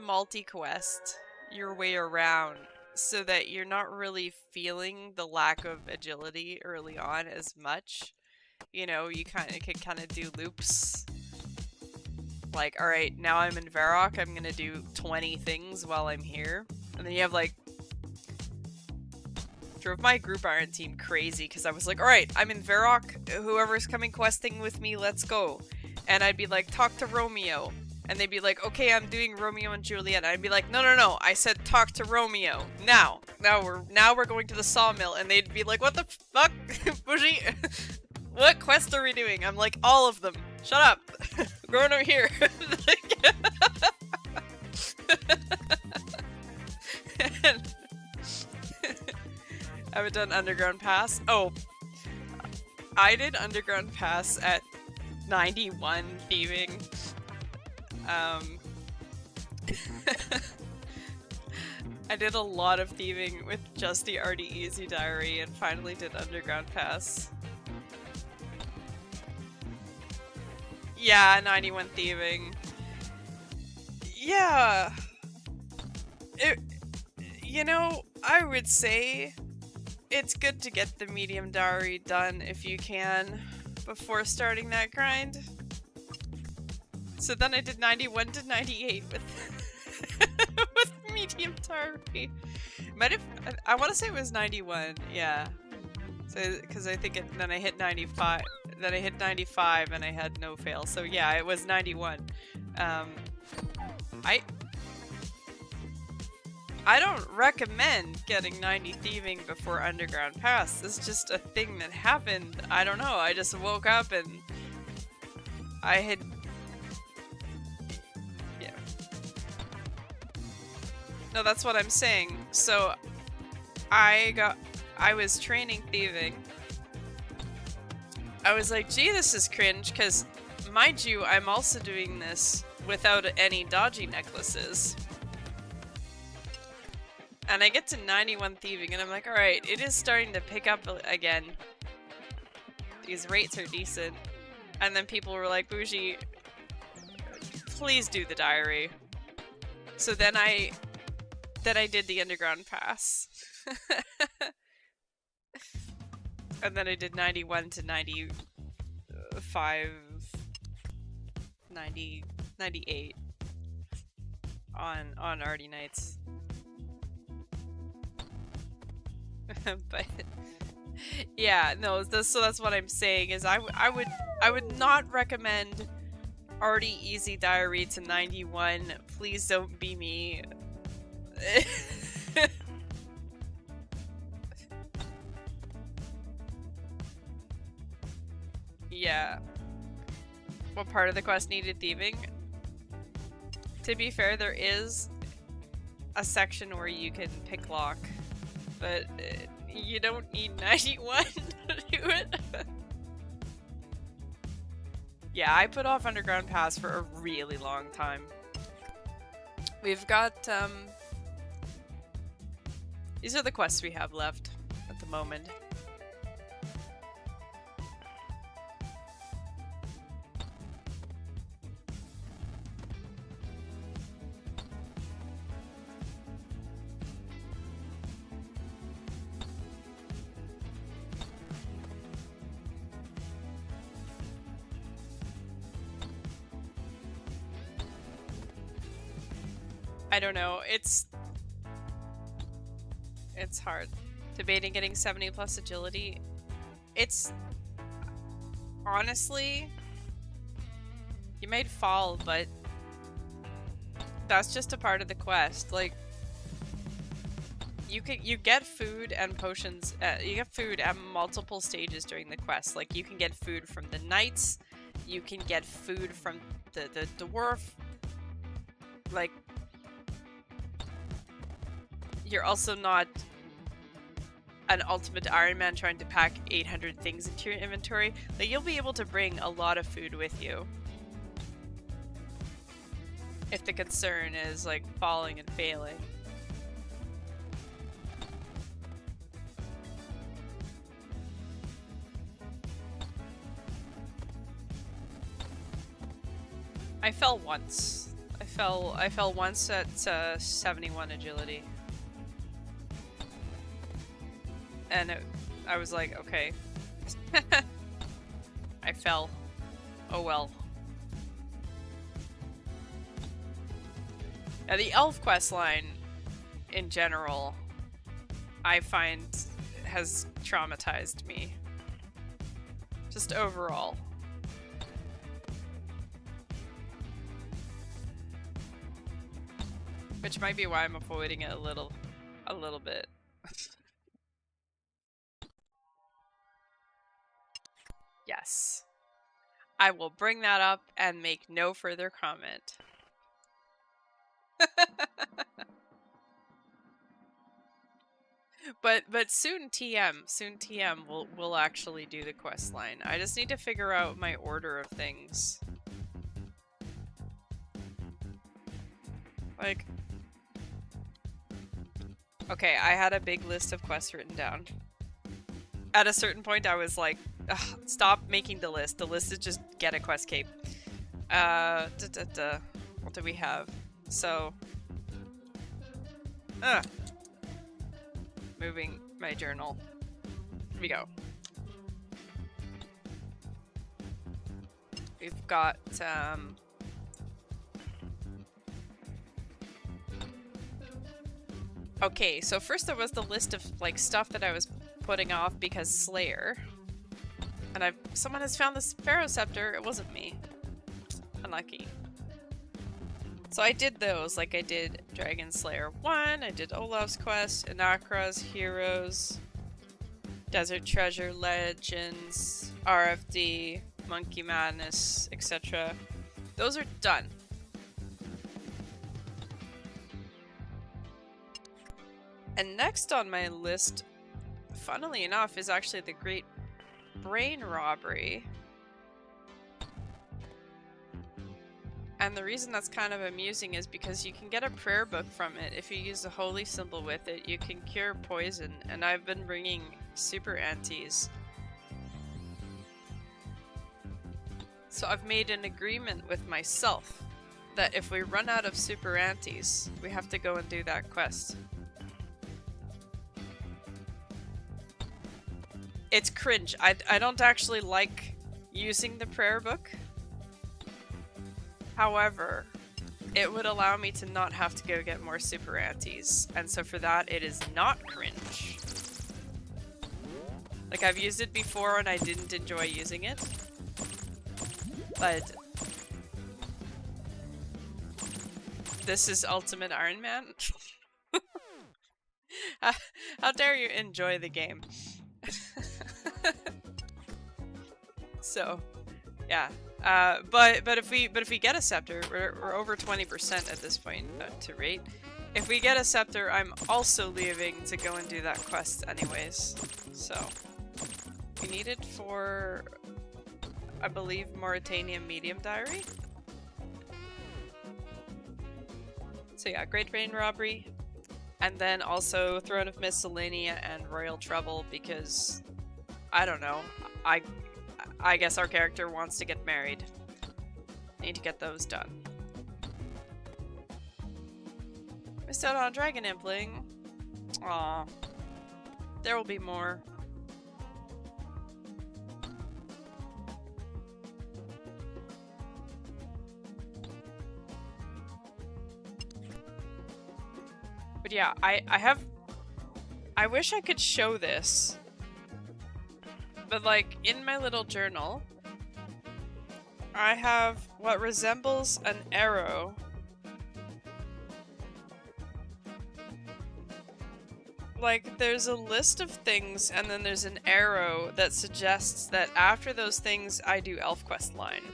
A: multi-quest your way around so that you're not really feeling the lack of agility early on as much. You know, you can kind of do loops. Like, alright, now I'm in Varrock, I'm gonna do 20 things while I'm here. And then you have, like... Drove my group iron team crazy, because I was like, alright, I'm in Varrock, whoever's coming questing with me, let's go. And I'd be like, talk to Romeo. And they'd be like, okay, I'm doing Romeo and Juliet. And I'd be like, no, I said talk to Romeo. Now we're going to the sawmill. And they'd be like, what the fuck? Bougie? What quest are we doing? I'm like, all of them. Shut up. We're going over here. I haven't done Underground Pass. Oh, I did Underground Pass at 91 thieving. I did a lot of thieving with just the Arty Easy Diary and finally did Underground Pass. Yeah, 91 thieving. Yeah. You know, I would say it's good to get the medium diary done if you can before starting that grind. So then I did 91 to 98 with with medium diary. I want to say it was 91, yeah. So because I think then I hit 95. Then I hit 95 and I had no fail. So yeah, it was 91. I don't recommend getting 90 thieving before Underground Pass. It's just a thing that happened. I don't know. I just woke up and I had... Yeah. No, that's what I'm saying. So I was training thieving. I was like, gee, this is cringe, because mind you, I'm also doing this without any dodgy necklaces. And I get to 91 thieving and I'm like, alright, it is starting to pick up again. These rates are decent. And then people were like, Bougie, please do the diary. So then I did the Underground Pass. And then I did 91 to 95, 98 on Arty nights. But yeah, no, so that's what I'm saying is I would not recommend Arty Easy Diary to 91. Please don't be me. Yeah. What part of the quest needed thieving? To be fair, there is a section where you can pick lock, but you don't need 91 to do it. Yeah, I put off Underground Pass for a really long time. We've got These are the quests we have left at the moment. I don't know, it's hard. Debating getting 70 plus agility. It's honestly, you might fall, but that's just a part of the quest. Like, you get food and potions. You get food at multiple stages during the quest. Like, you can get food from the knights. You can get food from the dwarf. Like, you're also not an ultimate Iron Man trying to pack 800 things into your inventory. Like, you'll be able to bring a lot of food with you. If the concern is, like, falling and failing. I fell once. I fell once at 71 agility. And I was like, okay. I fell. Oh well. Now, the elf quest line, in general, I find has traumatized me. Just overall. Which might be why I'm avoiding it a little bit. Yes. I will bring that up and make no further comment. But soon TM will actually do the quest line. I just need to figure out my order of things. Like, okay, I had a big list of quests written down. At a certain point I was like, ugh, stop making the list. The list is just get a quest cape. What do we have? So, moving my journal. Here we go. We've got, okay, so first there was the list of, like, stuff that I was putting off because Slayer. And someone has found this Pharaoh Scepter. It wasn't me. Unlucky. So I did those, like I did Dragon Slayer 1, I did Olaf's Quest, Inakra's Heroes, Desert Treasure Legends, RFD, Monkey Madness, etc. Those are done. And next on my list, funnily enough, is actually the Great Brain Robbery. And the reason that's kind of amusing is because you can get a prayer book from it. If you use a holy symbol with it, you can cure poison. And I've been bringing super antes. So I've made an agreement with myself that if we run out of super antes, we have to go and do that quest. It's cringe. I don't actually like using the prayer book. However, it would allow me to not have to go get more super antes. And so for that, it is not cringe. Like, I've used it before and I didn't enjoy using it. But this is Ultimate Iron Man. How dare you enjoy the game? So, yeah. But if we get a scepter, we're over 20% at this point to rate. If we get a scepter, I'm also leaving to go and do that quest anyways. So, we need it for, I believe, Mauritania Medium Diary. So yeah, Great Brain Robbery. And then also Throne of Miscellanea and Royal Trouble because, I don't know, I guess our character wants to get married. Need to get those done. Missed out on Dragon Impling. Aw. There will be more. But yeah, I wish I could show this. But like, in my little journal, I have what resembles an arrow. Like, there's a list of things, and then there's an arrow that suggests that after those things, I do ElfQuest line.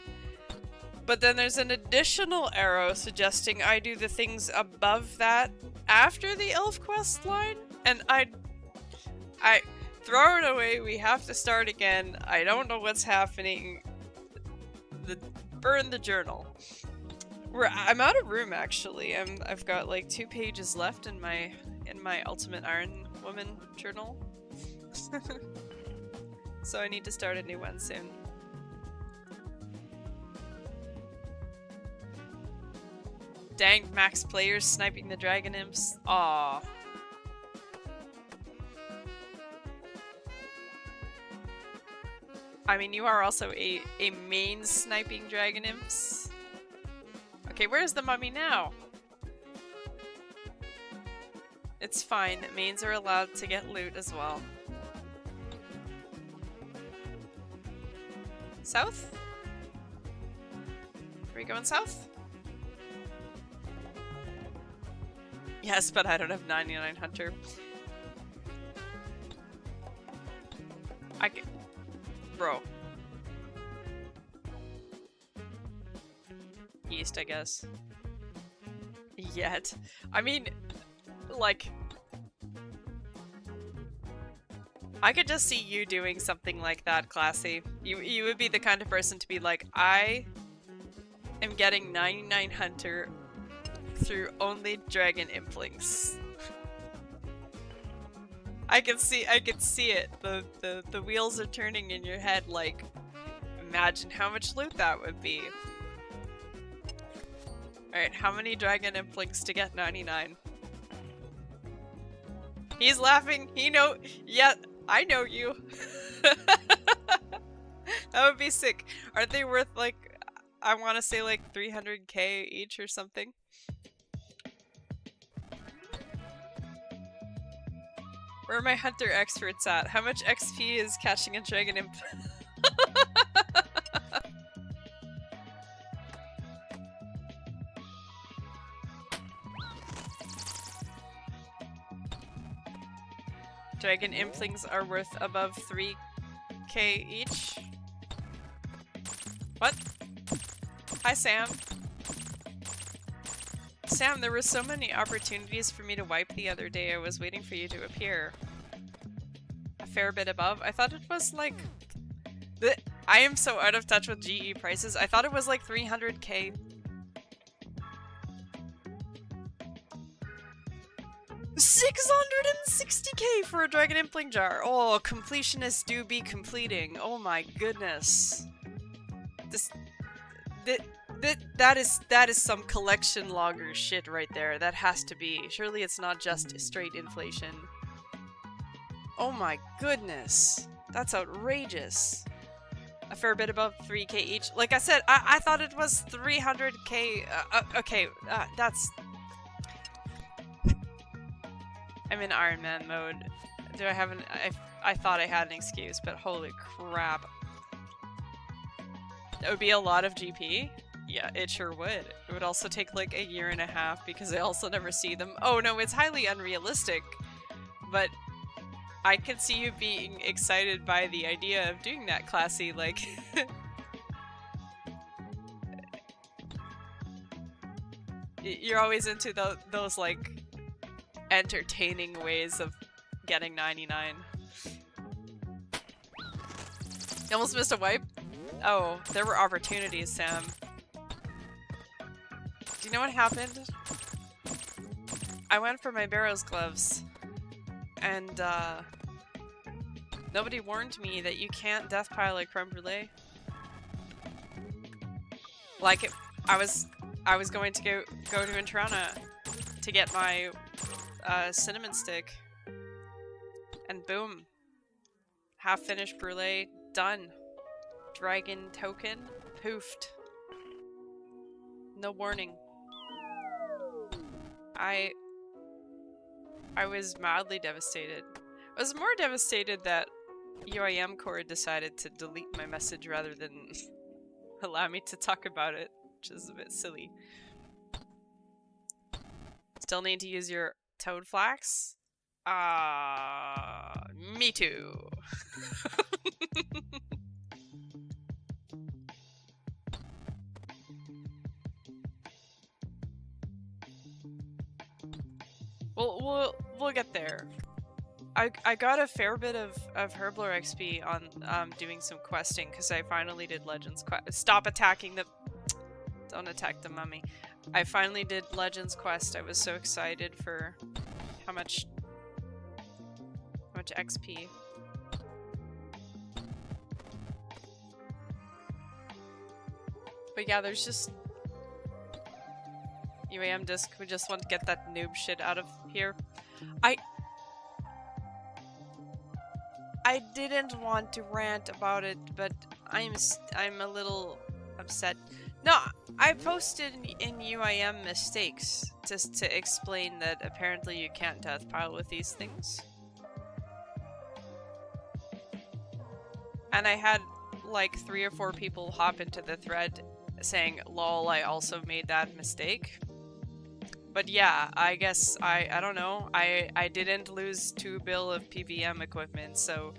A: But then there's an additional arrow suggesting I do the things above that after the ElfQuest line, and I throw it away. We have to start again. I don't know what's happening. Burn the journal. I'm out of room actually. I've got like 2 pages left in my Ultimate Iron Woman journal. So I need to start a new one soon. Dang, max players sniping the dragon imps. Aww. I mean, you are also a main sniping dragon imps. Okay, where's the mummy now? It's fine. Mains are allowed to get loot as well. South? Are we going south? Yes, but I don't have 99 Hunter. Bro. East, I guess. Yet. I mean, like, I could just see you doing something like that, Classy. You would be the kind of person to be like, I am getting 99 Hunter through only dragon implings. I can see it. The wheels are turning in your head like, imagine how much loot that would be. Alright, how many dragon implings to get 99? He's laughing. Yeah, I know you. That would be sick. Aren't they worth like, I want to say like 300k each or something? Where are my hunter experts at? How much XP is catching a dragon imp? Dragon implings are worth above 3k each. What? Hi, Sam. Sam, there were so many opportunities for me to wipe the other day. I was waiting for you to appear. A fair bit above? I thought it was like... I am so out of touch with GE prices. I thought it was like 300k. $660k for a dragon impling jar. Oh, completionists do be completing. Oh my goodness. That is some collection logger shit right there. That has to be. Surely it's not just straight inflation. Oh my goodness. That's outrageous. A fair bit above 3k each. Like I said, I thought it was 300k. Okay, that's... I'm in Iron Man mode. Do I have an... I thought I had an excuse, but holy crap. That would be a lot of GP. Yeah, it sure would. It would also take like a year and a half because I also never see them. Oh no, it's highly unrealistic. But I can see you being excited by the idea of doing that, Classy. Like... You're always into those like... entertaining ways of getting 99. You almost missed a wipe? Oh, there were opportunities, Sam. Do you know what happened? I went for my barrows gloves, and nobody warned me that you can't death pile a creme brulee. Like I was going to go to Intrana to get my cinnamon stick, and boom, half finished brulee done. Dragon token poofed. No warning. I was mildly devastated. I was more devastated that UIM Core decided to delete my message rather than allow me to talk about it, which is a bit silly. Still need to use your toad flax? Me too. We'll get there. I got a fair bit of Herblore XP on doing some questing because I finally did Legends Quest. Stop attacking the... Don't attack the mummy. I finally did Legends Quest. I was so excited for how much XP. But yeah, there's just... UAM disc, we just want to get that noob shit out of here. I didn't want to rant about it, but I'm a little upset. No, I posted in UIM mistakes just to explain that apparently you can't death pile with these things. And I had like 3 or 4 people hop into the thread saying, lol, I also made that mistake. But yeah, I guess, I don't know, I didn't lose 2 bill of PVM equipment, so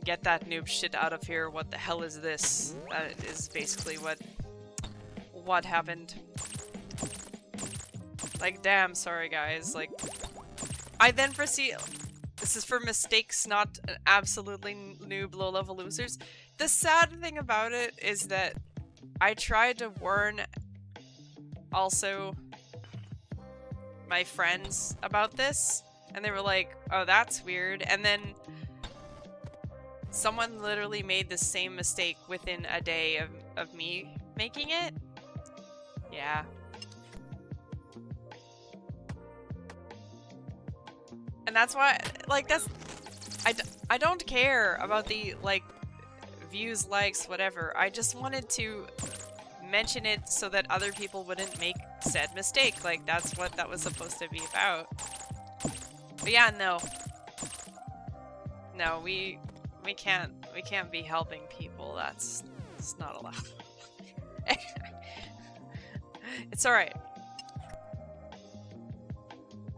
A: get that noob shit out of here, what the hell is this? That is basically what happened. Like, damn, sorry guys, like, I then foresee, this is for mistakes, not absolutely noob low-level losers. The sad thing about it is that I tried to warn also my friends about this, and they were like, oh, that's weird, and then someone literally made the same mistake within a day of me making it. Yeah. And that's why, like, I don't care about the, like, views, likes, whatever. I just wanted to mention it so that other people wouldn't make said mistake. Like, that's what that was supposed to be about. But yeah, no. No, we can't be helping people. That's not allowed. It's alright.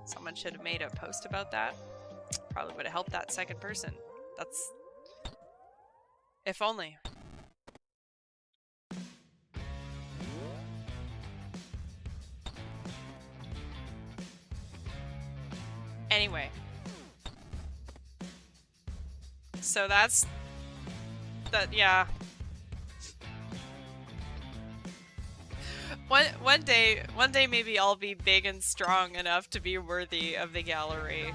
A: Someone should have made a post about that. Probably would have helped that second person. That's... if only. Anyway. So that's... that, yeah. One day maybe I'll be big and strong enough to be worthy of the gallery.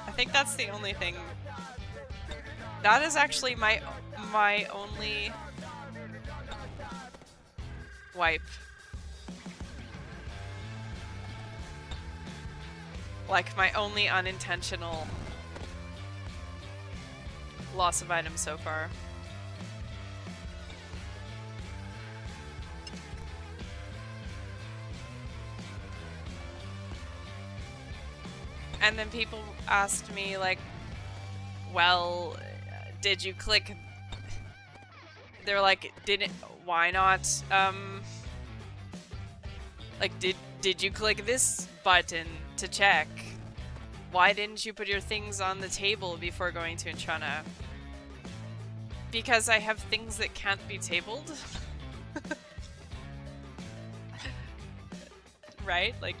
A: I think that's the only thing. That is actually my only wipe. Like, my only unintentional loss of items so far. And then people asked me, like, well, did you click... They're like, why not, like, did you click this button to check? Why didn't you put your things on the table before going to Intrana? Because I have things that can't be tabled? Right? Like,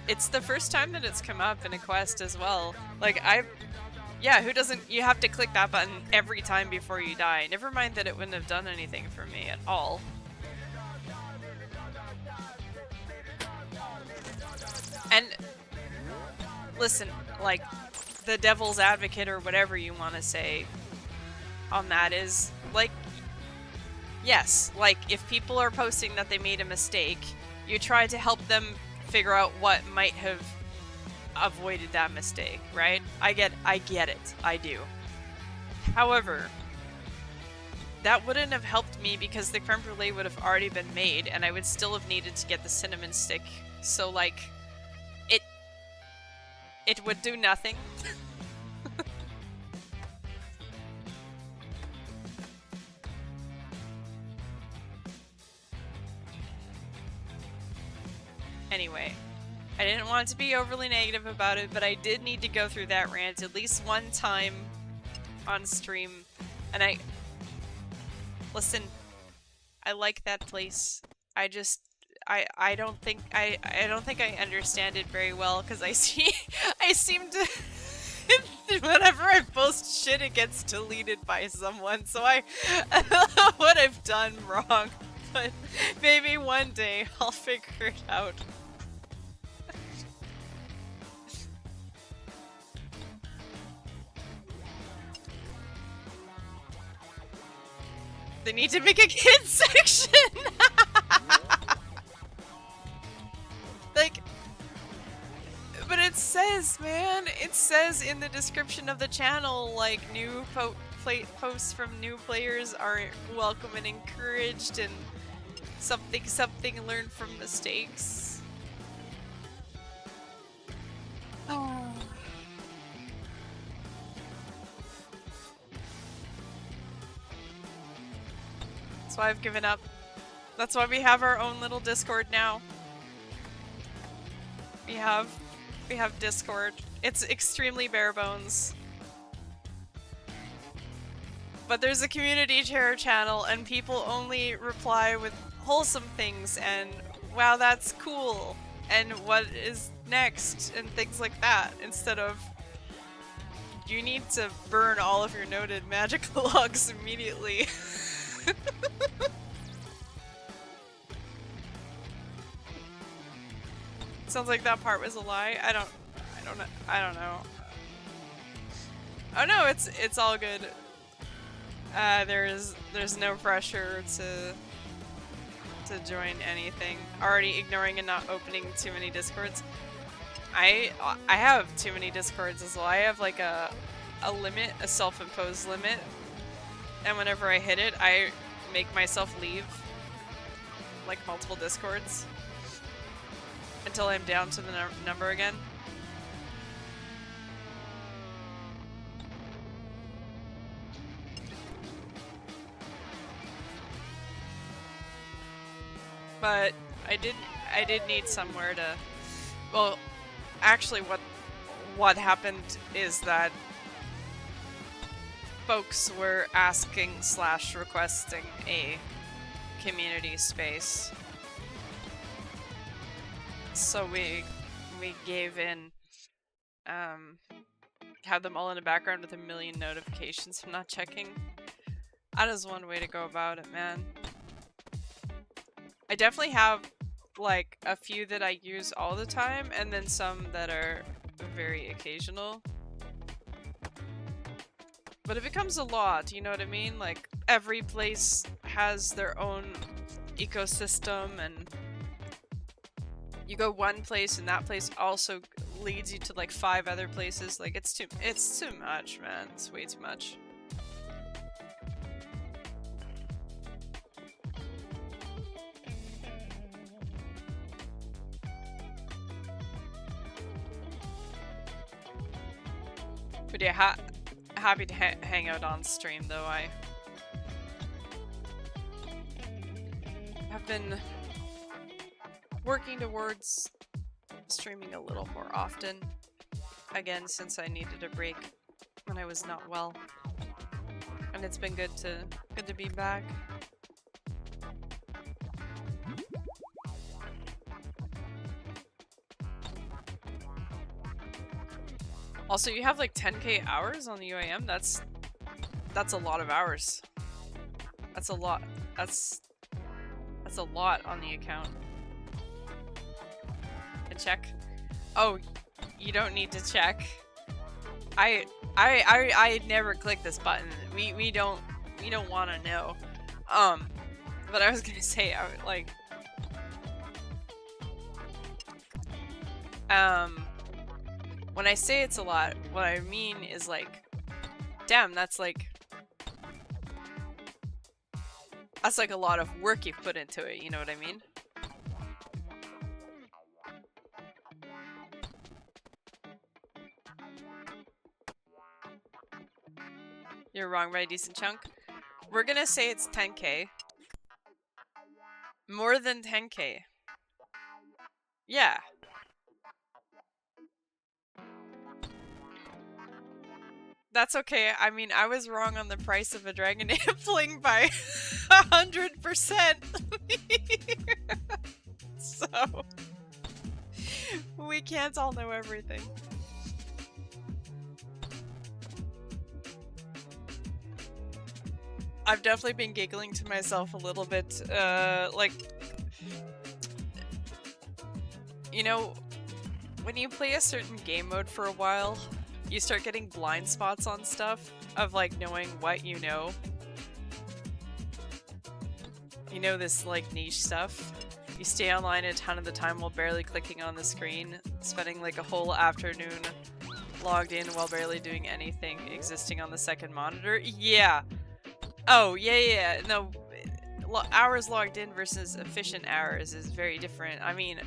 A: it's the first time that it's come up in a quest as well. Like, Yeah, who doesn't? You have to click that button every time before you die. Never mind that it wouldn't have done anything for me at all. And listen, like, the devil's advocate or whatever you want to say on that is, like, yes, like, if people are posting that they made a mistake, you try to help them figure out what might have avoided that mistake, right? I get it. I do. However, that wouldn't have helped me because the creme brulee would have already been made and I would still have needed to get the cinnamon stick. So, like, it would do nothing. Anyway, I didn't want to be overly negative about it, but I did need to go through that rant at least one time on stream. And listen, I like that place. I don't think I understand it very well because I seem to whenever I post shit it gets deleted by someone, so I don't know what I've done wrong, but maybe one day I'll figure it out. They need to make a kids section! Like, but it says, man, it says in the description of the channel, like, new posts from new players are welcome and encouraged, and something learned from mistakes. Oh. That's why I've given up. That's why we have our own little Discord now. We have Discord. It's extremely bare bones. But there's a community chair channel and people only reply with wholesome things and wow, that's cool and what is next and things like that, instead of you need to burn all of your noted magic logs immediately. Sounds like that part was a lie. I don't know. Oh no, it's all good. There's no pressure to join anything. Already ignoring and not opening too many Discords. I have too many Discords as well. I have like a limit, a self-imposed limit, and whenever I hit it, I make myself leave like multiple Discords until I'm down to the number again. But I did need somewhere to, well, actually what happened is that folks were asking / requesting a community space. So we gave in, have them all in the background with a million notifications from not checking. That is one way to go about it, man. I definitely have like a few that I use all the time and then some that are very occasional. But it becomes a lot, you know what I mean? Like, every place has their own ecosystem and you go one place and that place also leads you to like 5 other places. Like, it's too much, man. It's way too much. But yeah, happy to hang out on stream, though. I have been working towards streaming a little more often, again, since I needed a break when I was not well, and it's been good to be back. Also, you have like 10k hours on the UAM. That's a lot of hours. That's a lot. That's a lot on the account. And check. Oh, you don't need to check. I never click this button. We don't want to know. But I was gonna say, I would like. When I say it's a lot, what I mean is like, damn, that's like a lot of work you've put into it, you know what I mean? You're wrong by a decent chunk. We're gonna say it's 10k. More than 10k. Yeah. That's okay. I mean, I was wrong on the price of a dragon ampling by 100%. So, we can't all know everything. I've definitely been giggling to myself a little bit, like, you know, when you play a certain game mode for a while, you start getting blind spots on stuff of like knowing what you know. You know, this like niche stuff. You stay online a ton of the time while barely clicking on the screen, spending like a whole afternoon logged in while barely doing anything, existing on the second monitor. Yeah. Oh, yeah. No, hours logged in versus efficient hours is very different. I mean,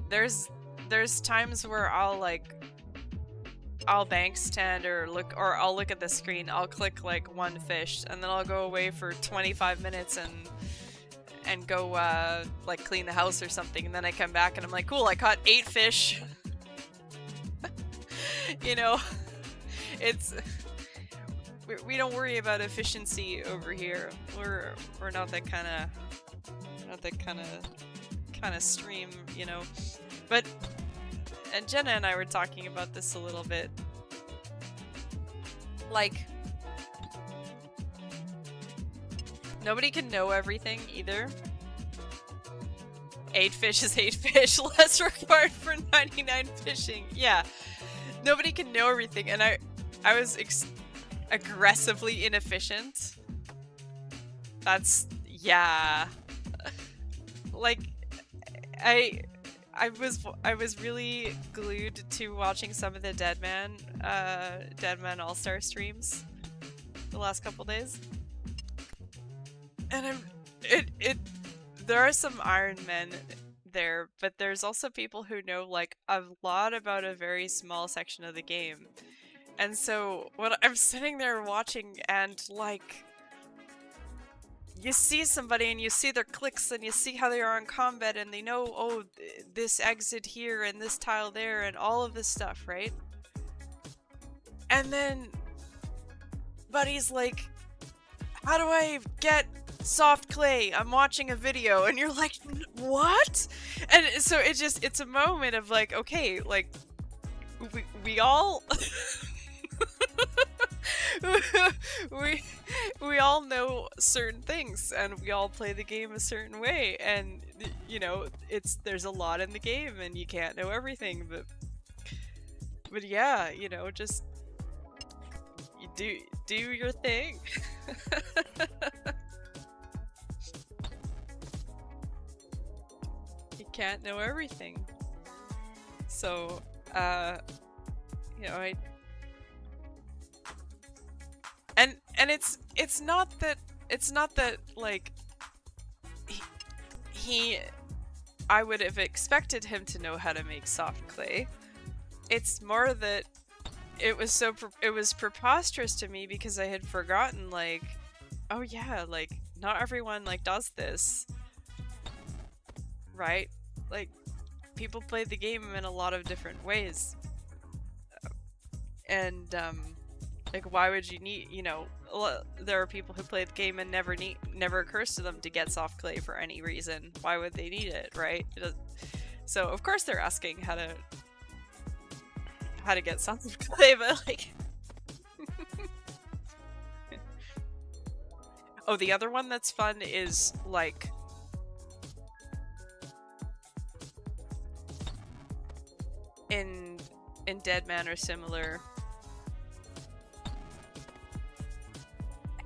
A: there's times where I'll bank stand or I'll look at the screen, I'll click like one fish, and then I'll go away for 25 minutes and go like clean the house or something, and then I come back and I'm like, cool, I caught 8 fish. You know, it's we don't worry about efficiency over here. We're not that kind of stream, you know. But and Jenna and I were talking about this a little bit. Like, nobody can know everything either. 8 fish is 8 fish, less required for 99 fishing. Yeah, nobody can know everything, and I was aggressively inefficient. That's, yeah. Like, I was really glued to watching some of the Deadman All-Star streams the last couple days. And there are some Iron Men there, but there's also people who know like a lot about a very small section of the game. And so when I'm sitting there watching and like you see somebody and you see their clicks and you see how they are in combat and they know, oh, this exit here and this tile there and all of this stuff, right? And then Buddy's like, how do I get soft clay? I'm watching a video. And you're like, what? And so it's a moment of like, okay, like we all we all know certain things and we all play the game a certain way, and you know, there's a lot in the game and you can't know everything, but yeah, you know, just you do your thing. You can't know everything. So you know, and it's not that like I would have expected him to know how to make soft clay. It's more that it was preposterous to me because I had forgotten, like, oh yeah, like not everyone like does this, right? Like, people play the game in a lot of different ways, and like, why would you need, you know, there are people who play the game and never occurs to them to get soft clay for any reason. Why would they need it, right? So of course they're asking how to how to get Sons of Clay, but like... Oh, the other one that's fun is, like... In Dead Man or similar,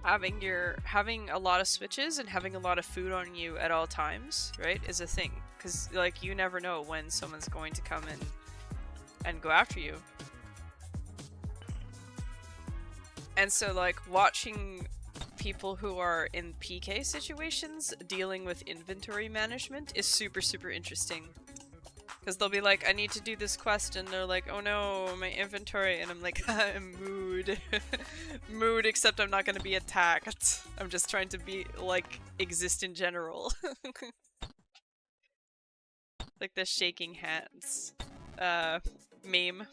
A: having a lot of switches and having a lot of food on you at all times, right, is a thing. Because, like, you never know when someone's going to come in and go after you. And so, like, watching people who are in PK situations dealing with inventory management is super, super interesting. Because they'll be like, I need to do this quest, and they're like, oh no, my inventory, and I'm like, I'm mood. Mood, except I'm not going to be attacked. I'm just trying to be, like, exist in general. Like the shaking hands meme.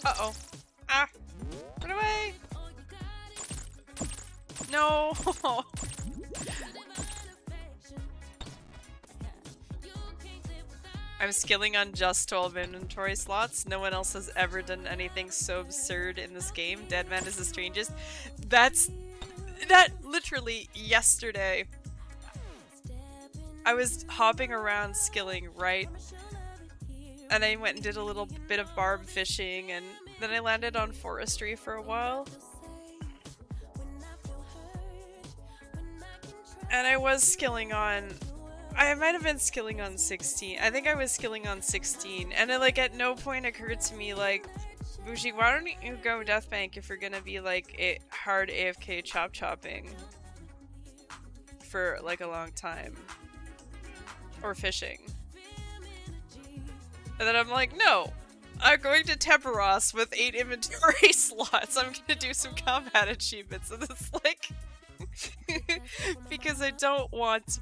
A: Uh-oh. Ah! Run away! No! I'm skilling on just 12 inventory slots. No one else has ever done anything so absurd in this game. Deadman is the strangest. That literally yesterday. I was hopping around skilling, right? And I went and did a little bit of barb fishing, and then I landed on forestry for a while. And I was skilling on... I might have been skilling on 16. I think I was skilling on 16. And it, like, at no point occurred to me, like, Bougie, why don't you go Deathbank if you're gonna be, like, hard AFK chopping for, like, a long time. Or fishing. And then I'm like, no! I'm going to Temperos with 8 inventory slots. I'm gonna do some combat achievements. And it's like... because I don't want to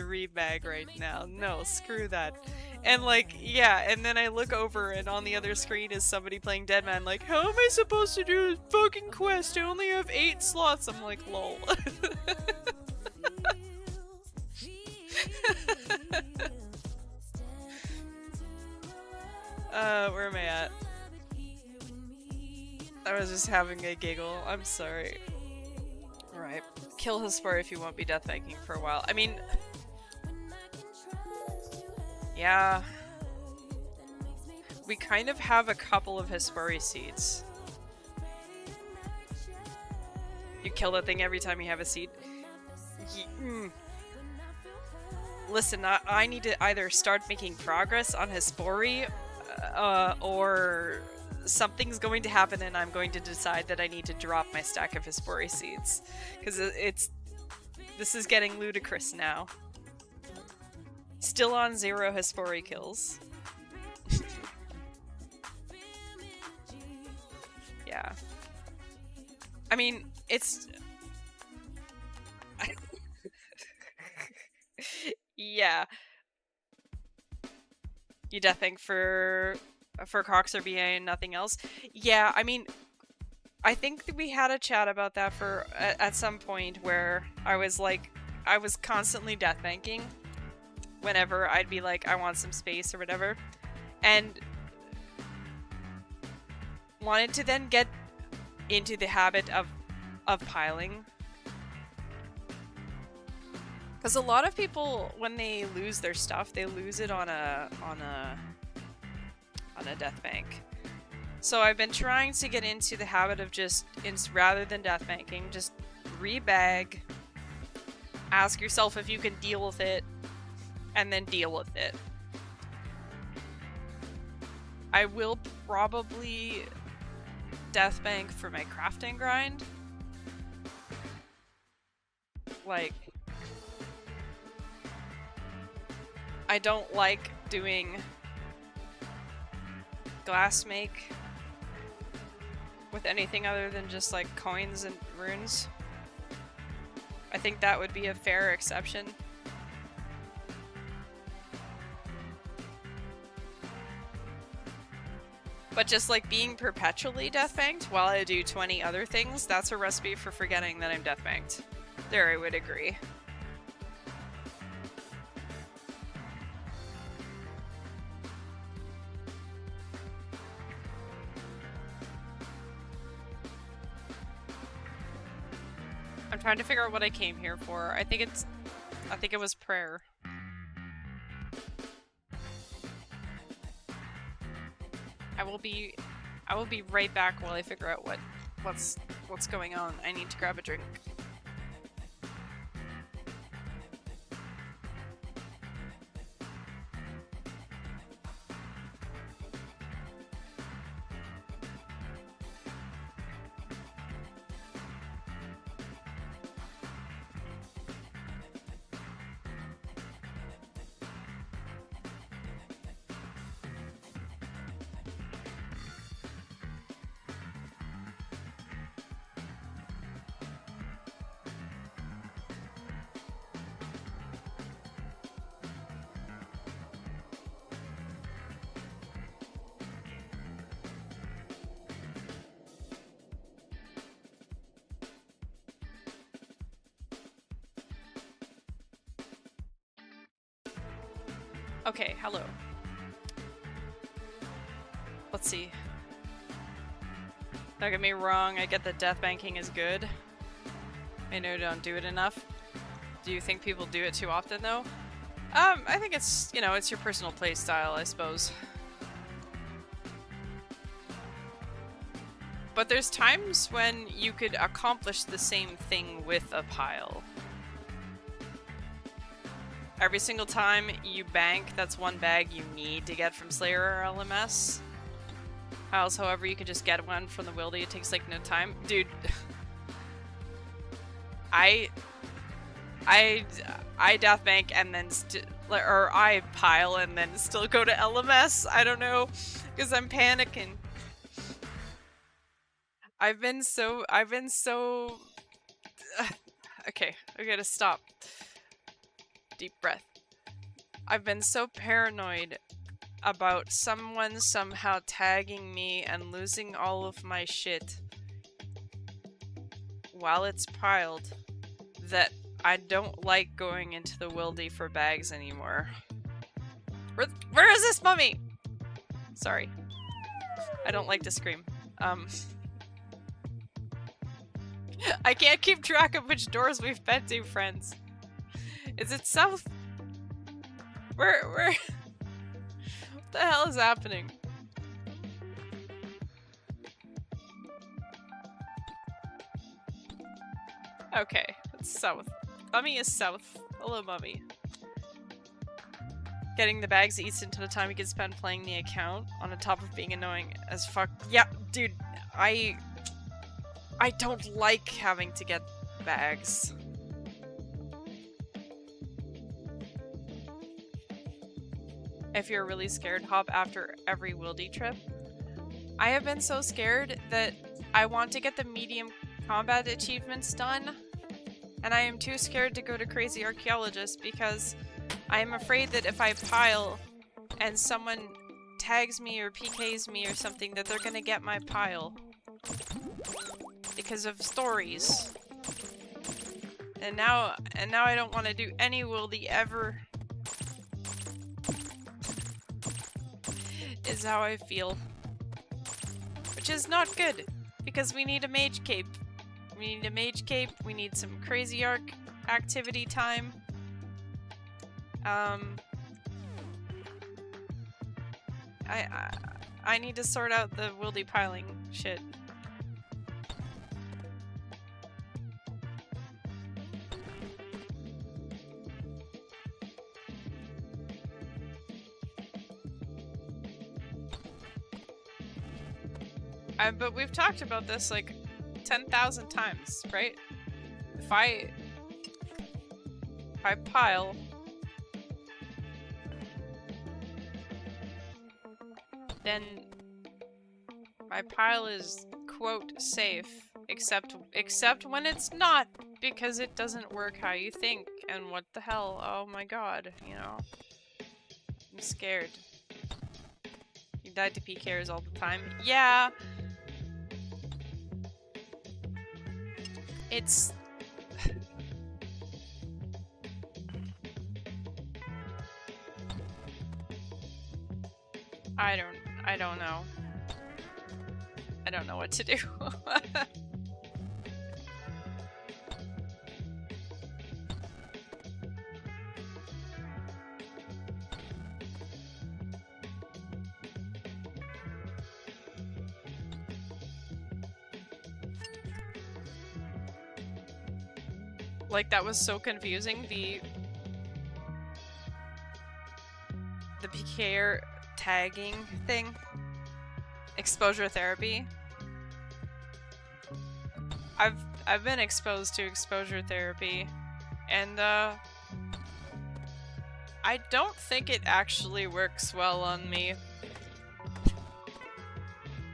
A: rebag right now. No, screw that. And like, yeah, and then I look over and on the other screen is somebody playing Deadman like, how am I supposed to do this fucking quest? I only have 8 slots. I'm like, lol. Where am I at? I was just having a giggle. I'm sorry. Alright. Kill Hespor if you won't be deathbanking for a while. I mean... yeah. We kind of have a couple of Hespori seeds. You kill that thing every time you have a seed. Listen, I need to either start making progress on Hespori, or something's going to happen and I'm going to decide that I need to drop my stack of Hespori seeds. Because this is getting ludicrous now. Still on 0 Hespori kills. Yeah. I mean, it's... yeah. You deathbank for Cox or BA and nothing else. Yeah, I mean, I think that we had a chat about that for at some point where I was like, I was constantly deathbanking whenever I'd be like, I want some space or whatever, and wanted to then get into the habit of piling. Because a lot of people, when they lose their stuff, they lose it on a death bank. So I've been trying to get into the habit of just, rather than death banking, just rebag, ask yourself if you can deal with it, and then deal with it. I will probably death bank for my crafting grind. Like, I don't like doing glass make with anything other than just like coins and runes. I think that would be a fair exception. But just like being perpetually death banked while I do 20 other things, that's a recipe for forgetting that I'm death banked. There, I would agree. I'm trying to figure out what I came here for. I think it was prayer. I will be right back while I figure out what's going on. I need to grab a drink. Okay, hello. Let's see. Don't get me wrong, I get that death banking is good. I know I don't do it enough. Do you think people do it too often, though? I think it's, you know, it's your personal play style, I suppose. But there's times when you could accomplish the same thing with a pile. Every single time you bank, that's one bag you need to get from Slayer or LMS. Else, however, you could just get one from the Wildy. It takes like no time. Dude, I death bank and then or I pile and then still go to LMS. I don't know, because I'm panicking. I've been so okay, I gotta stop. Deep breath. I've been so paranoid about someone somehow tagging me and losing all of my shit while it's piled that I don't like going into the Wildy for bags anymore. Where is this mummy? Sorry. I don't like to scream. I can't keep track of which doors we've been to, friends. Is it south? Where? What the hell is happening? Okay, it's south. Mummy is south. Hello, Mummy. Getting the bags eats into the time you can spend playing the account, on the top of being annoying as fuck. Yeah, dude, I don't like having to get bags. If you're really scared, hop after every Wildy trip. I have been so scared that I want to get the medium combat achievements done, and I am too scared to go to Crazy Archaeologist because I am afraid that if I pile and someone tags me or PKs me or something, that they're gonna get my pile. Because of stories. And now I don't want to do any Wildy ever. Is how I feel. Which is not good, because we need a mage cape. We need a mage cape, we need some crazy arc activity time. I need to sort out the Wildy piling shit. But we've talked about this like 10,000 times, right? If I pile, then my pile is, quote, safe, except when it's not, because it doesn't work how you think, and what the hell, oh my god, you know? I'm scared. You died to PKers all the time. Yeah. It's... I don't know. I don't know what to do. Like, that was so confusing, the PKer tagging thing. Exposure therapy. I've been exposed to exposure therapy, and I don't think it actually works well on me.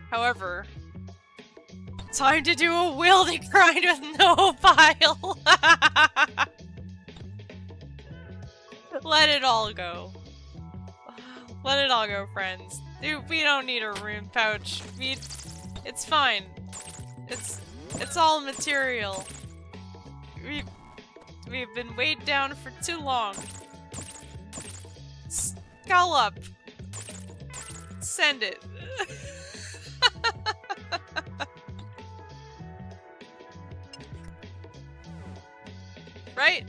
A: However, time to do a wielding grind with no pile. Let it all go. Let it all go, friends. Dude, we don't need a rune pouch. It's fine. It's all material. We've been weighed down for too long. Skull up. Send it. Right?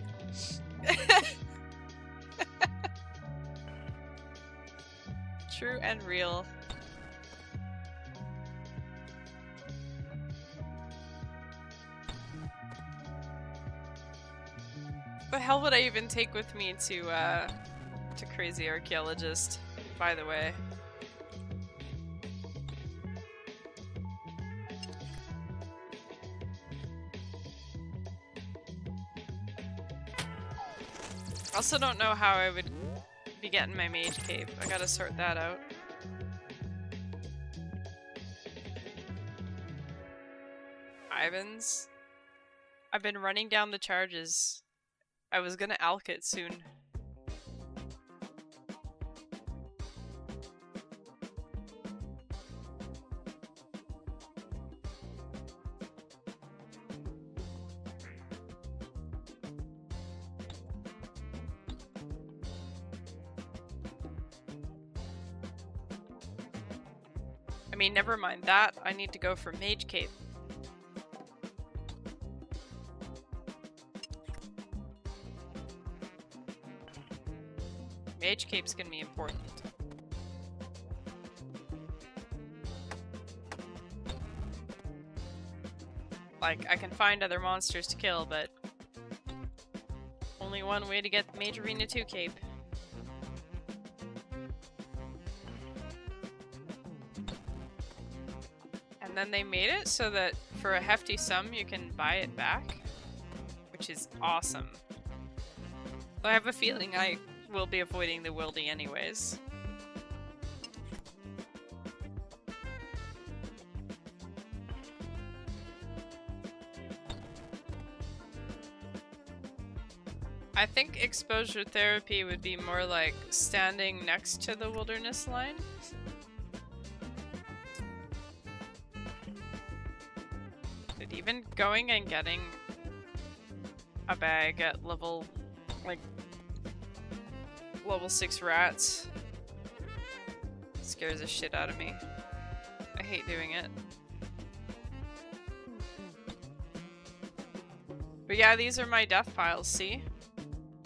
A: True and real. What the hell would I even take with me to Crazy Archaeologist, by the way? I also don't know how I would be getting my mage cape. I gotta sort that out. Ivans. I've been running down the charges. I was gonna alch it soon. I mean, never mind that. I need to go for mage cape. Mage cape's gonna be important. Like, I can find other monsters to kill, but only one way to get Mage Arena 2 cape. And then they made it so that for a hefty sum you can buy it back, which is awesome. So I have a feeling I will be avoiding the wildy anyways. I think exposure therapy would be more like standing next to the wilderness line. But even going and getting a bag at level, like, level 6 rats scares the shit out of me. I hate doing it. But yeah, these are my death piles, see?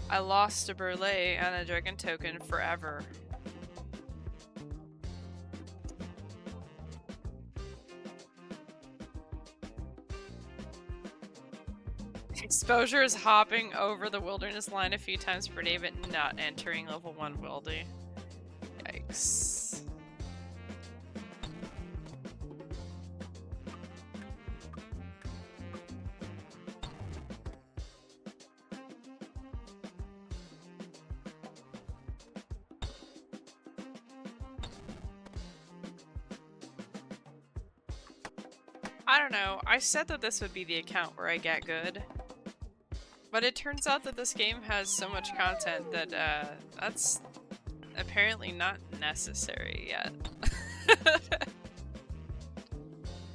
A: I lost a burlay and a dragon token forever. Exposure is hopping over the wilderness line a few times per day, but not entering level 1 wildy. Yikes. I don't know, I said that this would be the account where I get good. But it turns out that this game has so much content that that's apparently not necessary yet.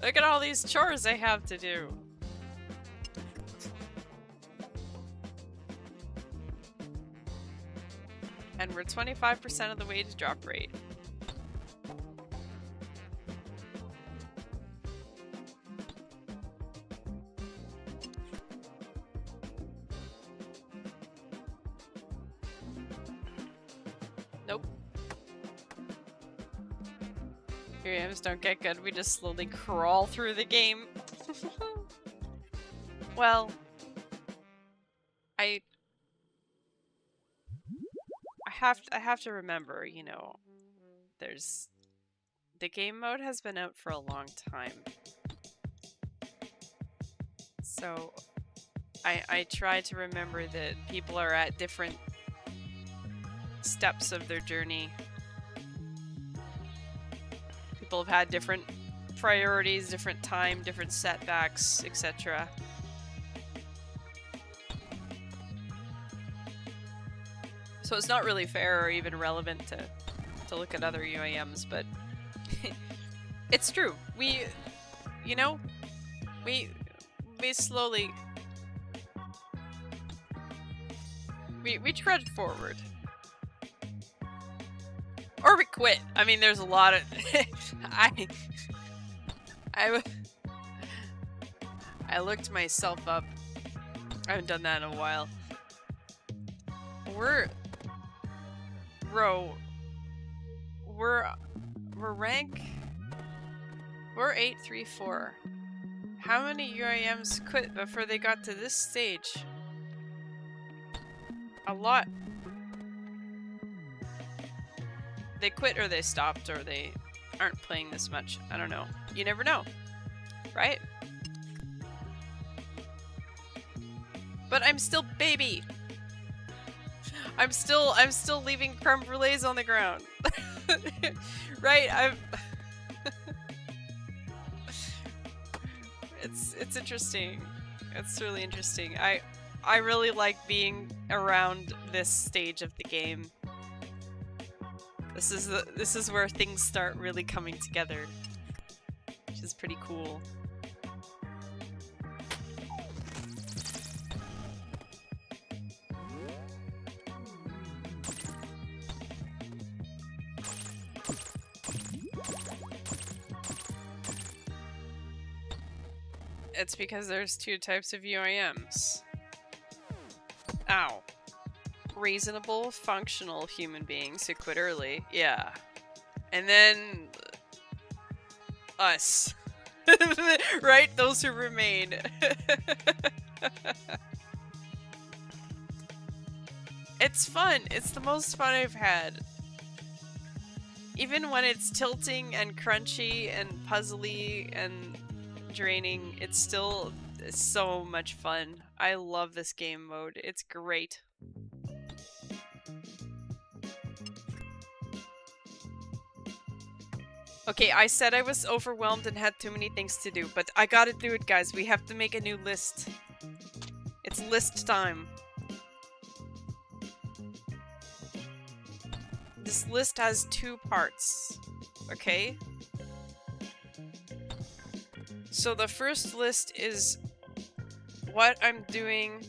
A: Look at all these chores I have to do. And we're 25% of the way to drop rate. Nope. Games don't get good, we just slowly crawl through the game. Well, I have to remember, you know, the game mode has been out for a long time. So I try to remember that people are at different steps of their journey. People have had different priorities, different time, different setbacks, etc. So it's not really fair or even relevant to look at other UAMs, but it's true. We, you know, we slowly, we trudge forward. Or we quit. I mean, there's a lot of, I looked myself up. I haven't done that in a while. We're 834. How many UIMs quit before they got to this stage? A lot. They quit or they stopped or they aren't playing this much. I don't know. You never know, right? But I'm still baby. I'm still leaving creme brulees on the ground. Right? It's interesting. It's really interesting. I really like being around this stage of the game. This is where things start really coming together, which is pretty cool. It's because there's two types of UIMs. Ow. Reasonable, functional human beings who quit early. Yeah. And then us. Right? Those who remain. It's fun. It's the most fun I've had. Even when it's tilting and crunchy and puzzly and draining, it's still so much fun. I love this game mode. It's great. Okay, I said I was overwhelmed and had too many things to do, but I gotta do it, guys. We have to make a new list. It's list time. This list has 2 parts, okay? So the first list is what I'm doing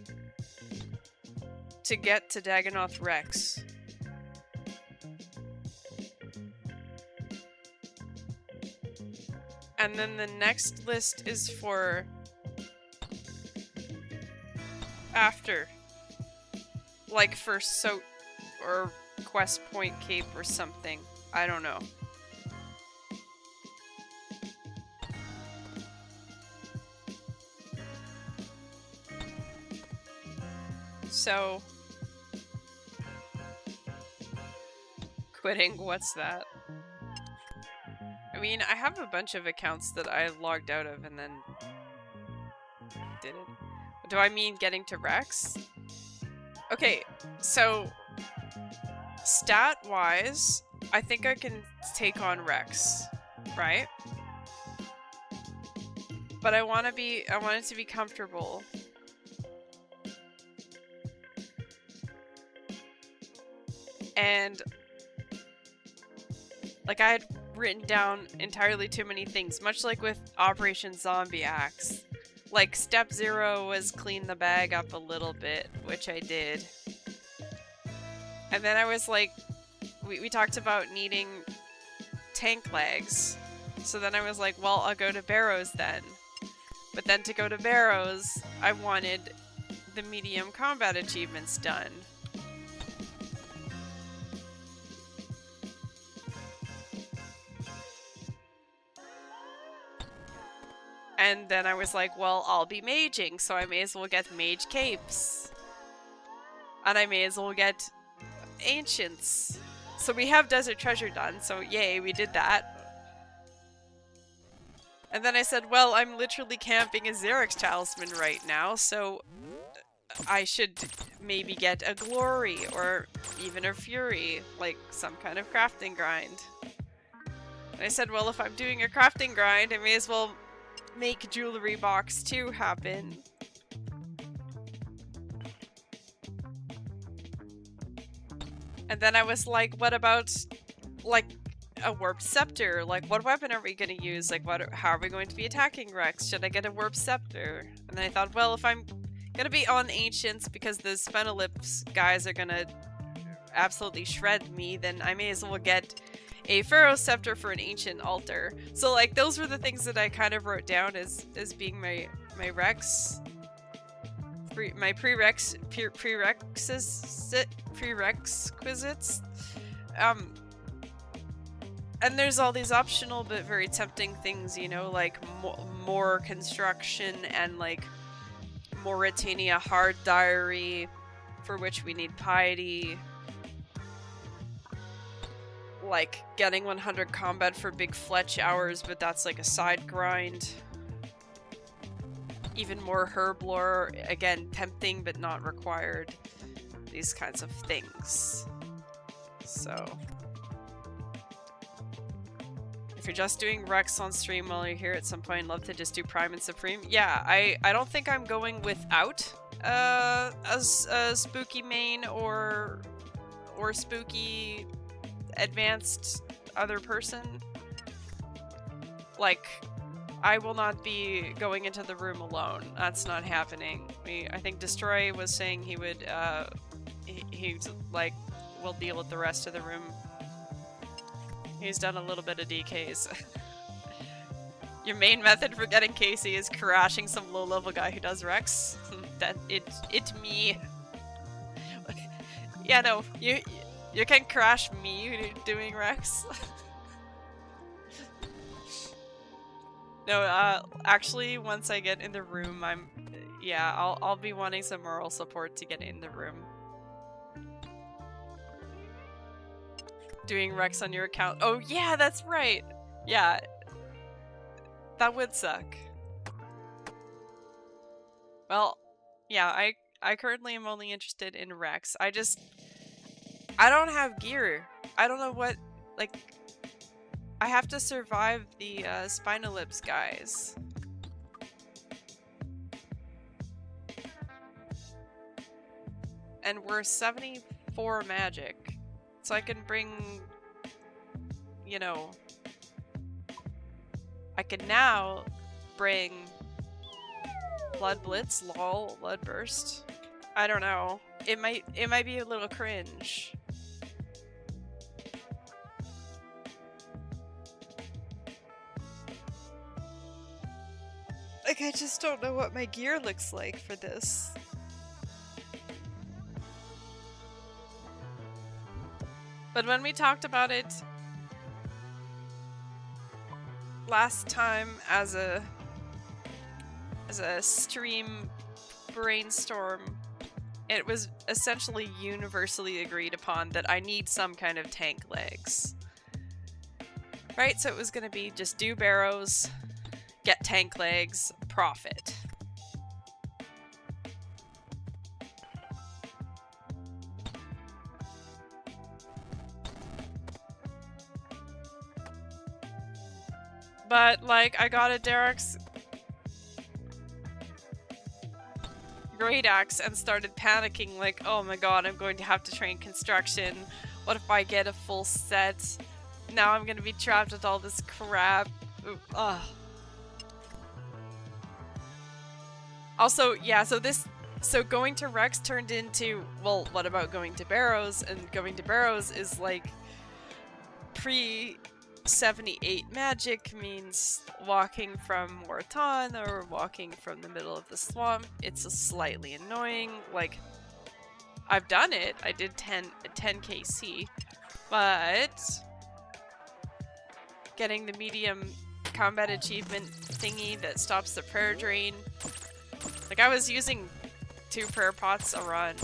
A: to get to Dagonoth Rex. And then the next list is for after. Like for Soat or Quest Point Cape or something. I don't know. So, quitting, what's that? I mean, I have a bunch of accounts that I logged out of and then did it. Do I mean getting to Rex? Okay, so stat-wise, I think I can take on Rex, right? But I want it to be comfortable. And like I written down entirely too many things, much like with Operation Zombie Axe. Like, step 0 was clean the bag up a little bit, which I did. And then I was like, we talked about needing tank legs. So then I was like, well, I'll go to barrows then. But then to go to barrows, I wanted the medium combat achievements done. And then I was like, well, I'll be maging, so I may as well get mage capes. And I may as well get ancients. So we have desert treasure done, so yay, we did that. And then I said, well, I'm literally camping a Xerix talisman right now, so I should maybe get a glory or even a fury, like some kind of crafting grind. And I said, well, if I'm doing a crafting grind, I may as well make jewelry box 2 happen. And then I was like, what about, like, a warped scepter? Like, what weapon are we gonna use? Like, how are we going to be attacking Rex? Should I get a warped scepter? And then I thought, well, if I'm gonna be on ancients because the Spinalips guys are gonna absolutely shred me, then I may as well get a pharaoh scepter for an ancient altar. So, like, those were the things that I kind of wrote down as being my Rex. My prerequisites. And there's all these optional but very tempting things, you know, like more construction and like Mauritania hard diary, for which we need piety. Like getting 100 combat for big Fletch hours, but that's like a side grind. Even more herb lore, again, tempting but not required. These kinds of things. So if you're just doing Rex on stream while you're here at some point, love to just do Prime and Supreme. Yeah, I don't think I'm going without a spooky main or spooky advanced other person. Like, I will not be going into the room alone. That's not happening. I think Destroy was saying he would, he's like, will deal with the rest of the room. He's done a little bit of DKs. Your main method for getting Casey is crashing some low-level guy who does Rex. It's me. Yeah, no, you can crash me doing Rex. No, actually, once I get in the room, I'll be wanting some moral support to get in the room. Doing Rex on your account. Oh yeah, that's right. Yeah, that would suck. Well, yeah, I currently am only interested in Rex. I don't have gear. I don't know what, like, I have to survive the Spinalips guys. And we're 74 magic. So I can bring, you know, I can now bring Blood Blitz, lol, Blood Burst. I don't know. It might be a little cringe. Like, I just don't know what my gear looks like for this. But when we talked about it last time as a stream brainstorm, it was essentially universally agreed upon that I need some kind of tank legs. Right? So it was gonna be just do barrows, get tank legs, profit. But, like, I got a Derek's Great Axe and started panicking, like, oh my god, I'm going to have to train construction. What if I get a full set? now I'm gonna be trapped with all this crap. Ooh, ugh. Also, yeah, so going to Rex turned into, well, what about going to Barrows? And going to Barrows is like pre-78 magic means walking from Morton or walking from the middle of the swamp. It's a slightly annoying, like, I've done it. I did 10 KC, but getting the medium combat achievement thingy that stops the prayer drain. Like, I was using 2 prayer pots a run.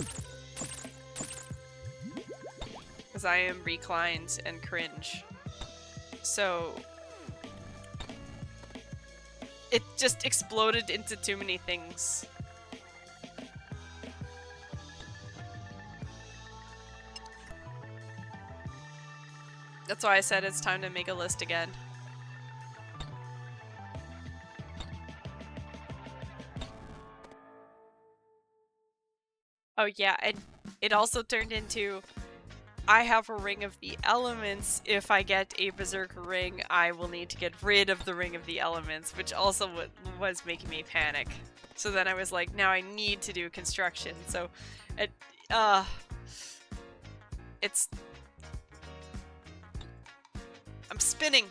A: Because I am reclined and cringe. So it just exploded into too many things. That's why I said it's time to make a list again. Oh yeah, and it also turned into, I have a ring of the elements. If I get a berserker ring, I will need to get rid of the ring of the elements, which also was making me panic. So then I was like, now I need to do construction. So it's I'm spinning.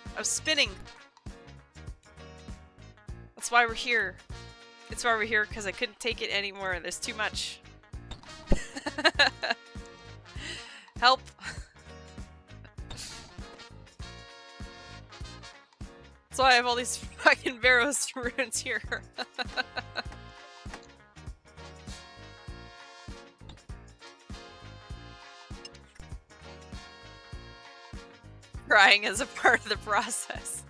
A: That's why we're here. It's why we're here, because I couldn't take it anymore. There's too much. Help! That's why I have all these fucking barrows runes here. Crying is a part of the process.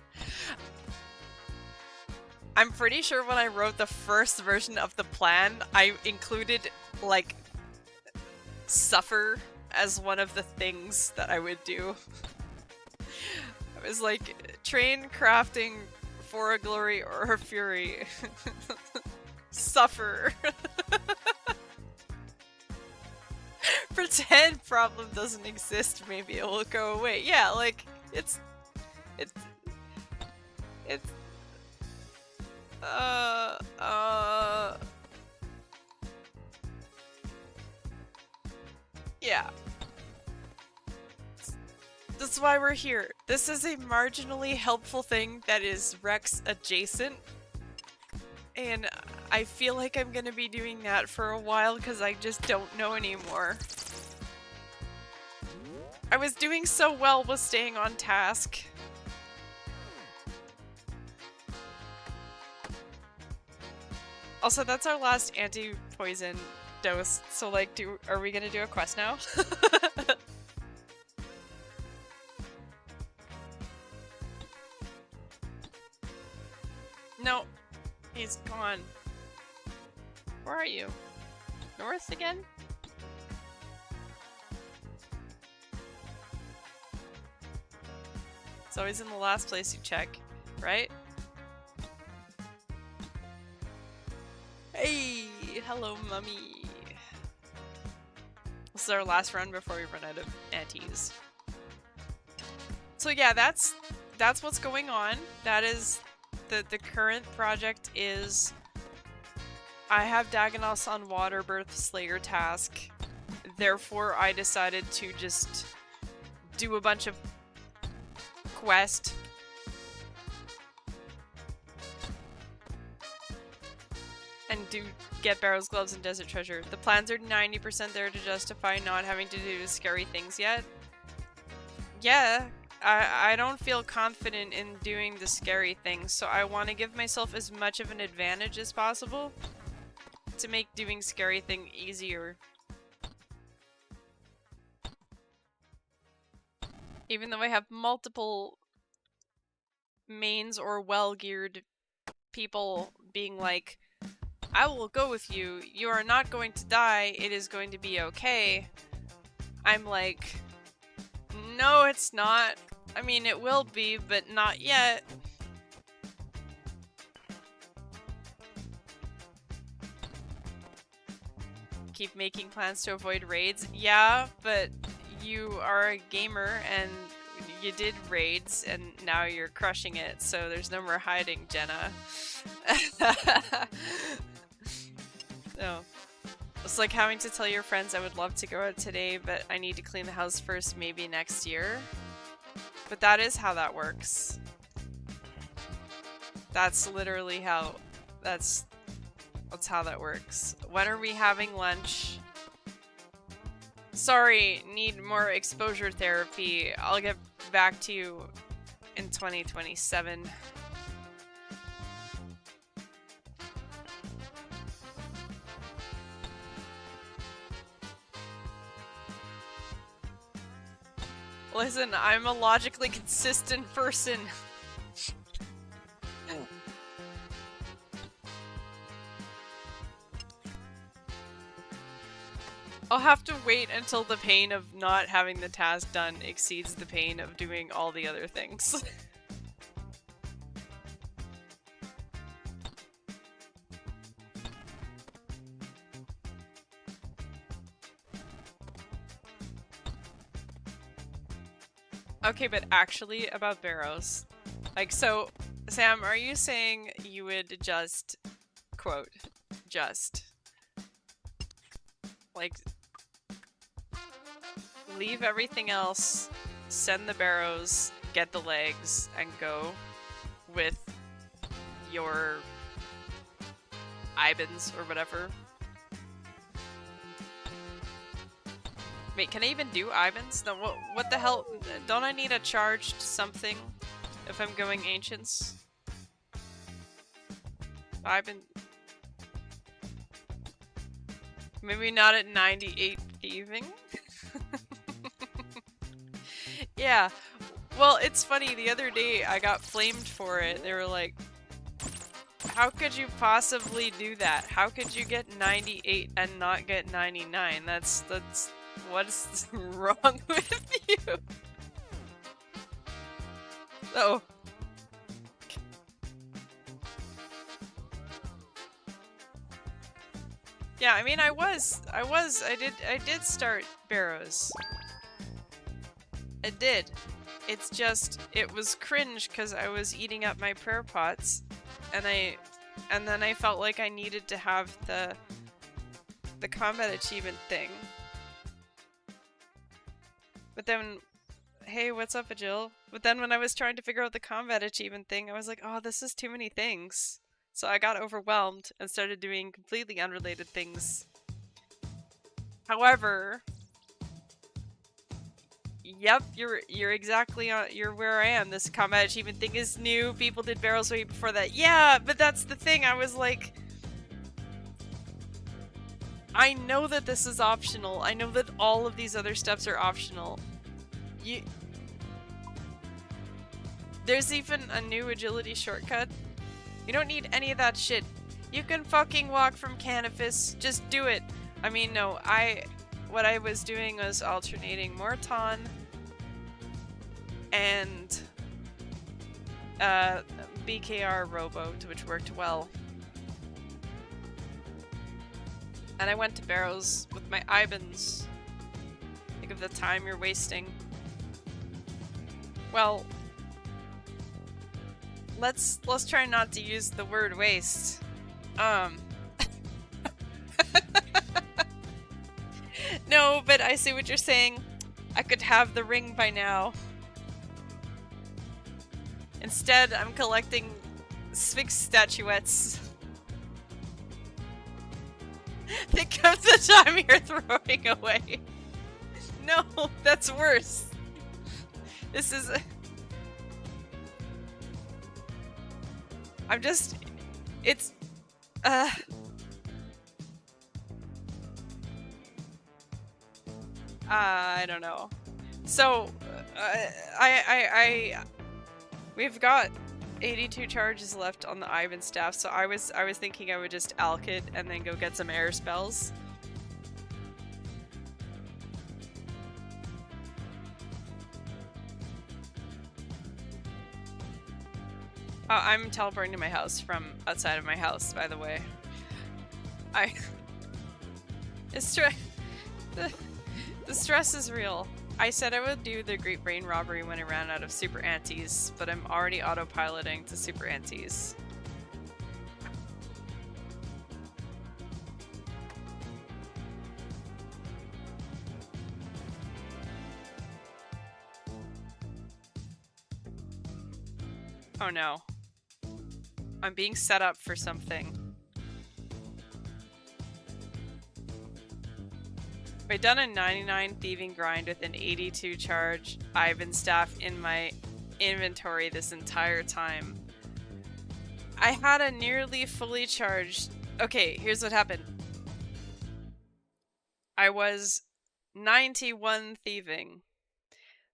A: I'm pretty sure when I wrote the first version of the plan, I included, like, suffer as one of the things that I would do. I was like, train crafting for a glory or a fury. Suffer. Pretend problem doesn't exist, maybe it will go away. Yeah, like, it's yeah. That's why we're here. This is a marginally helpful thing that is Rex adjacent. And I feel like I'm gonna be doing that for a while because I just don't know anymore. I was doing so well with staying on task. Also, that's our last anti-poison dose, so like, are we gonna do a quest now? No, he's gone. Where are you? North again? It's always in the last place you check, right? Hey, hello, mummy. This is our last run before we run out of antes. So yeah, that's what's going on. That is the current project is I have Dagonos on Water Birth Slayer task. Therefore, I decided to just do a bunch of quest. And get Barrows, Gloves, and Desert Treasure. The plans are 90% there to justify not having to do scary things yet. Yeah, I don't feel confident in doing the scary things, so I want to give myself as much of an advantage as possible to make doing scary thing easier. Even though I have multiple mains or well-geared people being like, I will go with you. You are not going to die. It is going to be okay. I'm like, no, it's not. I mean, it will be, but not yet. Keep making plans to avoid raids. Yeah, but you are a gamer and you did raids and now you're crushing it, so there's no more hiding, Jenna. No. It's like having to tell your friends I would love to go out today, but I need to clean the house first, maybe next year. But that is how that works. That's literally how, that's how that works. When are we having lunch? Sorry, need more exposure therapy. I'll get back to you in 2027. Listen, I'm a logically consistent person. I'll have to wait until the pain of not having the task done exceeds the pain of doing all the other things. Okay, but actually about barrows. Like, so, Sam, are you saying you would just, quote, just, like, leave everything else, send the barrows, get the legs, and go with your Ibans or whatever? Wait, can I even do Ibans? No, what the hell? Don't I need a charged something if I'm going Ancients? Iban... Maybe not at 98 thieving? Yeah. Well, it's funny, the other day I got flamed for it. They were like, how could you possibly do that? How could you get 98 and not get 99? That's what's wrong with you? Oh. Yeah, I mean, I did start barrows. I did. It's just, it was cringe because I was eating up my prayer pots, and then I felt like I needed to have the combat achievement thing. But then, hey, what's up, Jill? But then when I was trying to figure out the combat achievement thing, I was like, oh, this is too many things. So I got overwhelmed and started doing completely unrelated things. However, yep, you're exactly on, you're where I am. This combat achievement thing is new. People did barrels way before that. Yeah, but that's the thing. I was like, I know that this is optional. I know that all of these other steps are optional. There's even a new agility shortcut. You don't need any of that shit. You can fucking walk from Canifis. Just do it. I mean, no, what I was doing was alternating Morton and BKR rowboat, which worked well. And I went to barrows with my Ibans. Think of the time you're wasting. Well, let's try not to use the word waste. No, but I see what you're saying. I could have the ring by now. Instead, I'm collecting Sphinx statuettes. Think of the time you're throwing away. No, that's worse. This is... I'm just... It's... I don't know. So, we've got 82 charges left on the Ivan staff, so I was thinking I would just alk it and then go get some air spells. I'm teleporting to my house from outside of my house, by the way. It's the stress is real. I said I would do the Great Brain Robbery when I ran out of super antes, but I'm already autopiloting to super antes. Oh no. I'm being set up for something. I've done a 99 thieving grind with an 82 charge Ivan staff in my inventory this entire time. I had a nearly fully charged... Okay, here's what happened. I was 91 thieving.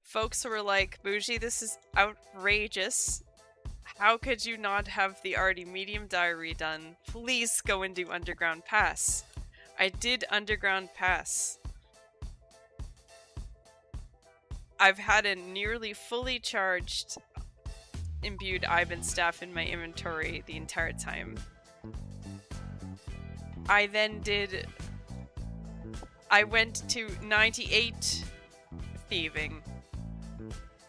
A: Folks were like, Bougie, this is outrageous. How could you not have the already medium diary done? Please go and do Underground Pass. I did Underground Pass. I've had a nearly fully charged imbued Ivan staff in my inventory the entire time. I then did... I went to 98 thieving.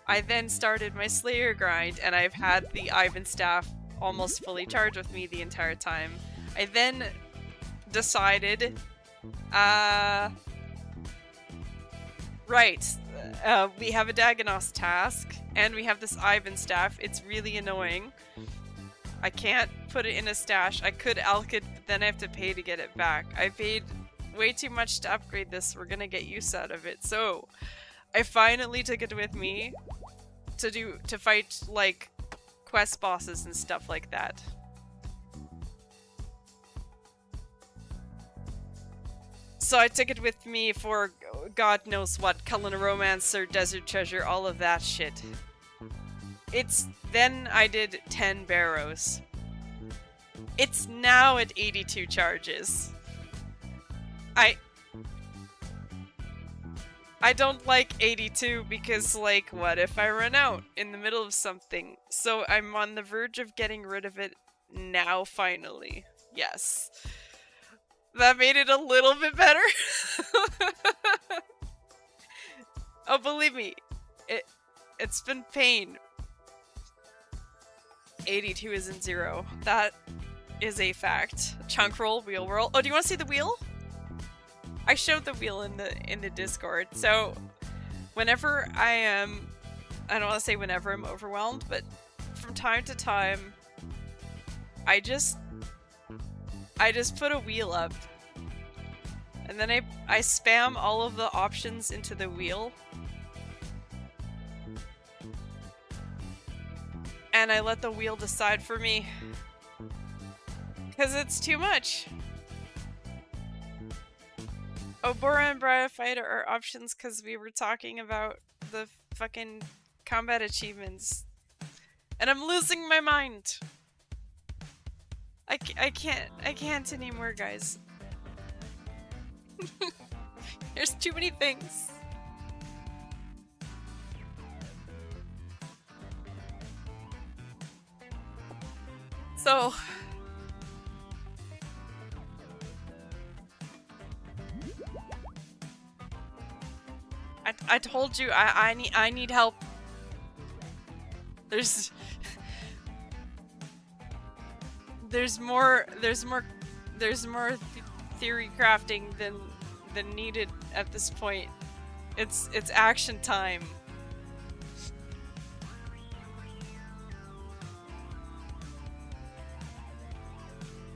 A: I then started my Slayer grind, and I've had the Ivan staff almost fully charged with me the entire time. I then decided, right, we have a Dagonos task, and we have this Ivan staff. It's really annoying. I can't put it in a stash. I could alch it, but then I have to pay to get it back. I paid way too much to upgrade this. We're gonna get use out of it. So, I finally took it with me to fight, like, quest bosses and stuff like that. So I took it with me for God knows what, Cullen Romancer, Desert Treasure, all of that shit. Then I did 10 barrows. It's now at 82 charges. I don't like 82 because, like, what if I run out in the middle of something? So I'm on the verge of getting rid of it now, finally. Yes. That made it a little bit better. Oh, believe me, it's been pain. 82 isn't 0. That is a fact. Chunk roll, wheel roll. Oh, do you want to see the wheel? I showed the wheel in the Discord. So whenever I am, I don't want to say whenever I'm overwhelmed, but from time to time, I just put a wheel up, and then I spam all of the options into the wheel, and I let the wheel decide for me, because it's too much. Obora and Briar Fighter are options because we were talking about the fucking combat achievements. And I'm losing my mind! I can't anymore, guys. There's too many things. So... I told you I need help. There's more theory crafting than needed at this point. It's action time.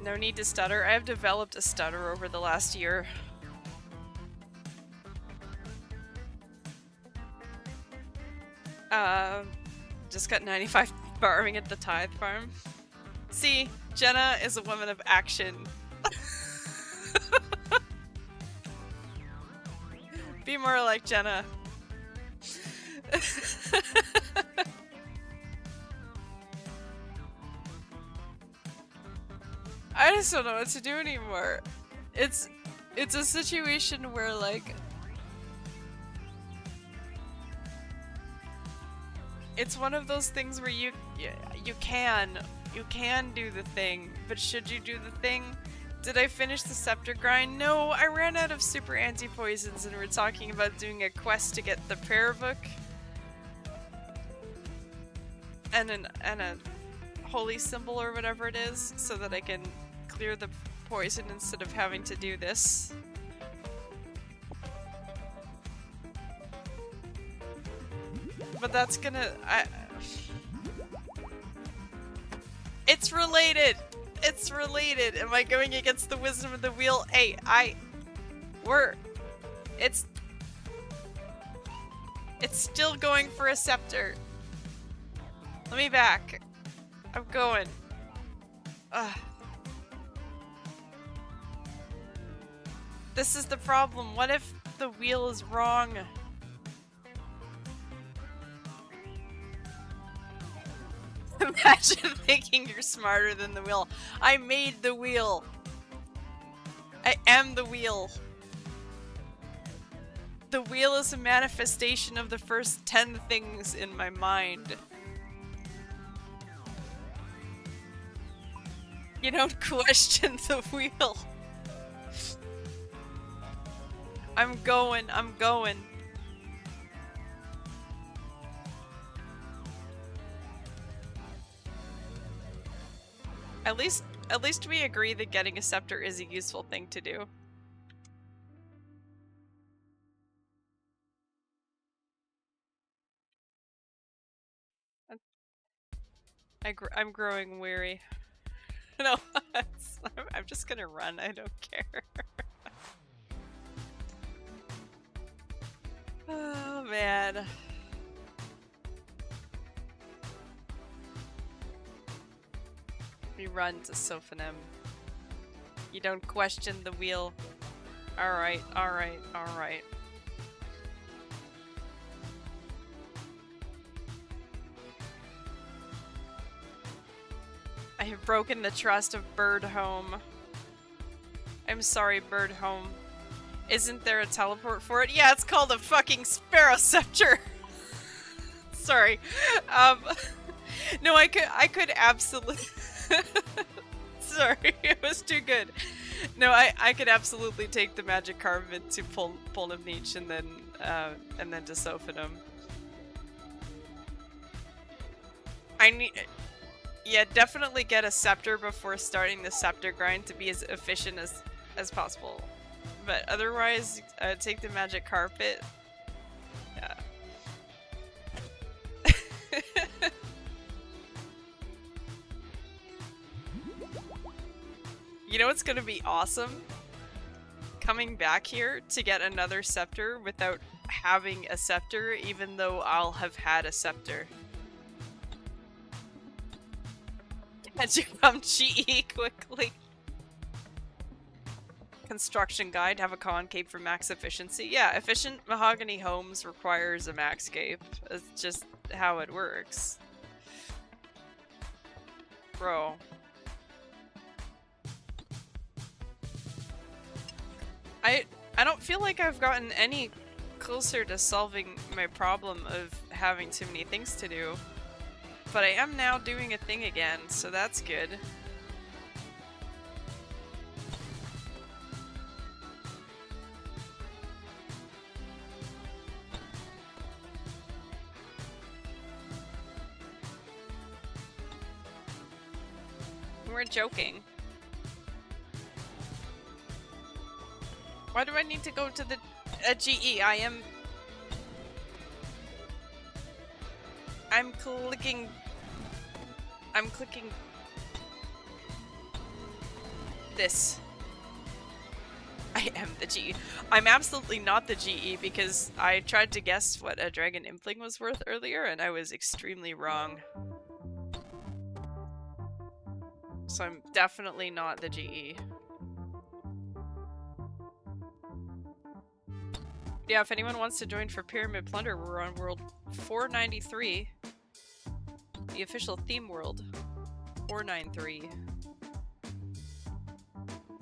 A: No need to stutter. I have developed a stutter over the last year. Just got 95 farming at the Tithe Farm. See, Jenna is a woman of action. Be more like Jenna. I just don't know what to do anymore. It's a situation where, like, it's one of those things where you can do the thing, but should you do the thing? Did I finish the scepter grind? No, I ran out of super anti-poisons and we're talking about doing a quest to get the prayer book. And a holy symbol or whatever it is, so that I can clear the poison instead of having to do this. But that's gonna... It's related! It's related! Am I going against the wisdom of the wheel? Hey, It's still going for a scepter. Let me back. I'm going. Ugh. This is the problem. What if the wheel is wrong? Imagine thinking you're smarter than the wheel. I made the wheel. I am the wheel. The wheel is a manifestation of the first 10 things in my mind. You don't question the wheel. I'm going. At least we agree that getting a scepter is a useful thing to do. I'm growing weary. No, I'm just gonna run, I don't care. Oh man. We run to Sophonim. You don't question the wheel. Alright. I have broken the trust of Bird Home. I'm sorry, Bird Home. Isn't there a teleport for it? Yeah, it's called a fucking Sparrow Scepter. Sorry. No, I could absolutely... Sorry, it was too good. No, I could absolutely take the magic carpet to Polnivniche and then to Sophonim. Yeah, definitely get a scepter before starting the scepter grind to be as efficient as possible. But otherwise, take the magic carpet. Yeah. You know what's gonna be awesome? Coming back here to get another scepter without having a scepter, even though I'll have had a scepter. Had you come GE quickly. Construction guide, have a concave for max efficiency. Yeah, efficient mahogany homes requires a max cape. It's just how it works. Bro. I don't feel like I've gotten any closer to solving my problem of having too many things to do. But I am now doing a thing again, so that's good. We're joking. Why do I need to go to the GE? I'm clicking this. I am the GE. I'm absolutely not the GE because I tried to guess what a dragon impling was worth earlier and I was extremely wrong. So I'm definitely not the GE. Yeah, if anyone wants to join for Pyramid Plunder, we're on world 493. The official theme world. 493.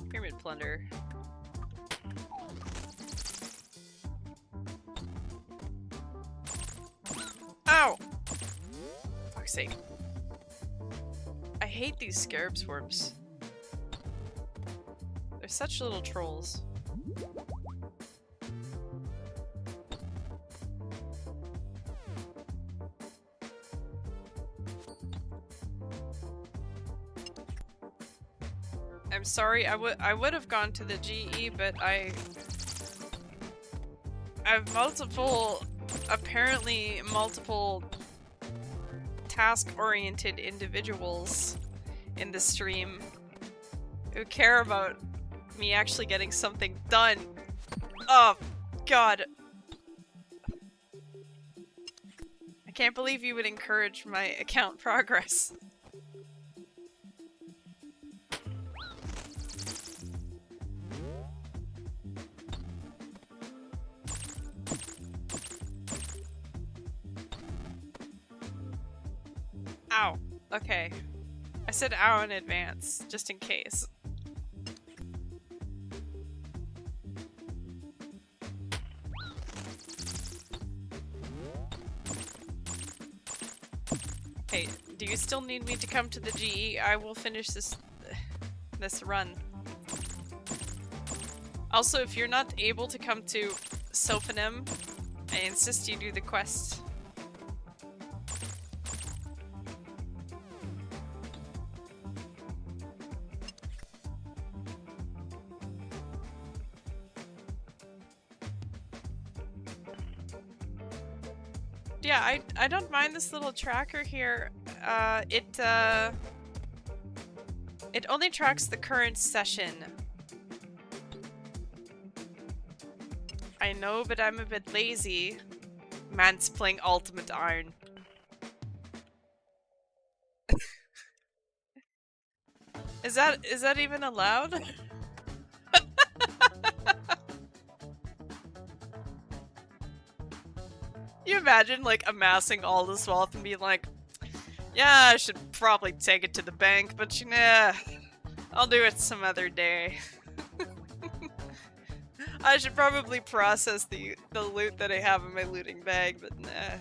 A: Pyramid Plunder. Ow! Fuck's sake. I hate these scarab swarms. such little trolls. I'm sorry, I would have gone to the GE, but I have apparently multiple task-oriented individuals in the stream who care about me actually getting something done. Oh, God. I can't believe you would encourage my account progress. Ow. Okay. I said ow in advance, just in case. Hey, do you still need me to come to the GE? I will finish this run. Also, if you're not able to come to Sophanem, I insist you do the quest. Yeah, I don't mind this little tracker here. It only tracks the current session. I know, but I'm a bit lazy. Man's playing Ultimate Iron. Is that even allowed? You imagine, like, amassing all this wealth and being like, yeah, I should probably take it to the bank, but nah, I'll do it some other day. I should probably process the loot that I have in my looting bag, but nah.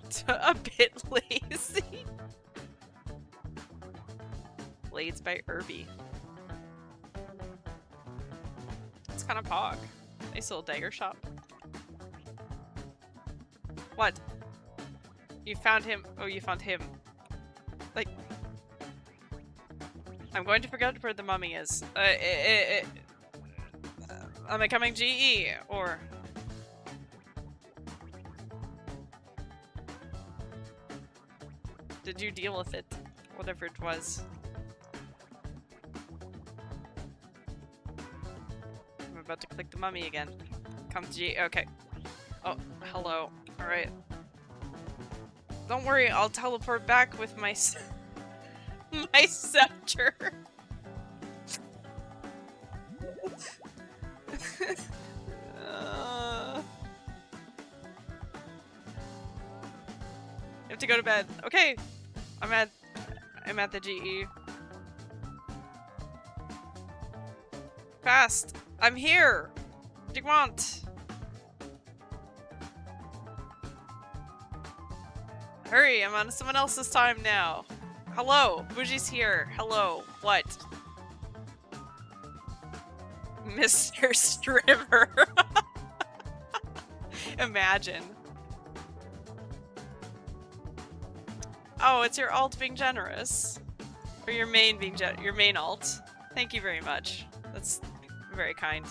A: That's a bit lazy. Blades by Irby. It's kind of pog. Nice little dagger shop. What? You found him? Oh, you found him. Like... I'm going to forget where the mummy is. Am I coming GE? Or... did you deal with it? Whatever it was. I'm about to click the mummy again. Come to GE. Okay. Oh, hello. Alright. Don't worry, I'll teleport back with my my scepter. I have to go to bed. Okay. I'm at the GE. Fast. I'm here. What do you want? Hurry, I'm on someone else's time now. Hello, Bougie's here. Hello, what? Mr. Strimmer. Imagine. Oh, it's your alt being generous. Or your main being your main alt. Thank you very much. That's very kind.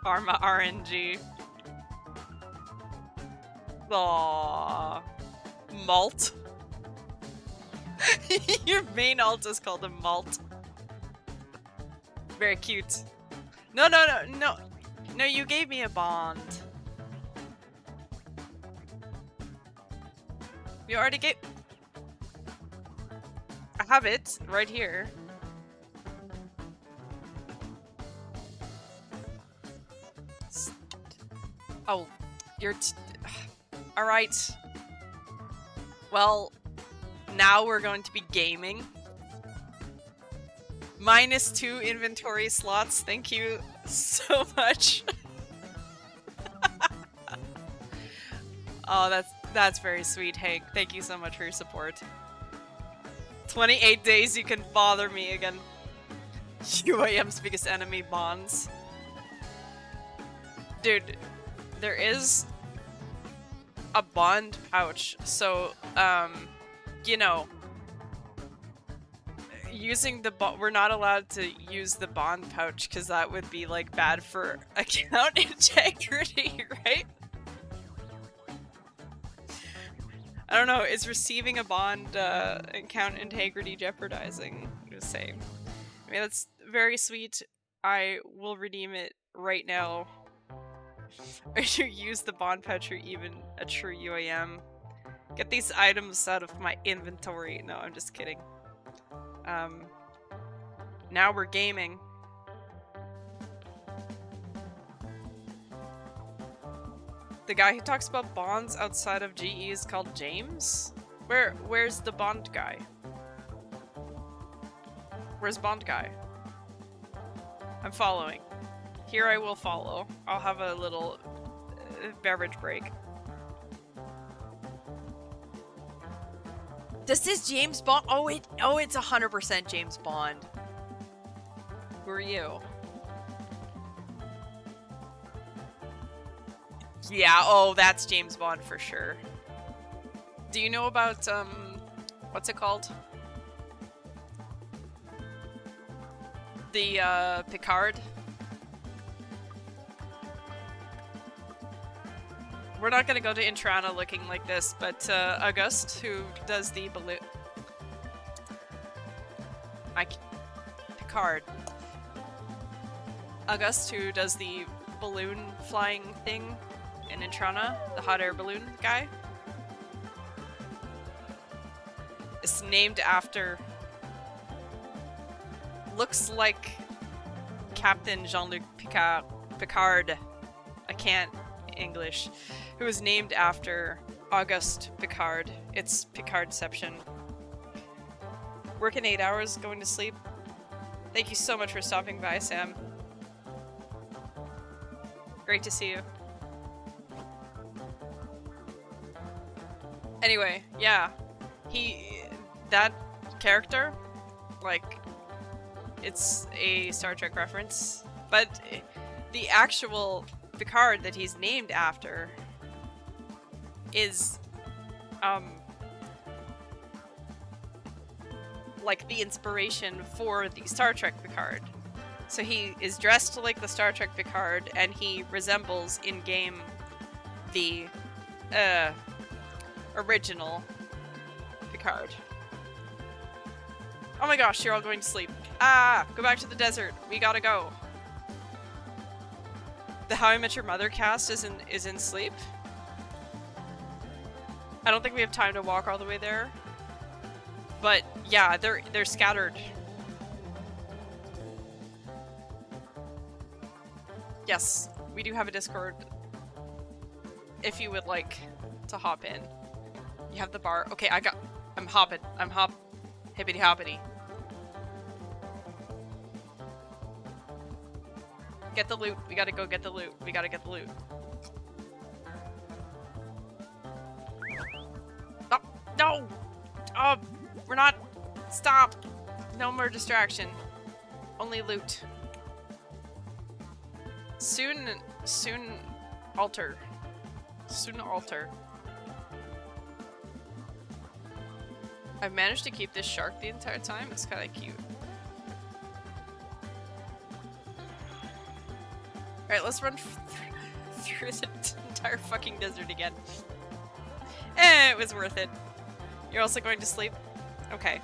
A: Arma RNG. Aww. Malt. Your main alt is called a malt. Very cute. No, you gave me a bond. You already gave... I have it right here. Oh, you're... Alright. Well, now we're going to be gaming. -2 inventory slots. Thank you so much. Oh, that's very sweet, Hank. Thank you so much for your support. 28 days you can bother me again. UAM's biggest enemy, bonds. Dude, there is a bond pouch, so, you know, using the we're not allowed to use the bond pouch because that would be like bad for account integrity, right? I don't know, is receiving a bond account integrity jeopardizing? Just saying. I mean, that's very sweet. I will redeem it right now. Or you use the bond pouch or even a true UAM. Get these items out of my inventory. No, I'm just kidding. Now we're gaming. The guy who talks about bonds outside of GE is called James? Where's the bond guy? Where's bond guy? I'm following. Here I will follow. I'll have a little beverage break. Does this James Bond? Oh, it's 100% James Bond. Who are you? Yeah, oh, that's James Bond for sure. Do you know about, what's it called? The, Picard? We're not gonna go to Intrana looking like this, but, August, who does the balloon... Picard. August, who does the balloon flying thing in Intrana, the hot air balloon guy, is named after... looks like Captain Jean-Luc Picard. I can't English. Who was named after Auguste Picard. It's Picardception. Working 8 hours, going to sleep. Thank you so much for stopping by, Sam. Great to see you. Anyway, yeah. That character, like, it's a Star Trek reference, but the actual Picard that he's named after is, like the inspiration for the Star Trek Picard. So he is dressed like the Star Trek Picard, and he resembles in-game the, original Picard. Oh my gosh, you're all going to sleep. Ah, go back to the desert. We gotta go. The How I Met Your Mother cast is in sleep. I don't think we have time to walk all the way there. But yeah, they're scattered. Yes, we do have a Discord. If you would like to hop in. You have the bar. Okay, I'm hopping. Hippity hoppity. Get the loot. We gotta go get the loot. We gotta get the loot. Oh, no! Oh, we're not... Stop! No more distraction. Only loot. Soon alter. Soon alter. I've managed to keep this shark the entire time. It's kind of cute. Alright, let's run through the entire fucking desert again. It was worth it. You're also going to sleep? Okay.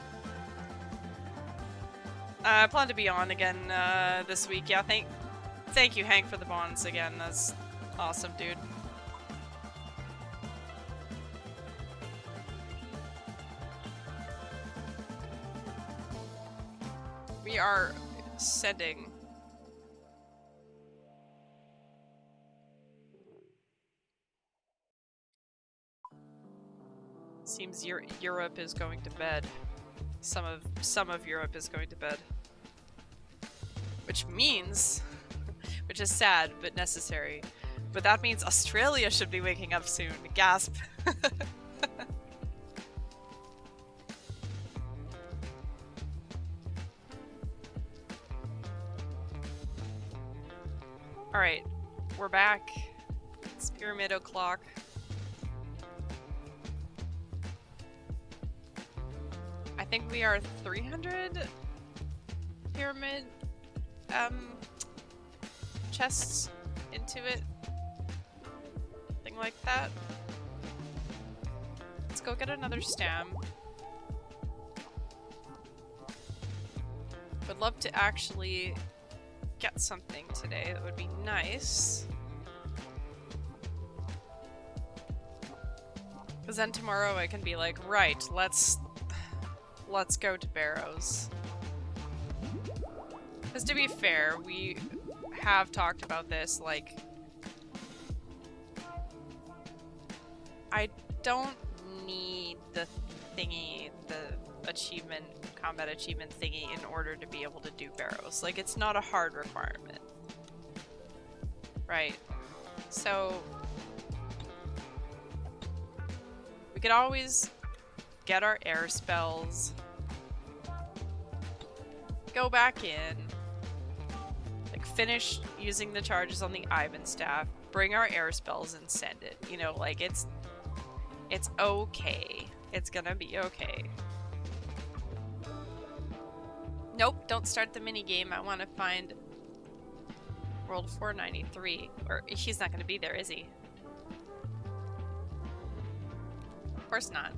A: I plan to be on again this week. Yeah, thank you, Hank, for the bonds again. That's awesome, dude. We are sending. Seems Europe is going to bed. Some of Europe is going to bed. Which means, which is sad but necessary, but that means Australia should be waking up soon. Gasp. Alright, we're back. It's pyramid o'clock. I think we are 300 pyramid chests into it. Thing like that. Let's go get another stam. Would love to actually get something today. That would be nice. Because then tomorrow I can be like, right, let's go to barrows. Because to be fair, we have talked about this, like, I don't need the thingy, the achievement, combat achievement thingy in order to be able to do barrows. Like, it's not a hard requirement. Right. So we could always get our air spells, go back in, like finish using the charges on the Ivan staff, bring our air spells and send it. You know, like it's okay. It's gonna be okay. Nope, don't start the minigame. I want to find World 493. Or he's not gonna be there, is he? Of course not.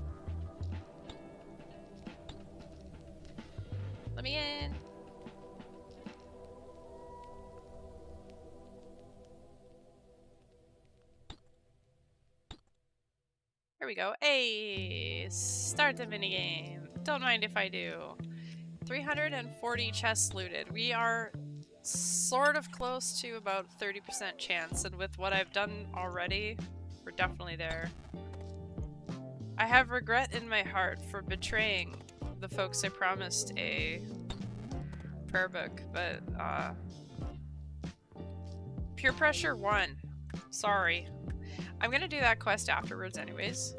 A: Let me in. Here we go. Hey, start the minigame. Don't mind if I do. 340 chests looted. We are sort of close to about 30% chance, and with what I've done already, we're definitely there. I have regret in my heart for betraying the folks I promised a prayer book, but peer pressure won. Sorry. I'm gonna do that quest afterwards anyways.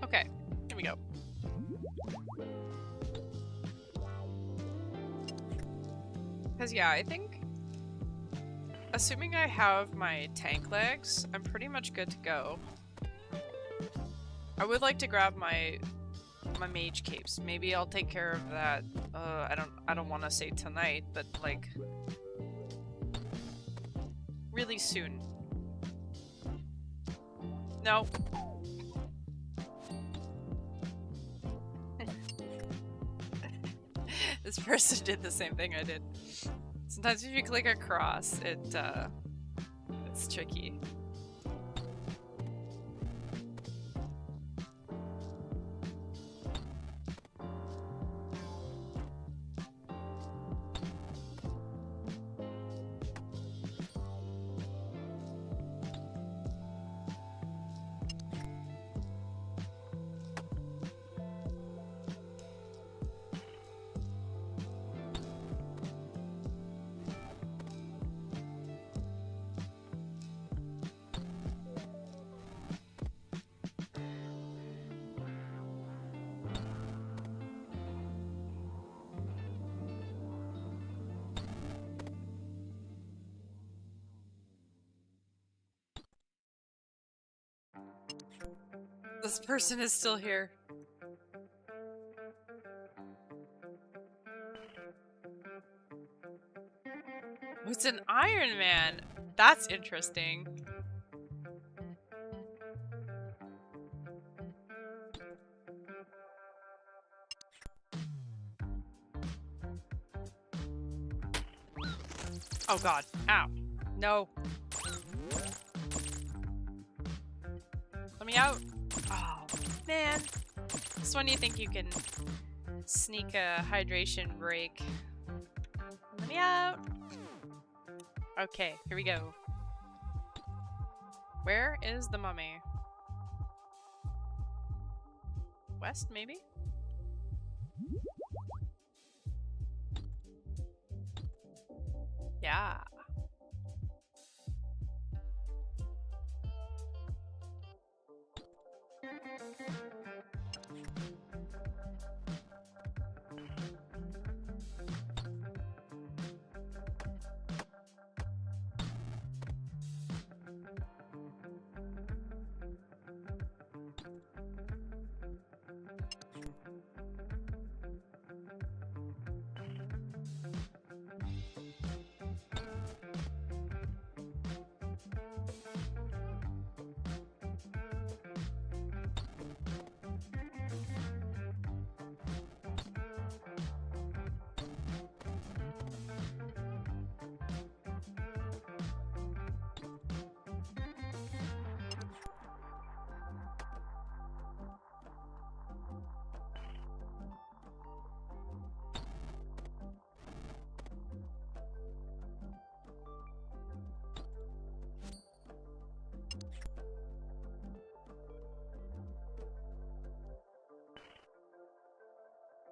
A: Okay, here we go. Because yeah, I think, assuming I have my tank legs, I'm pretty much good to go. I would like to grab my mage capes. Maybe I'll take care of that. I don't want to say tonight, but like really soon. No. This person did the same thing I did. Sometimes if you click across, it's tricky. This person is still here. Oh, it's an Iron Man. That's interesting. Oh god. Ow. No. Let me out. Oh, man. This one you think you can sneak a hydration break. Let me out! Okay, here we go. Where is the mummy? West, maybe? Yeah.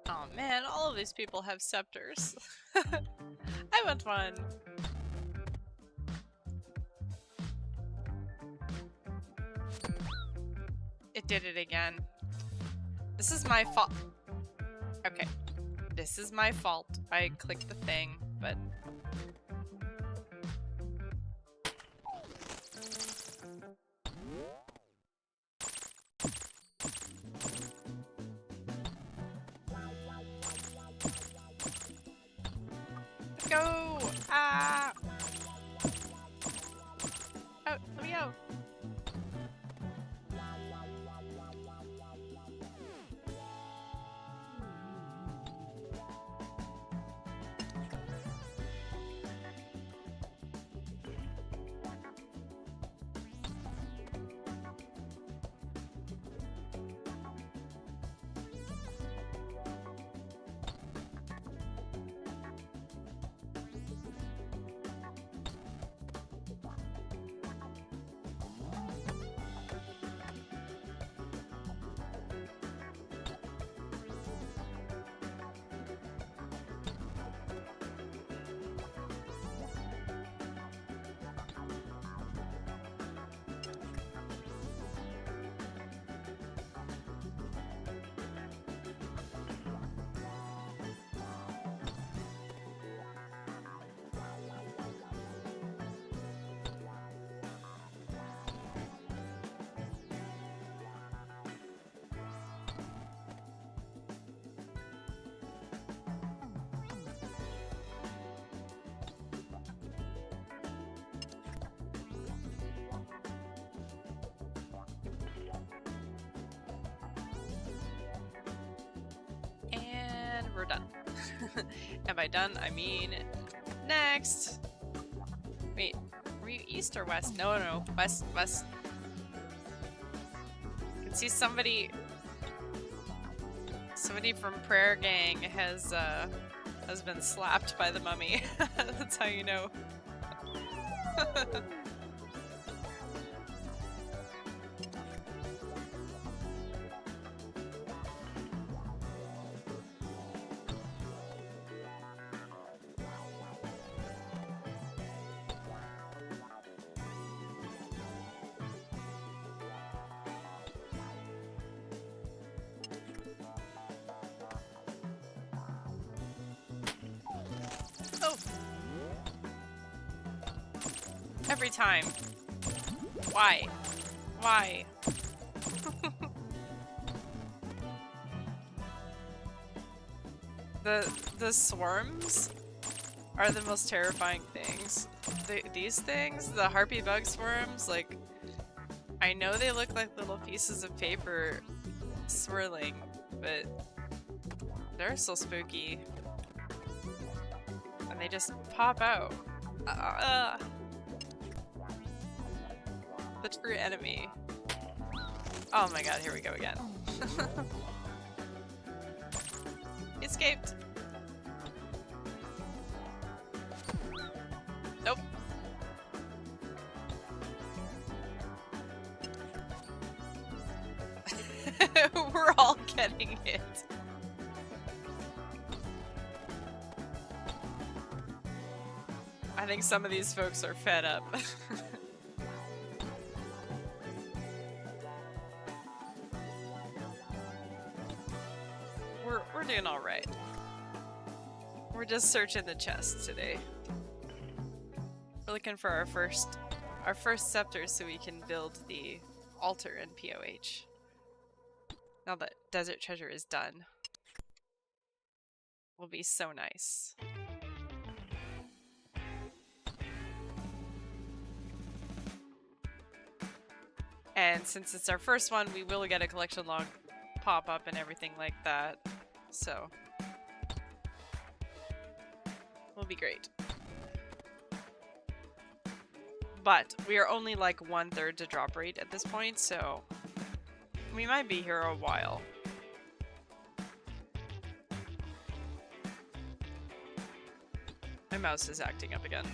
A: Oh man, all of these people have scepters. I want one. It did it again. This is my fault. Okay. This is my fault. I clicked the thing, but... Let's go! Ah! Oh, let me go! We're done. And by done, I mean next. Wait, were you east or west? No, no, west, west. I can see somebody from Prayer Gang has been slapped by the mummy. That's how you know. Every time. Why? Why? The swarms are the most terrifying things. These things, the harpy bug swarms, like, I know they look like little pieces of paper swirling, but they're so spooky. And they just pop out. The true enemy. Oh my god, here we go again. escaped. Nope. We're all getting hit. I think some of these folks are fed up. We're doing all right. We're just searching the chest today. We're looking for our first scepter so we can build the altar in POH. Now that desert treasure is done, will be so nice. And since it's our first one, we will get a collection log pop up and everything like that. So, will be great. But we are only like 1/3 to drop rate at this point, so we might be here a while. My mouse is acting up again.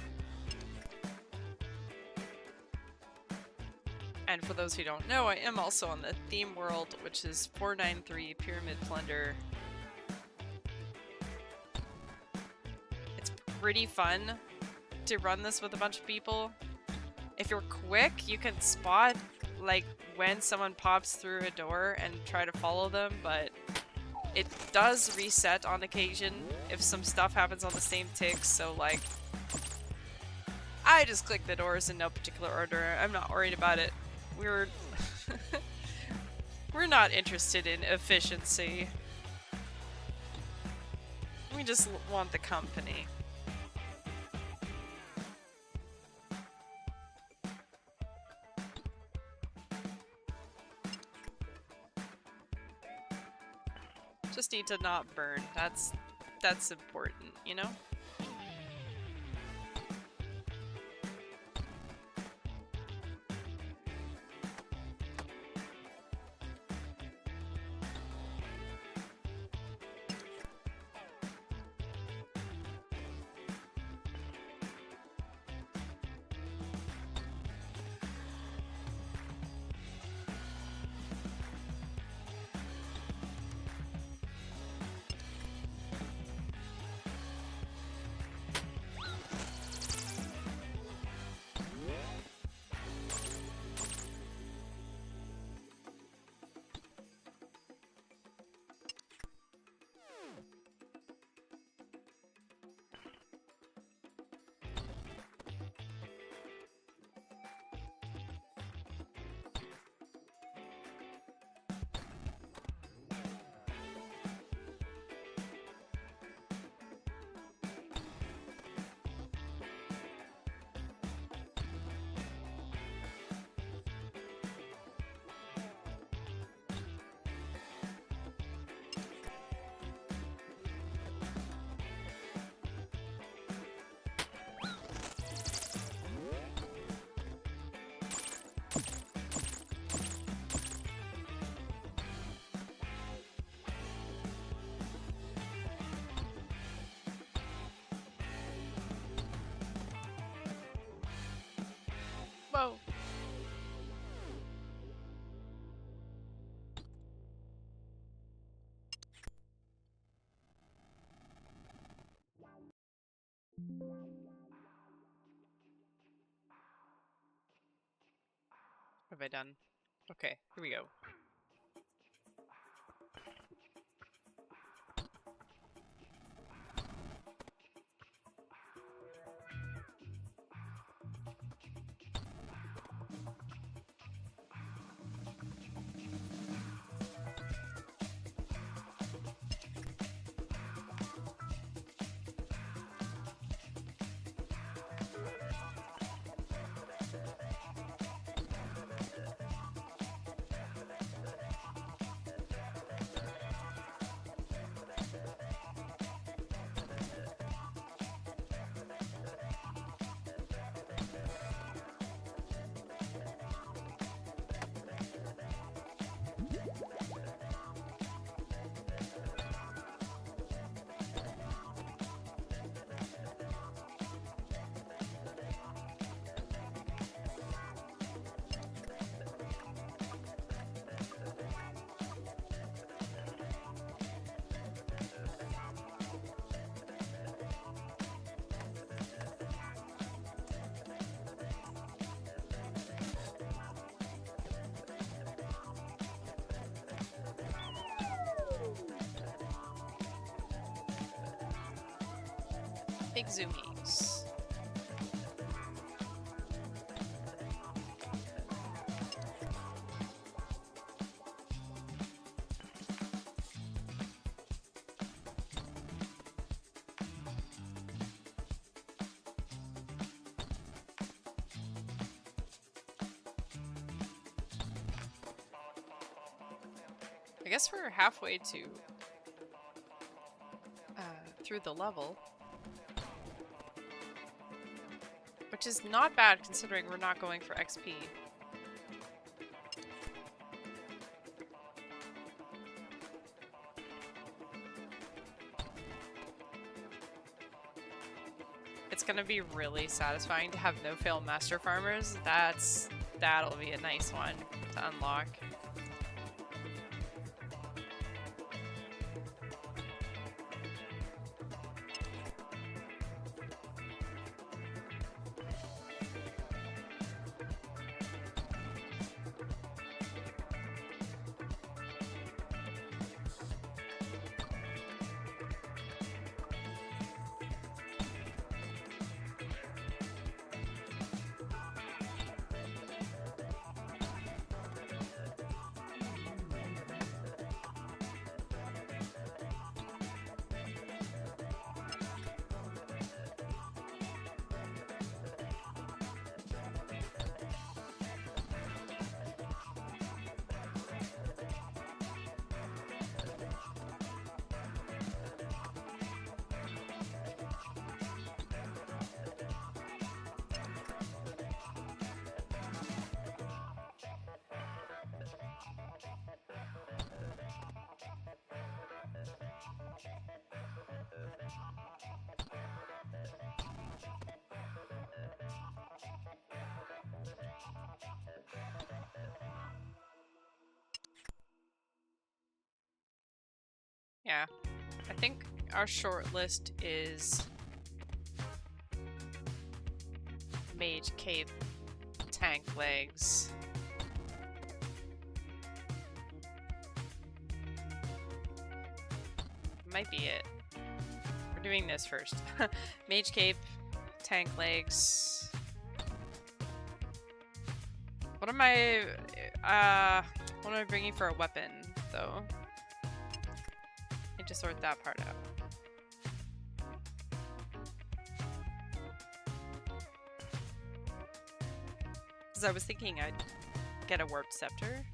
A: And for those who don't know, I am also on the theme world, which is 493 Pyramid Plunder. It's pretty fun to run this with a bunch of people. If you're quick, you can spot like when someone pops through a door and try to follow them, but it does reset on occasion if some stuff happens on the same tick, so like I just click the doors in no particular order. I'm not worried about it. We're not interested in efficiency. We just want the company. Just need to not burn. That's important, you know? Whoa. What have I done? Okay, here we go. Big zoomies. I guess we're halfway to through the level, which is not bad considering we're not going for XP. It's gonna be really satisfying to have no-fail master farmers. That'll be a nice one to unlock. Yeah, I think our short list is Mage Cape, Tank Legs. Might be it. We're doing this first. Mage Cape, Tank Legs. What am I bringing for a weapon, though? To sort that part out. Because I was thinking I'd get a warped scepter.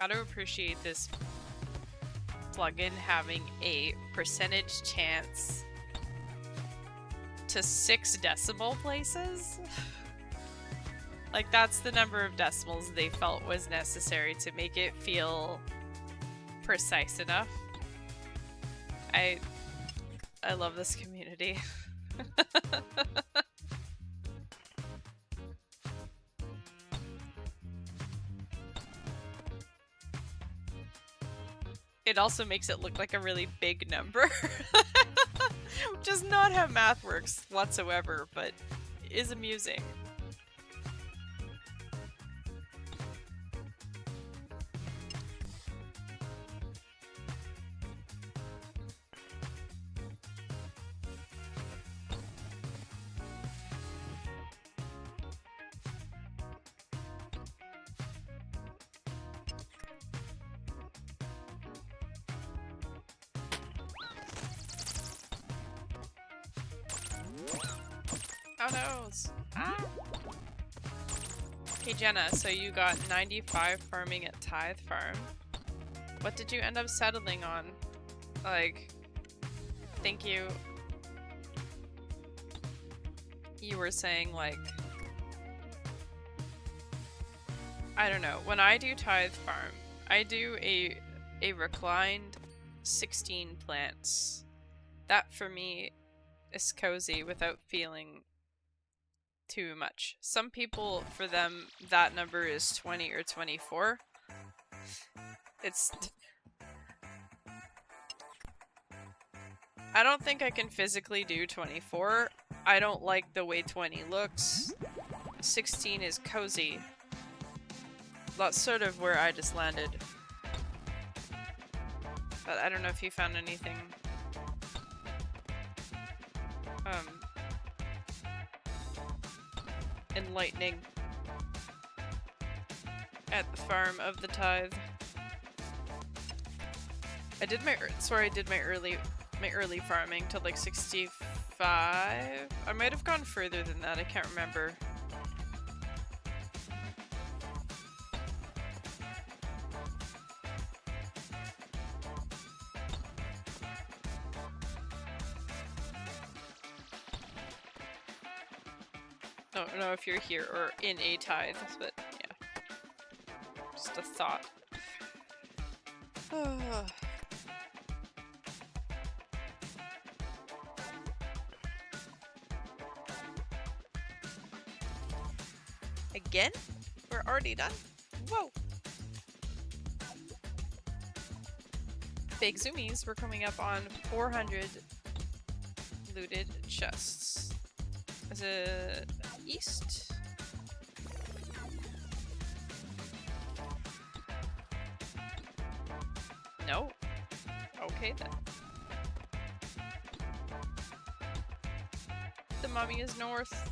A: Gotta appreciate this plugin having a percentage chance to 6 decimal places. Like, that's the number of decimals they felt was necessary to make it feel precise enough. I love this community. It also makes it look like a really big number, which is not how math works whatsoever, but is amusing. Oh no! Ah! Okay, Jenna, so you got 95 farming at Tithe Farm. What did you end up settling on? Like, think you were saying, like, I don't know. When I do Tithe Farm, I do a reclined 16 plants. That for me is cozy without feeling too much. Some people, for them, that number is 20 or 24. I don't think I can physically do 24. I don't like the way 20 looks. 16 is cozy. That's sort of where I just landed. But I don't know if you found anything enlightening at the farm of the Tithe. I did my early farming to like 65. I might have gone further than that, I can't remember. I don't know if you're here or in a Tithe, but yeah. Just a thought. Again? We're already done? Whoa! Big zoomies, we're coming up on 400 looted chests. Is it east? No. Okay then. The mummy is north.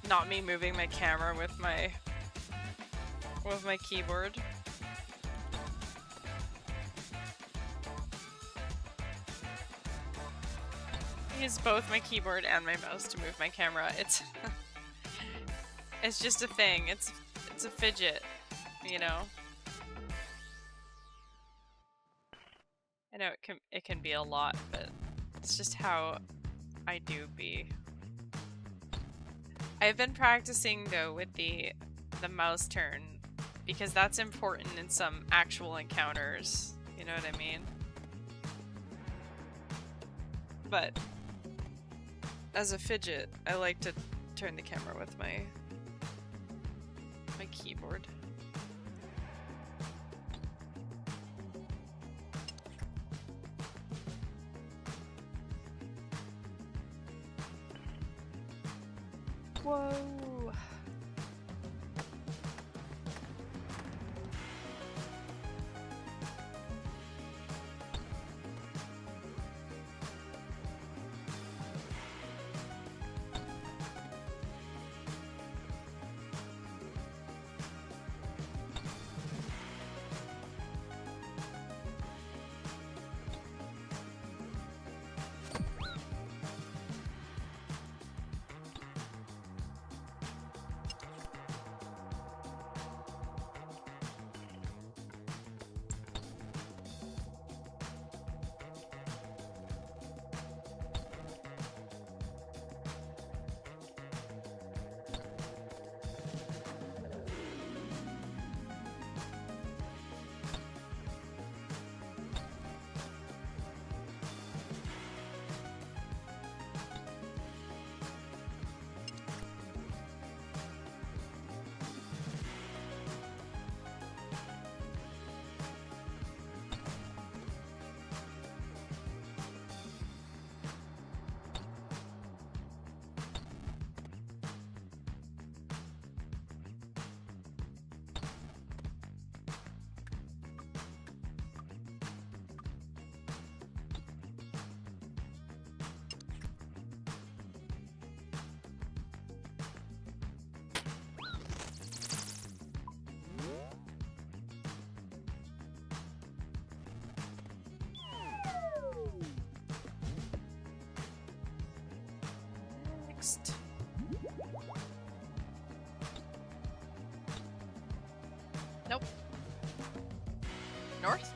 A: Not me moving my camera with my keyboard. I use both my keyboard and my mouse to move my camera. It's it's just a thing. It's a fidget, you know. I know it can be a lot, but it's just how I do be. I've been practicing though with the mouse turn because that's important in some actual encounters. You know what I mean? But as a fidget, I like to turn the camera with my keyboard. Whoa. east. Nope. North?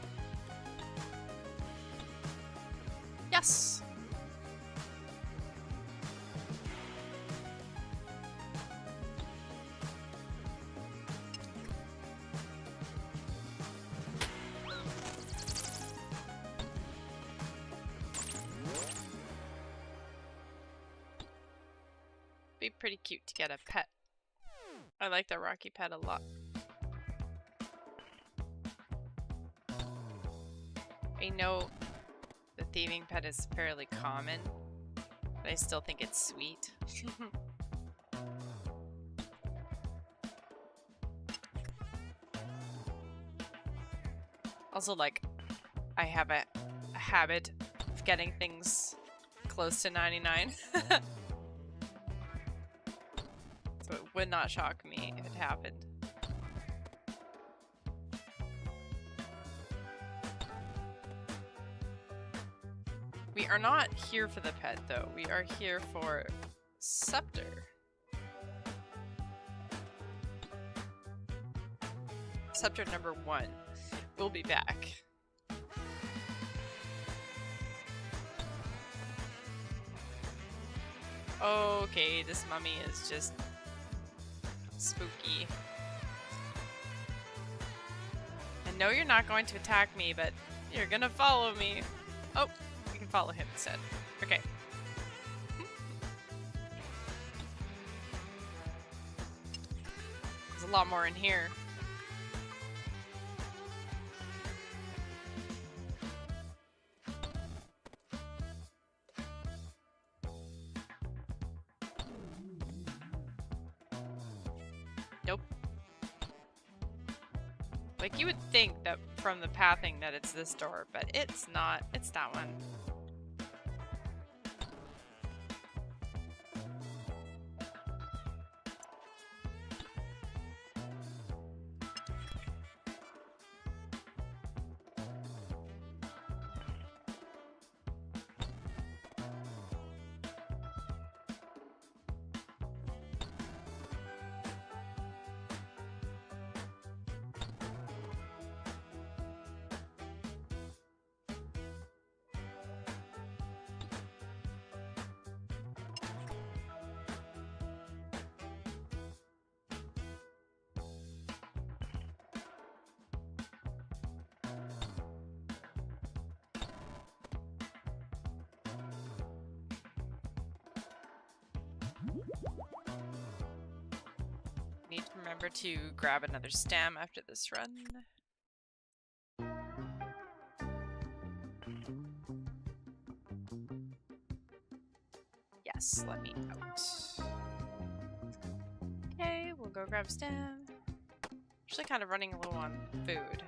A: Yes! Be pretty cute to get a pet. I like the rocky pet a lot. I know the thieving pet is fairly common, but I still think it's sweet. Also, like, I have a habit of getting things close to 99. So it would not shock me if it happened. We are not here for the pet, though. We are here for Scepter. Scepter number 1. We'll be back. Okay, this mummy is just spooky. I know you're not going to attack me, but you're gonna follow me. Oh, we can follow him instead. Okay. There's a lot more in here. Nope. Like, you would think that from the pathing that it's this door, but it's not. It's that one. Need to remember to grab another stem after this run. Yes, let me out. Okay, we'll go grab a stem. Actually kind of running a little on food.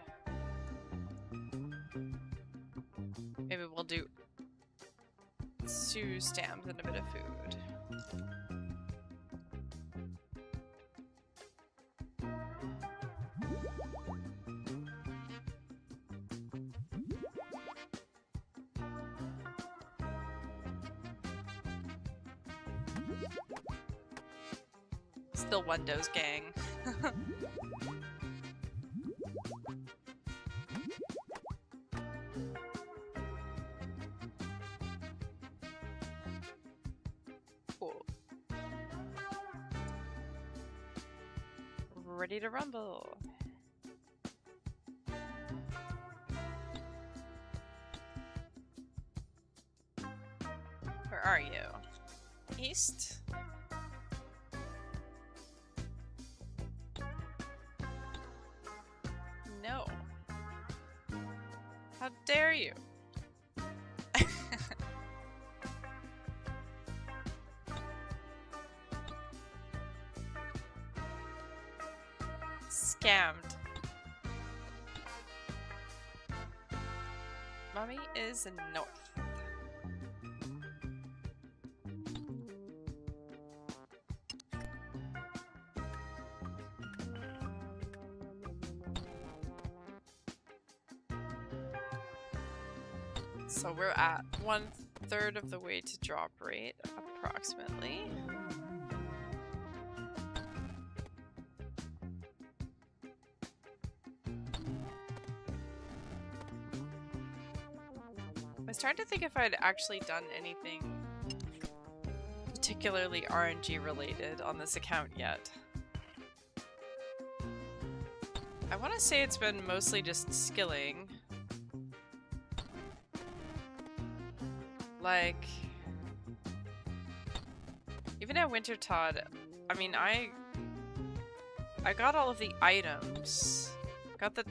A: Maybe we'll do 2 stems and a bit of food. Still one dose gang. Cool. Ready to rumble. Where are you? East? No. How dare you? Scammed. Mummy is north. So we're at 1/3 of the way to drop rate, approximately. was trying to think if I'd actually done anything particularly RNG related on this account yet. I want to say it's been mostly just skilling. Like, even at Wintertodd, I mean, I got all of the items. Got the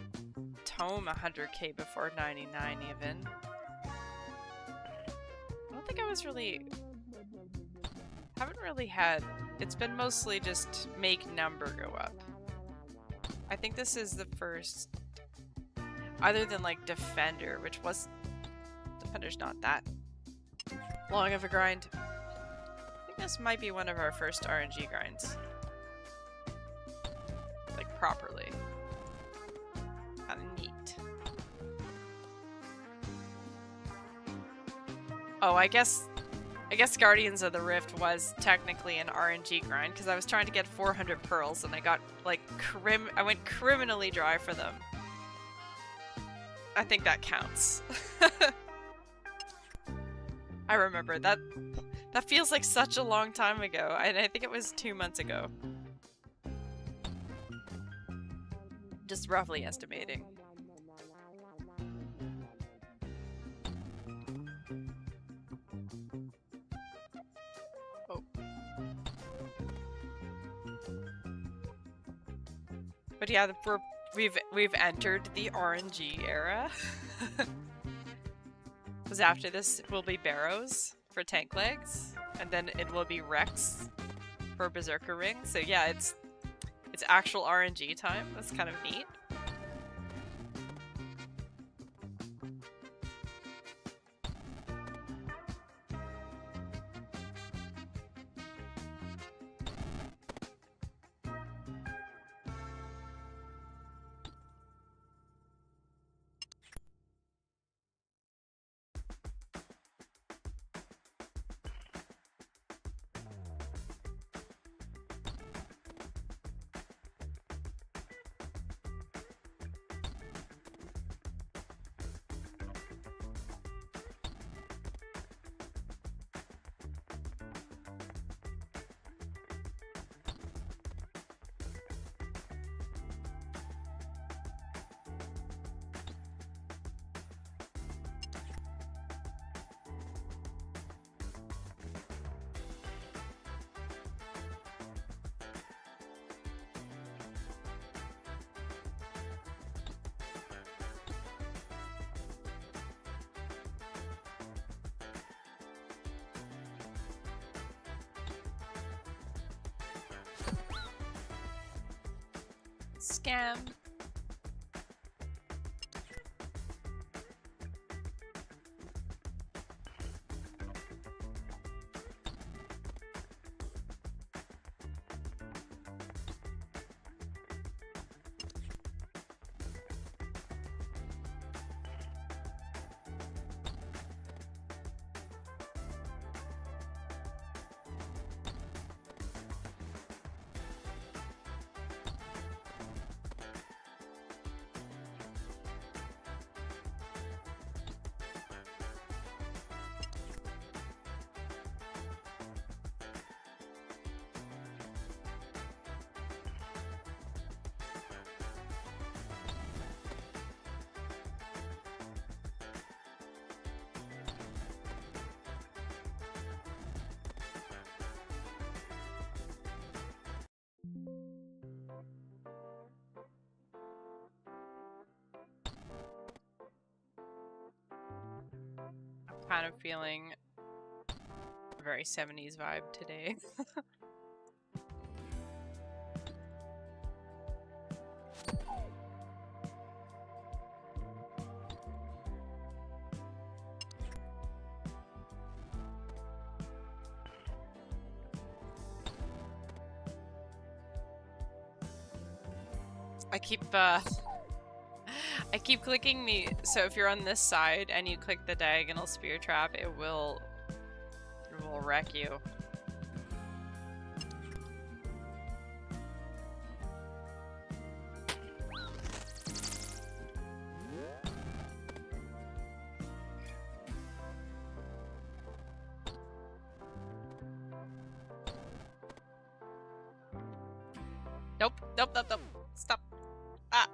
A: tome 100k before 99 even. I don't think I was really... haven't really had... It's been mostly just make number go up. I think this is the first... Other than like Defender, which was... Defender's not that long of a grind. I think this might be one of our first RNG grinds. Like, properly. Kinda neat. Oh, I guess Guardians of the Rift was technically an RNG grind, because I was trying to get 400 pearls, and I got, like, I went criminally dry for them. I think that counts. I remember that. That feels like such a long time ago, and I think it was 2 months ago. Just roughly estimating. Oh. But yeah, we've entered the RNG era. Because after this will be barrows for tank legs, and then it will be Rex for berserker ring. So yeah, it's actual RNG time. That's kind of neat. Scam. Kind of feeling a very 70s vibe today. I keep clicking the, so if you're on this side and you click the diagonal spear trap, it will wreck you. Nope, nope, nope. Stop. Ah.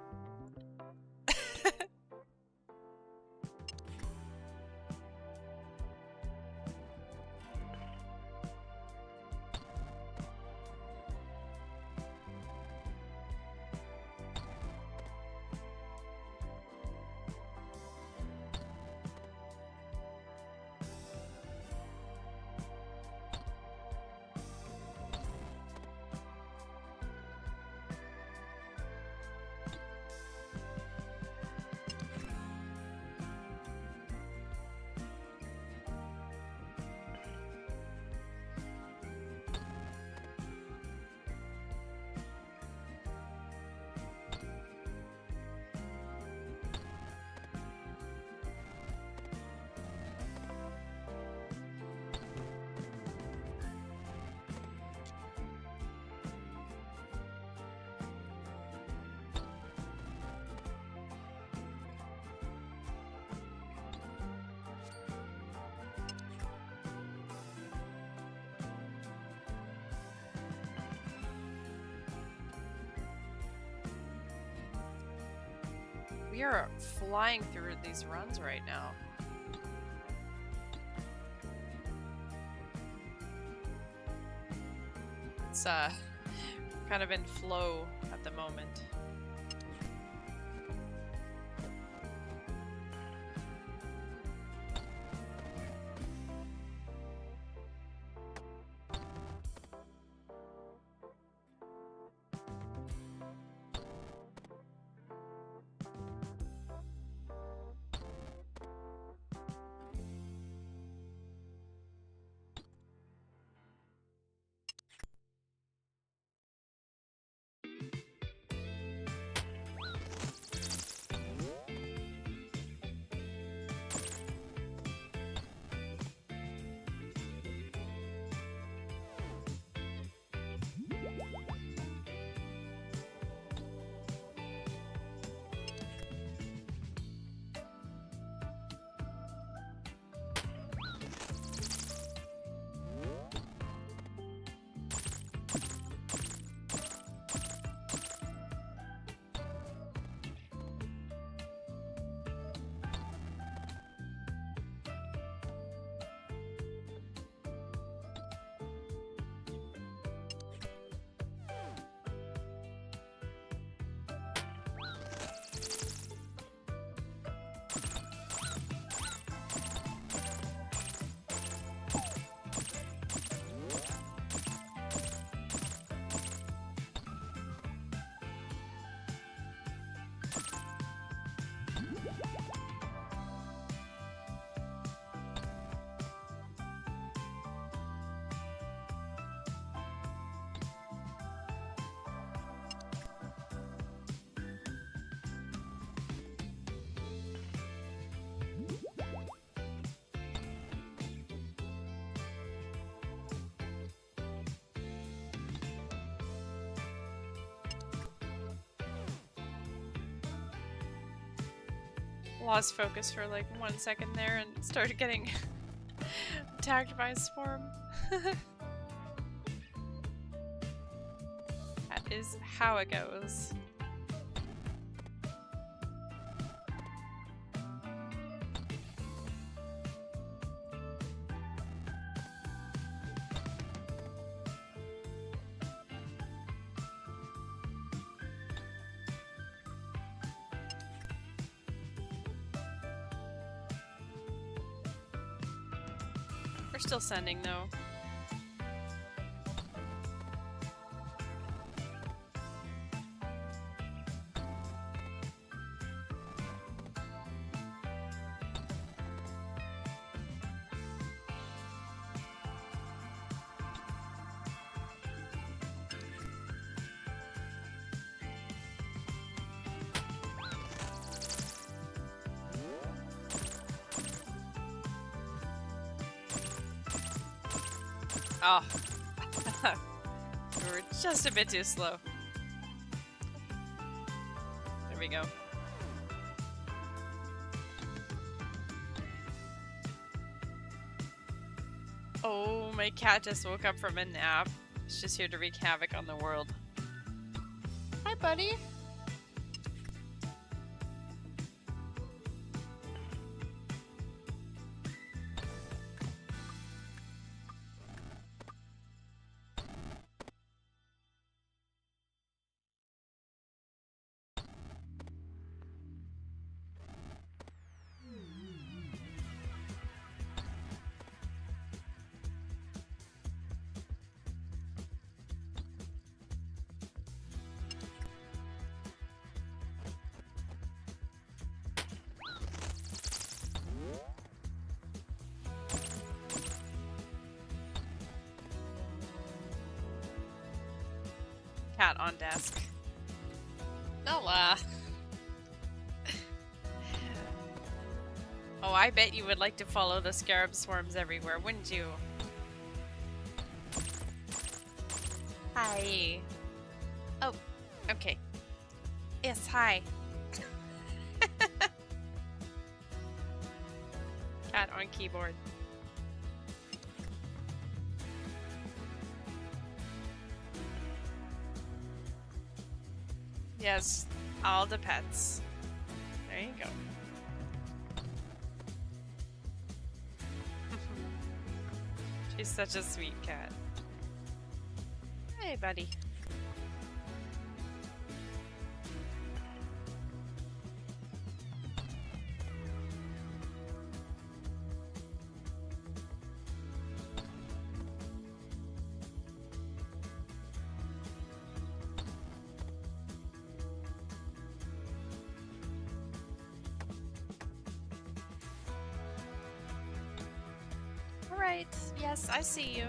A: We are flying through these runs right now. It's kind of in flow at the moment. Lost focus for like 1 second there and started getting attacked by a swarm. That is how it goes. We're still sending though. Oh, we were just a bit too slow. There we go. Oh, my cat just woke up from a nap. It's just here to wreak havoc on the world. buddy. Cat on desk. Nola. Oh, I bet you would like to follow the scarab swarms everywhere, wouldn't you? Hi. Oh, okay. Yes, hi. Cat on keyboard. Yes, all the pets. There you go. She's such a sweet cat. Hey, buddy. Alright, yes, I see you.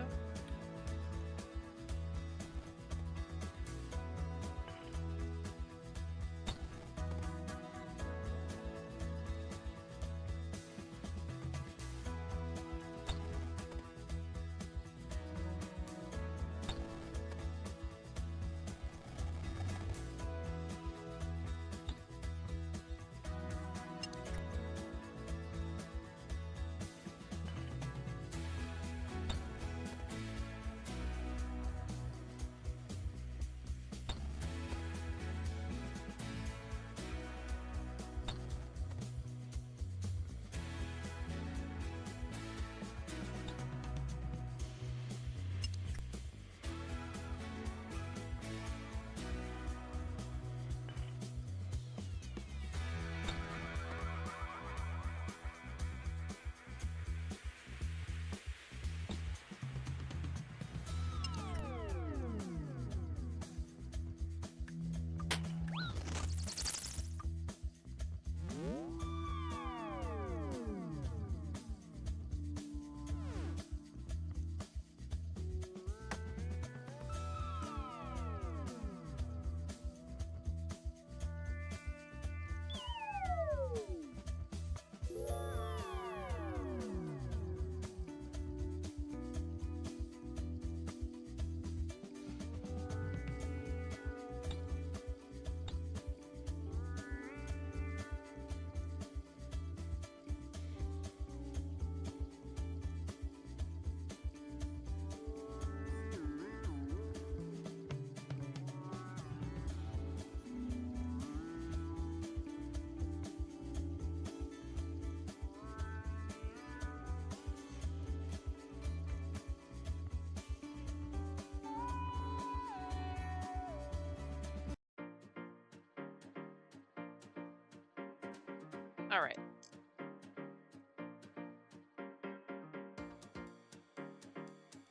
A: Alright.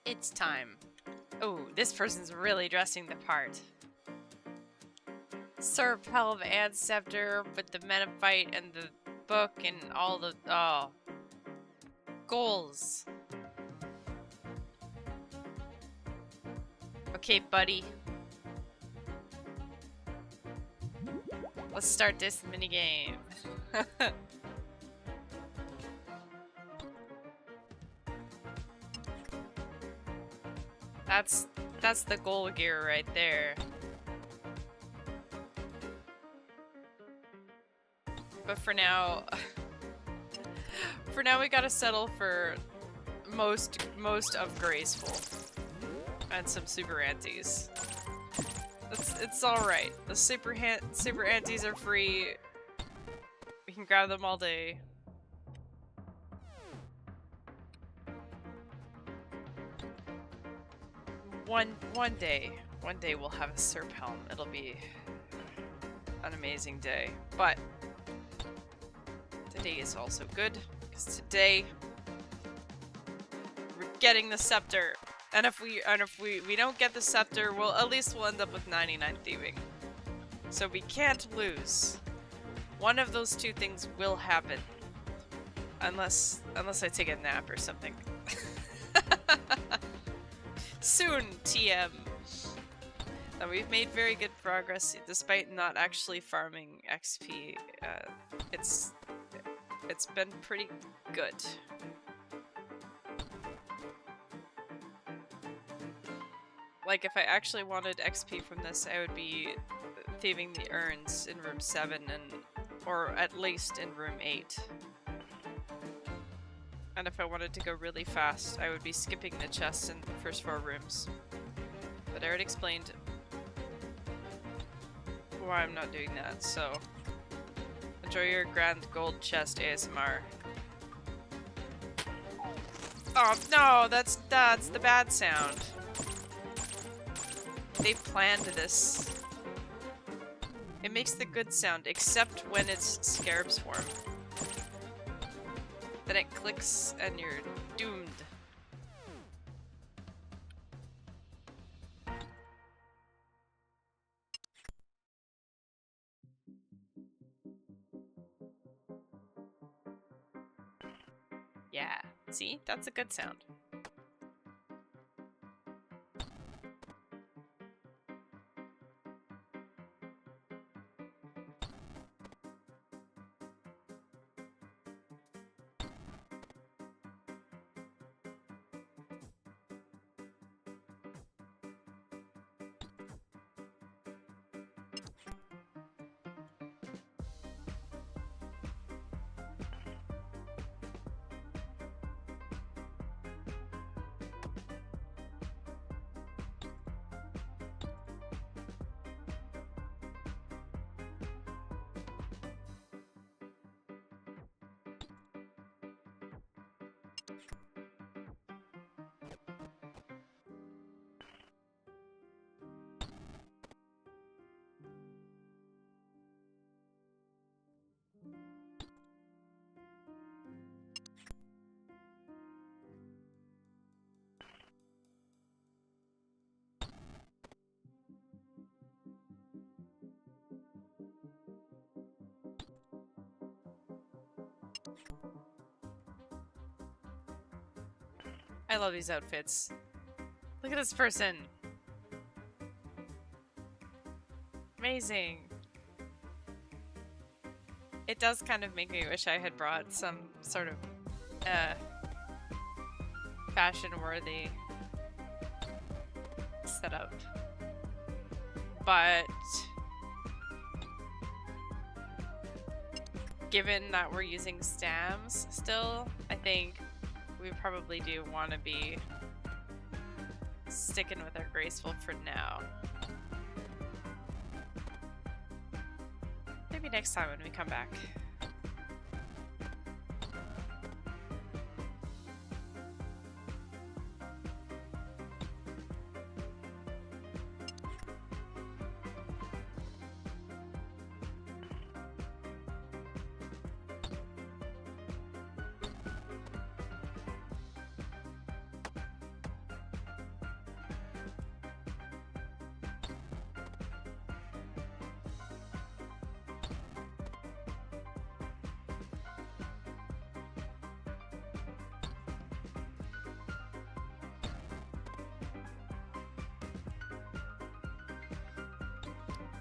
A: It's time. Oh, this person's really dressing the part. Sir Pelv and Scepter with the Metaphite and the book and all the... oh. Goals. Okay, buddy. Let's start this minigame. That's the goal gear right there. But for now, we gotta settle for most of graceful and some super antes. It's all right. The super antes are free. We can grab them all day. One day we'll have a Serp Helm. It'll be an amazing day. But today is also good because today we're getting the scepter. And if we don't get the scepter, we'll end up with 99 thieving. So we can't lose. One of those two things will happen. Unless I take a nap or something. Soon, TM. Now we've made very good progress despite not actually farming XP. It's been pretty good. Like, if I actually wanted XP from this, I would be thieving the urns in room 7 or at least in room 8. And if I wanted to go really fast, I would be skipping the chests in the first 4 rooms. But I already explained why I'm not doing that, so enjoy your grand gold chest ASMR. Oh no, that's the bad sound. They planned this. It makes the good sound, except when it's Scarab Swarm. Then it clicks and you're doomed. Yeah, see? That's a good sound. I love these outfits. Look at this person. Amazing. It does kind of make me wish I had brought some sort of fashion-worthy setup. But given that we're using stams still, I think we probably do want to be sticking with our graceful for now. Maybe next time when we come back.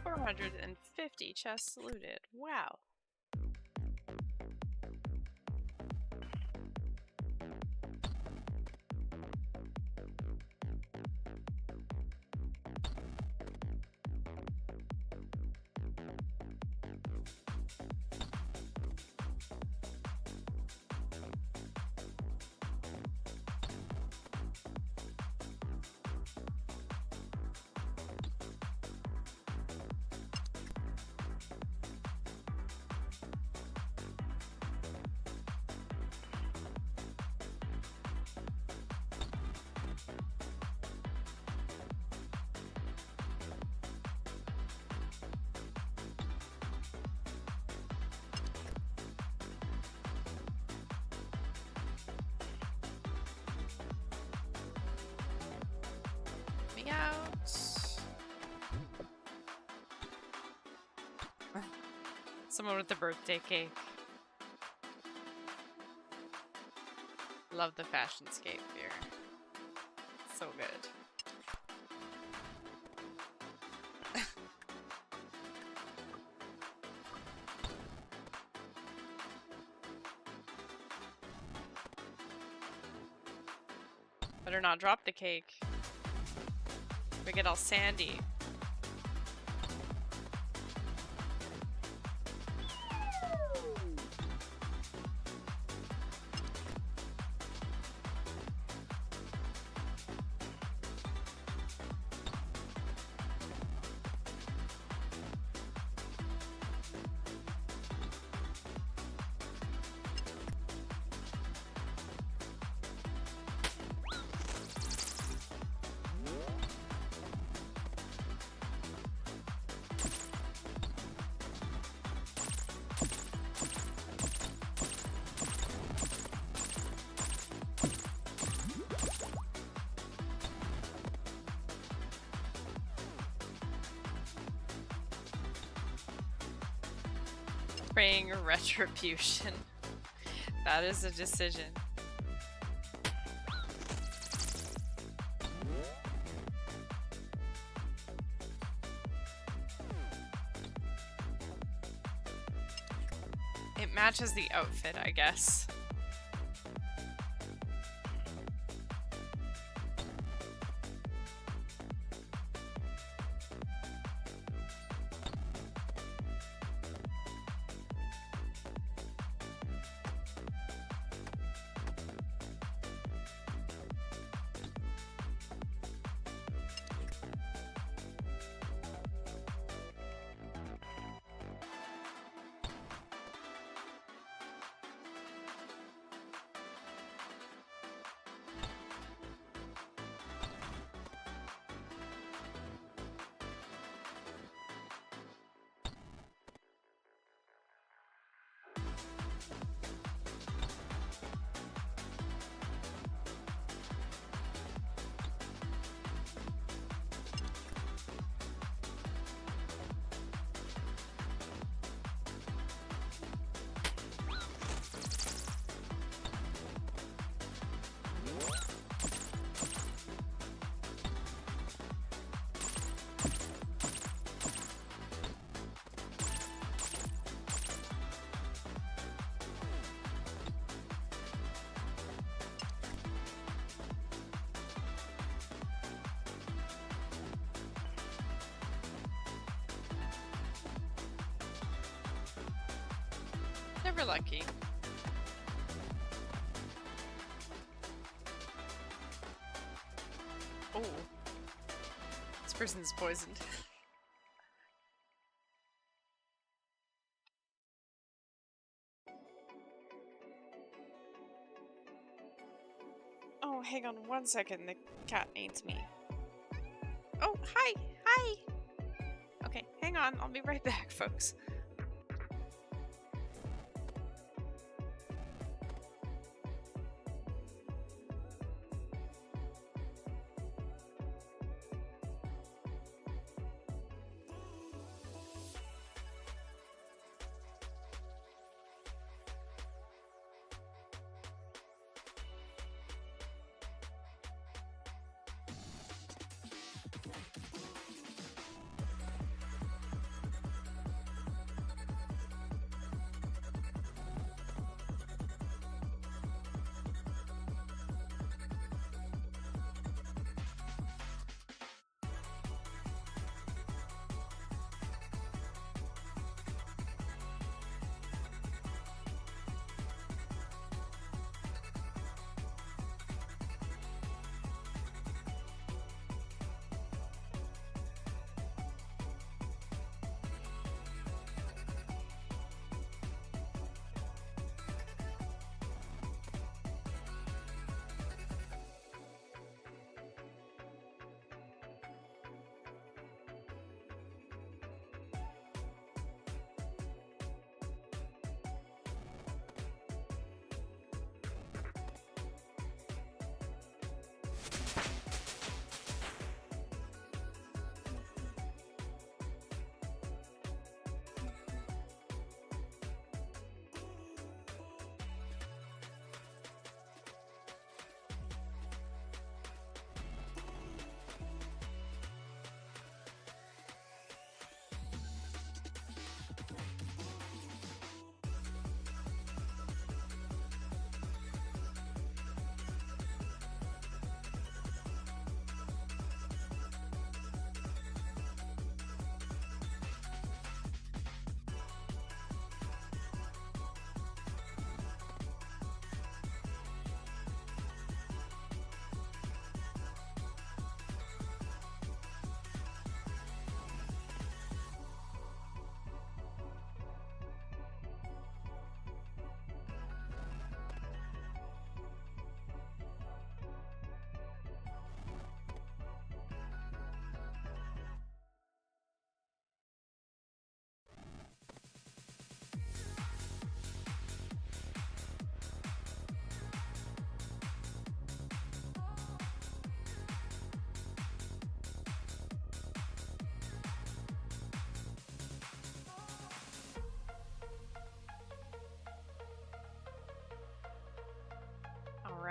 A: $450 chests looted. Wow. out. Someone with the birthday cake. Love the fashionscape here. So good. Better not drop the cake. We get all sandy. Praying retribution. That is a decision. It matches the outfit, I guess. Never lucky. Oh. This person's poisoned. Oh, hang on 1 second. The cat needs me. Oh, hi! Hi! Okay, hang on. I'll be right back, folks.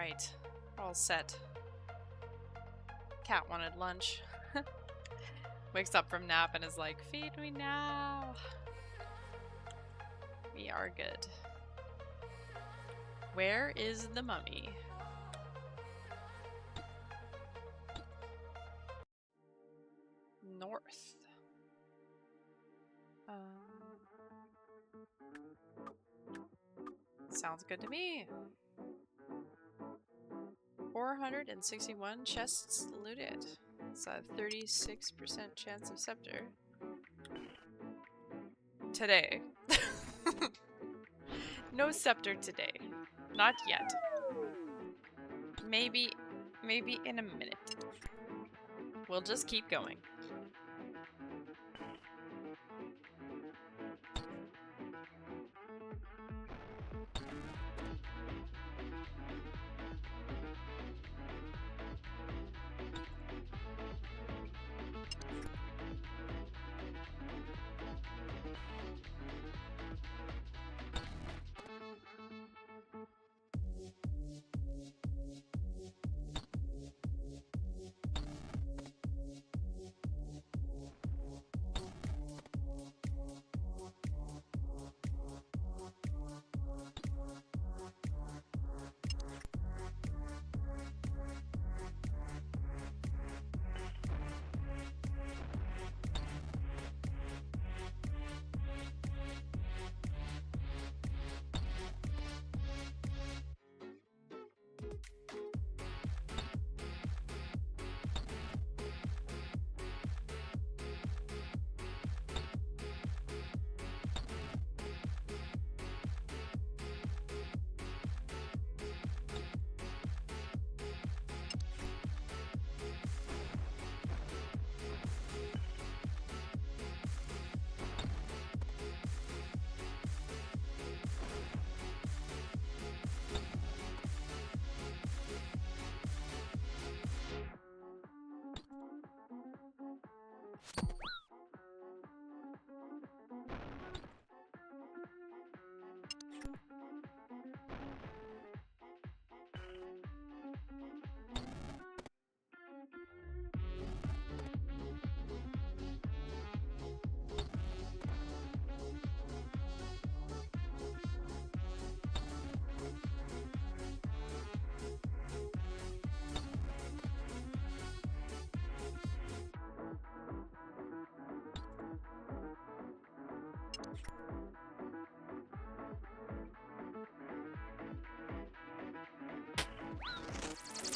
A: Alright. We're all set. Cat wanted lunch. Wakes up from nap and is like, feed me now. We are good. Where is the mummy? North. Sounds good to me. 461 chests looted. It's a 36% chance of scepter. Today. No scepter today. Not yet. Maybe in a minute. We'll just keep going.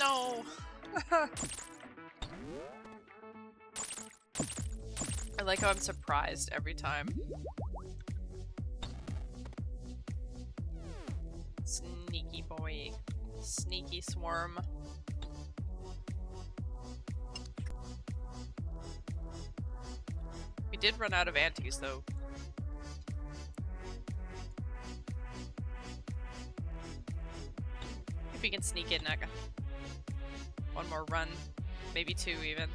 A: No! I like how I'm surprised every time. Sneaky boy. Sneaky swarm. We did run out of antes though. If we can sneak in like one more run, maybe two even.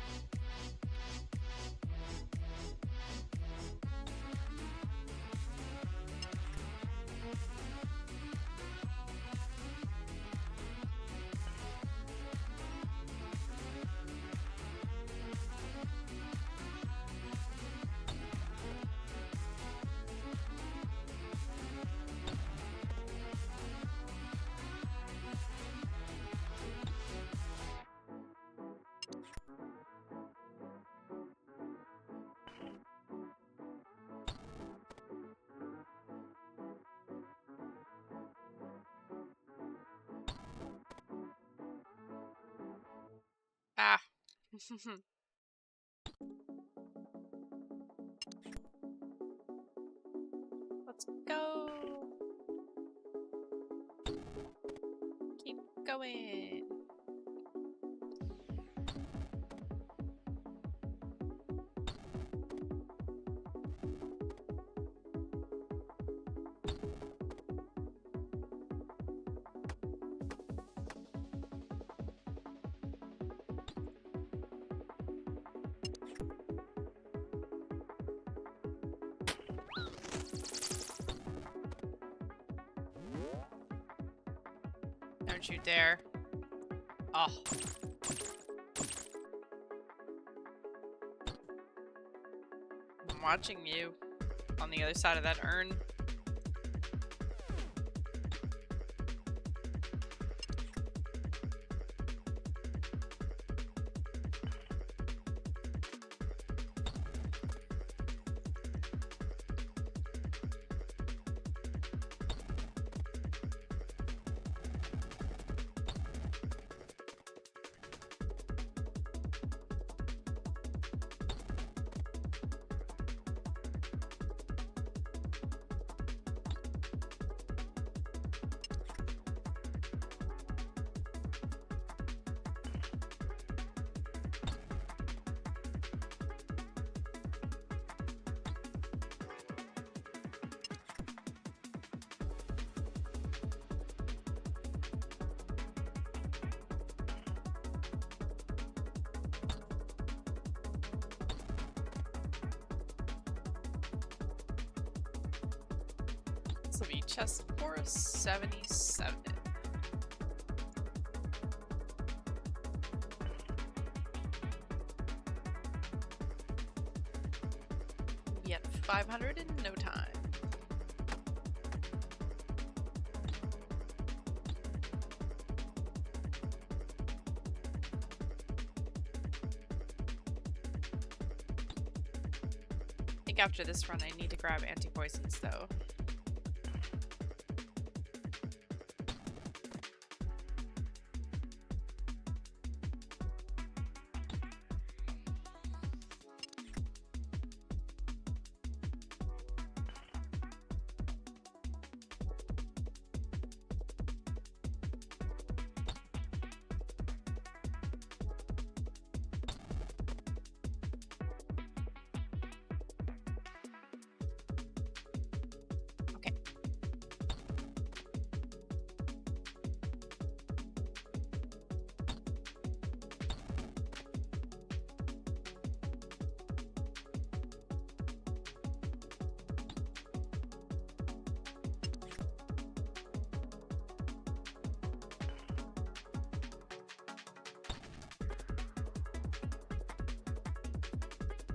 A: Ah. Let's go. Keep going. Don't you dare. Oh. I'm watching you on the other side of that urn. This will be chest 477. Be at 500 in no time. I think after this run I need to grab anti-poisons though.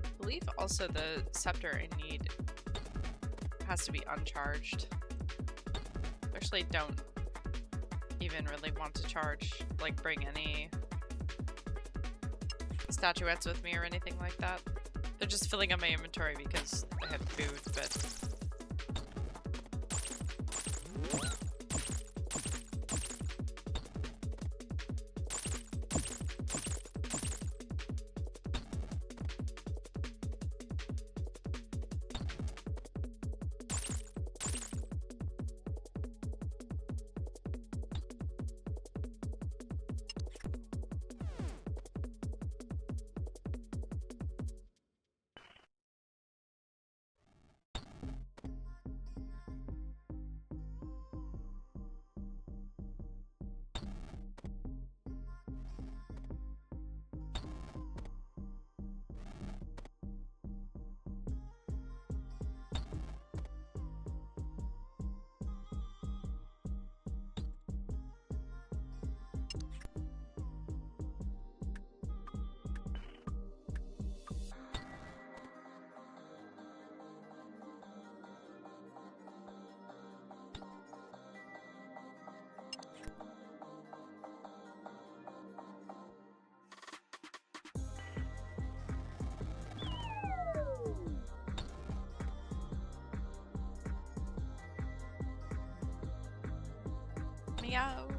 A: I believe also the scepter I need has to be uncharged. Actually, don't even really want to charge, like bring any statuettes with me or anything like that. They're just filling up my inventory because I have food, but me out.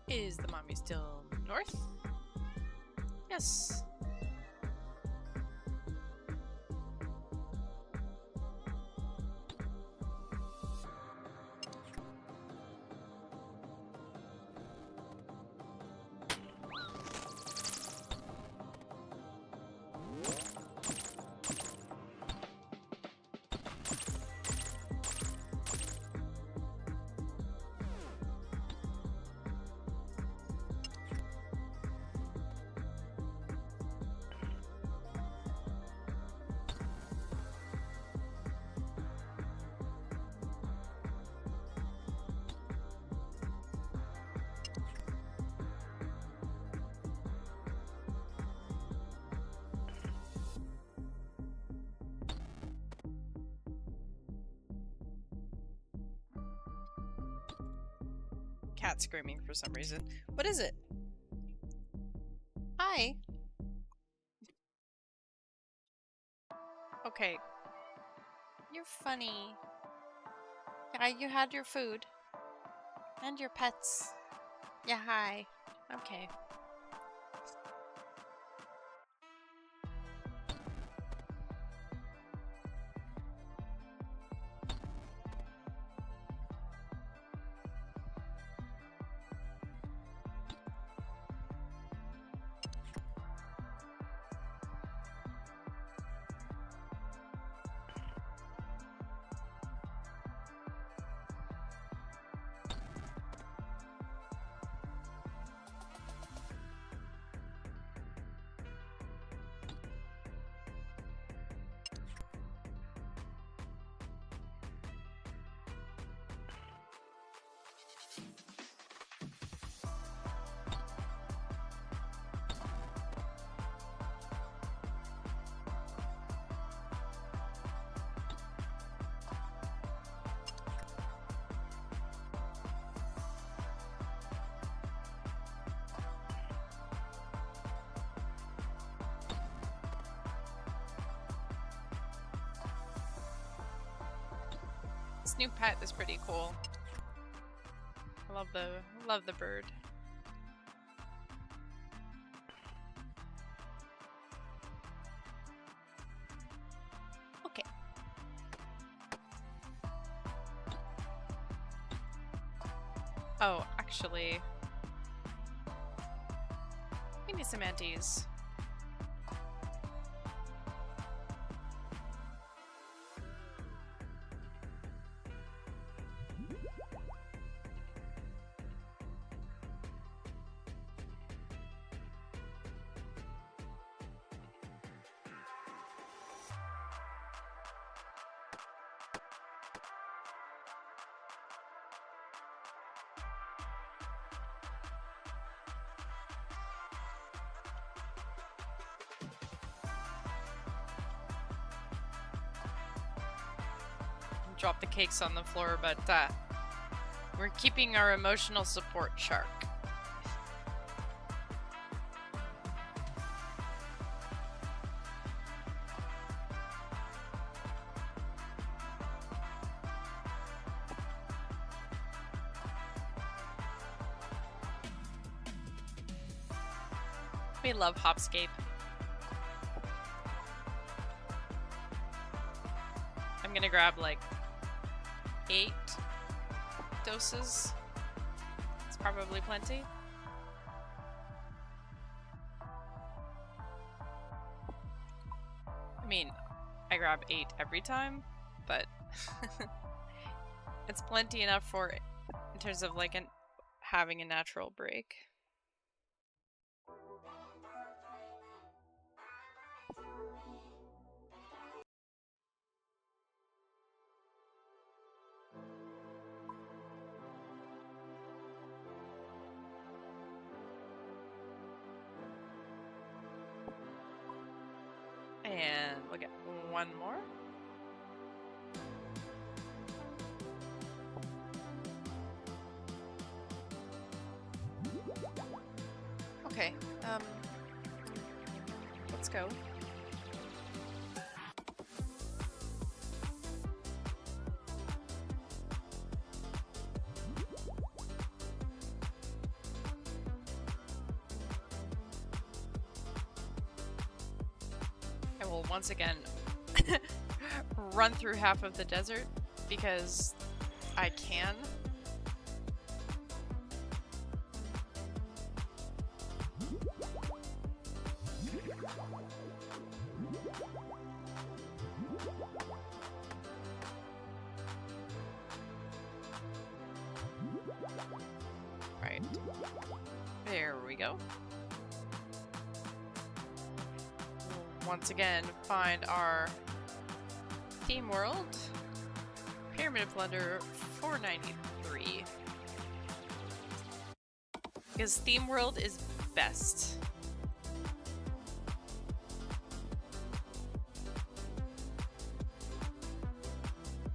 A: Is the mommy still north? Yes. cat screaming for some reason. What is it? Hi. Okay. You're funny. Yeah, you had your food. And your pets. Yeah, hi. Okay. This new pet is pretty cool. I love the bird. Okay. Oh, actually, we need some antes. Drop the cakes on the floor, but we're keeping our emotional support sharp. We love Hopscape. I'm gonna grab like 8 doses. It's probably plenty. I mean, I grab 8 every time, but it's plenty enough for it in terms of like having a natural break. And we'll get one more. Okay, let's go. I will once again run through half of the desert because I can. Right. There we go. Once again, find our theme world. Pyramid of Plunder 493. Because theme world is best.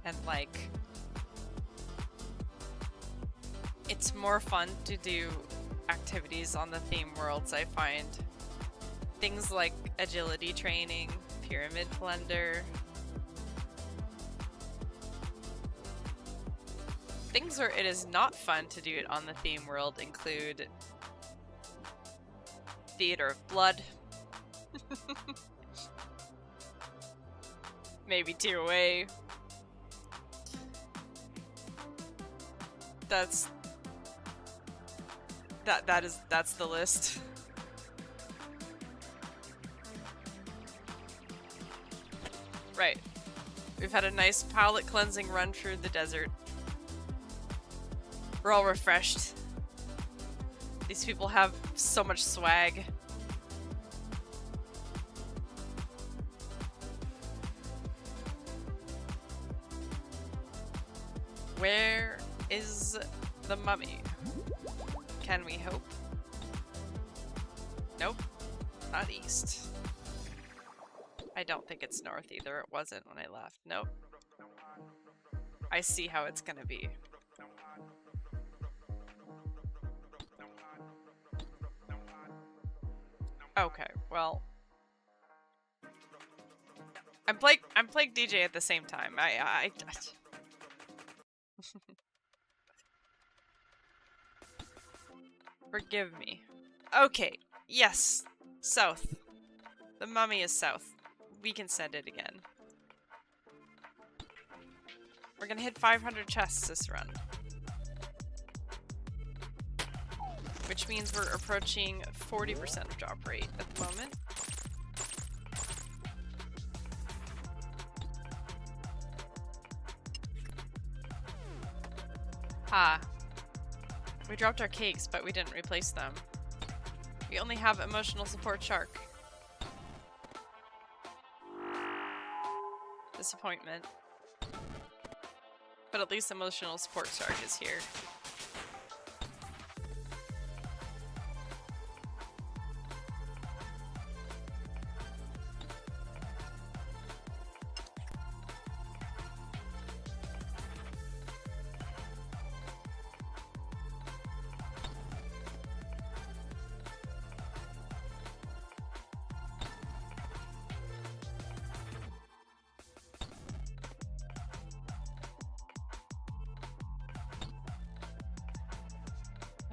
A: And like, It's more fun to do activities on the theme worlds, I find. Things like agility training, pyramid plunder. Things where it is not fun to do it on the theme world include Theater of Blood. Maybe 2 away. That's the list. Right. We've had a nice palate cleansing run through the desert. We're all refreshed. These people have so much swag. Where is the mummy? Can we hope? Nope. Not east. I don't think it's north either. It wasn't when I left. Nope. I see how it's gonna be. Okay, well. I'm playing DJ at the same time. I Forgive me. Okay, yes. South. The mummy is south. We can send it again. We're gonna hit 500 chests this run. Which means we're approaching 40% of drop rate at the moment. Ah. We dropped our cakes, but we didn't replace them. We only have emotional support shark. Disappointment. But at least emotional support shark is here.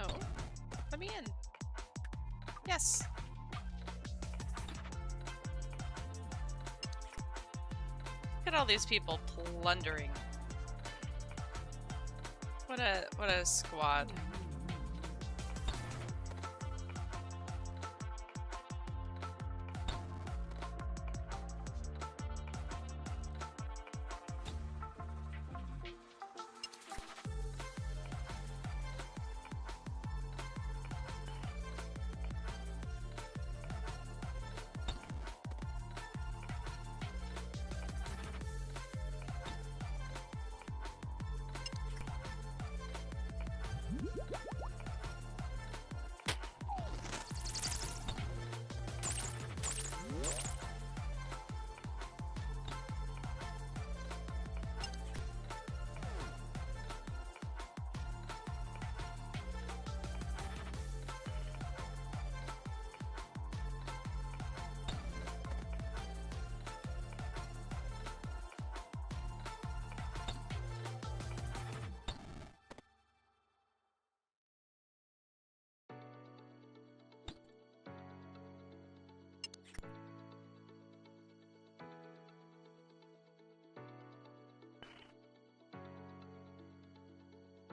A: Oh, let me in. Yes. Look at all these people plundering. What a squad.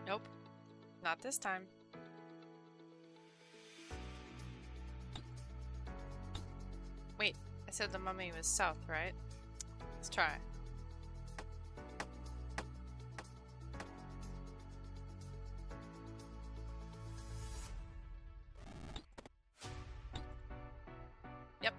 A: Nope. Not this time. Wait, I said the mummy was south, right? Let's try. Yep.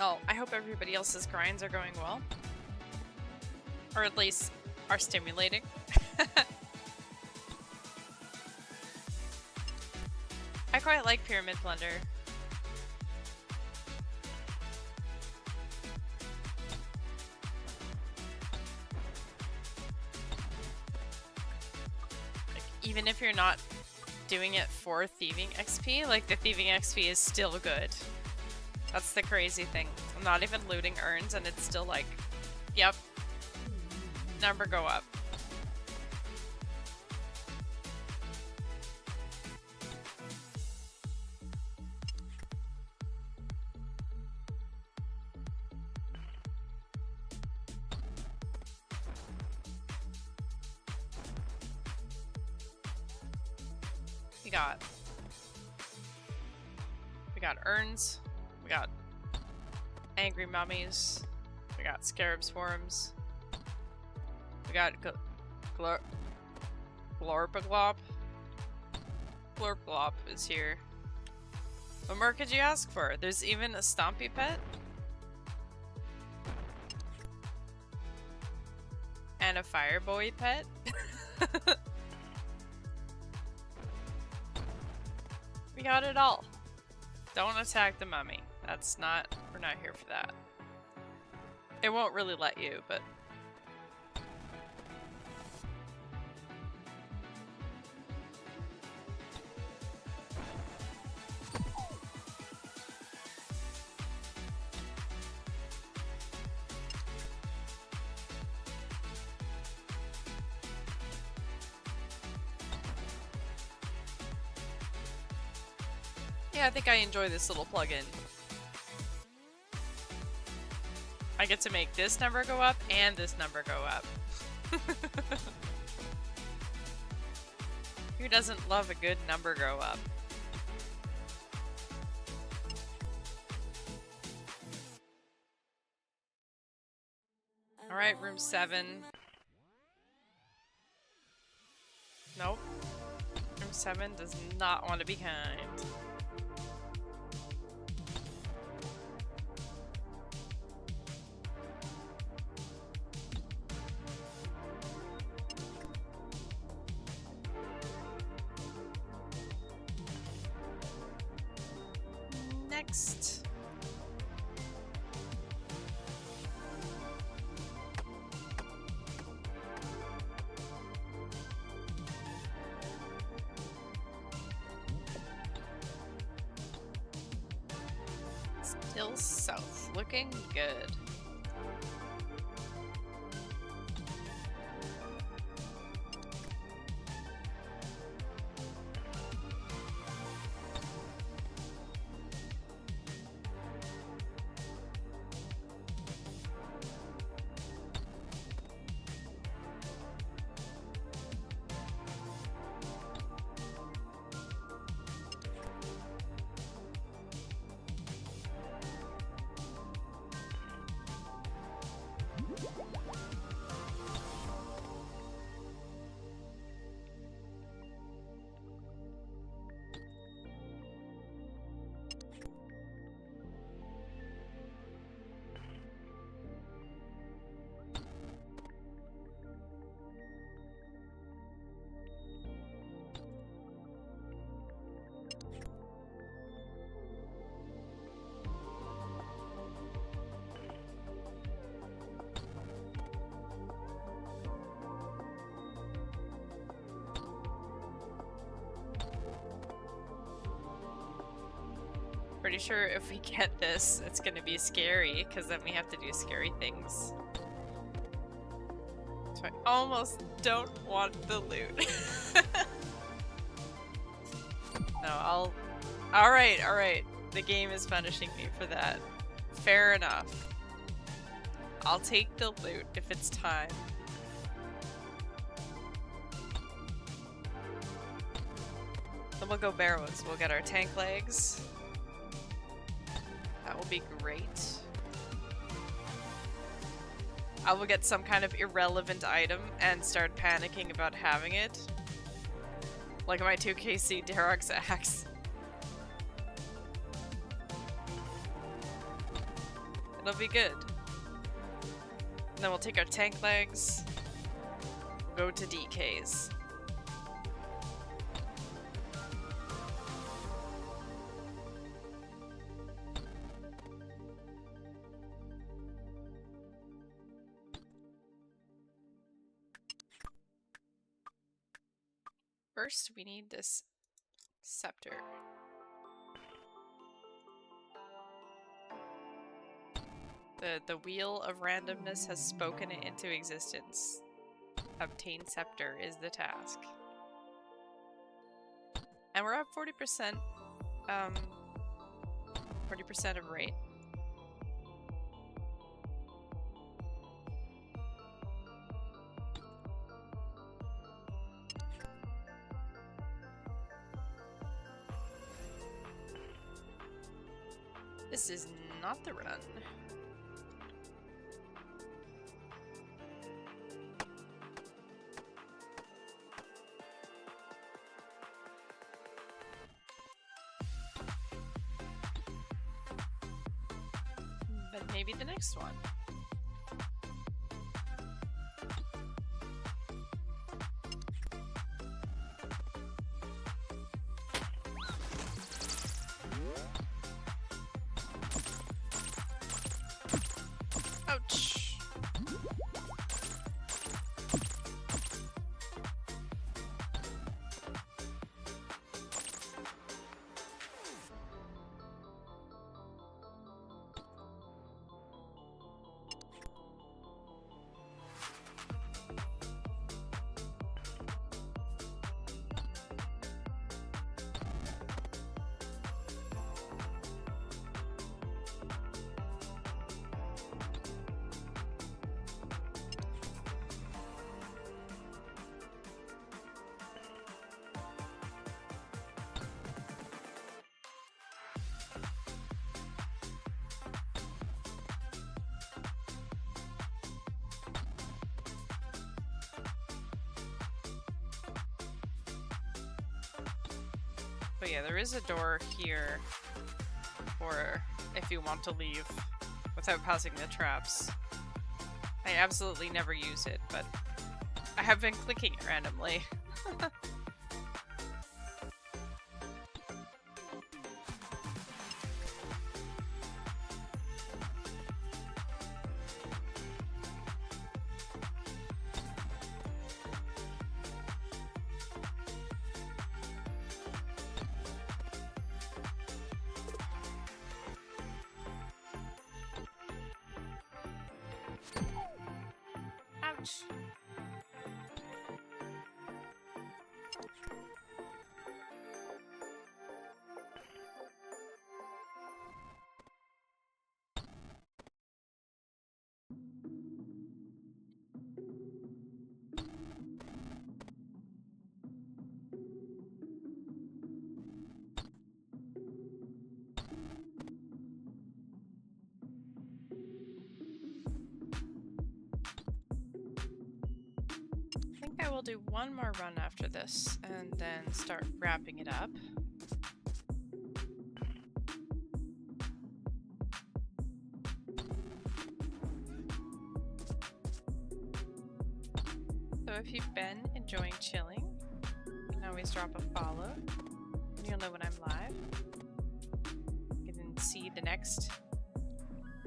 A: Oh, I hope everybody else's grinds are going well. Or at least are stimulating. I quite like Pyramid Plunder. Like, even if you're not doing it for thieving XP, like the thieving XP is still good. That's the crazy thing. I'm not even looting urns and it's still like, yep, number go up. We got urns, we got angry mummies, we got scarab swarms, we got glorpaglop. Glorplop is here. What more could you ask for? There's even a stompy pet. And a fireboy pet. We got it all. Don't attack the mummy. That's not, we're not here for that. It won't really let you, but... Yeah, I think I enjoy this little plugin. I get to make this number go up and this number go up. Who doesn't love a good number go up? Alright, room 7. Nope. Room 7 does not want to be kind. Next. Still south, looking good. Pretty sure if we get this, it's gonna be scary, because then we have to do scary things. So I almost don't want the loot. No, Alright. The game is punishing me for that. Fair enough. I'll take the loot if it's time. Then we'll go barrows. We'll get our tank legs. That will be great. I will get some kind of irrelevant item and start panicking about having it. Like my 2KC Darok's axe. It'll be good. then we'll take our tank legs, go to DKs. First, we need this scepter. The wheel of randomness has spoken it into existence. Obtain scepter is the task. And we're up 40%, 40% of rate. This is not the run. But maybe the next one. Ouch. But yeah, there is a door here for if you want to leave without passing the traps. I absolutely never use it, but I have been clicking it randomly. Ouch. I think I will do one more run after this and then start wrapping it up. So if you've been enjoying chilling, you can always drop a follow and you'll know when I'm live. You can see the next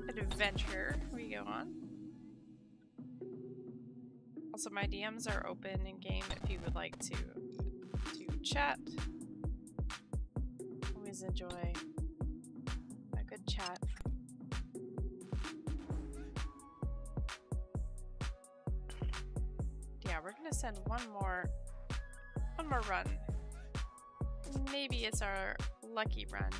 A: adventure we go on. Also, my DMs are open in game if you would like to chat. Always enjoy a good chat. Yeah, we're gonna send one more run. Maybe it's our lucky run.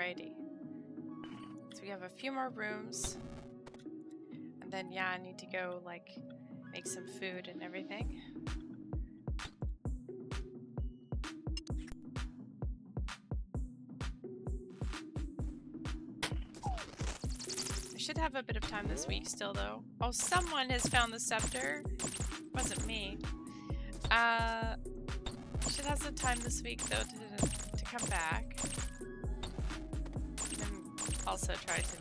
A: Alrighty. So we have a few more rooms. And then, yeah, I need to go, like, make some food and everything. I should have a bit of time this week still, though. Oh, someone has found the scepter. It wasn't me. Should have some time this week, though, to come back. And also try to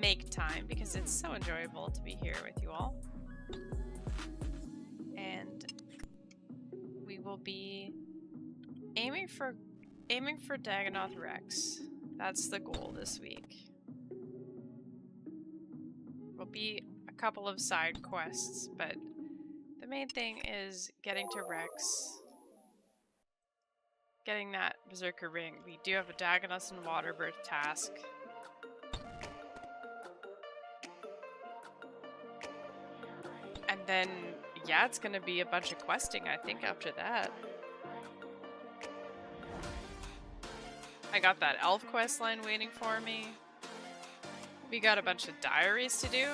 A: make time, because it's so enjoyable to be here with you all. And we will be aiming for Dagonoth Rex. That's the goal this week. Will be a couple of side quests, but the main thing is getting to Rex. Getting that Berserker ring. We do have a Dagonoth and Waterbirth task. And then, yeah, it's gonna be a bunch of questing, I think, after that. I got that elf quest line waiting for me. We got a bunch of diaries to do.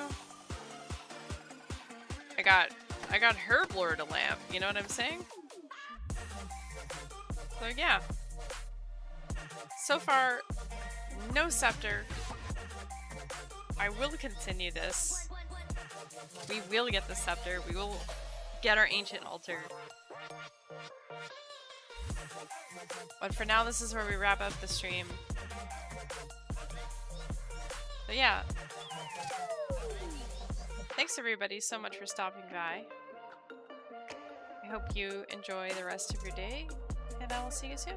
A: I got Herblore to lamp, you know what I'm saying? So yeah. So far, no scepter. I will continue this. We will get the scepter. We will get our ancient altar. But for now, this is where we wrap up the stream. But yeah. Thanks everybody so much for stopping by. I hope you enjoy the rest of your day, and I will see you soon.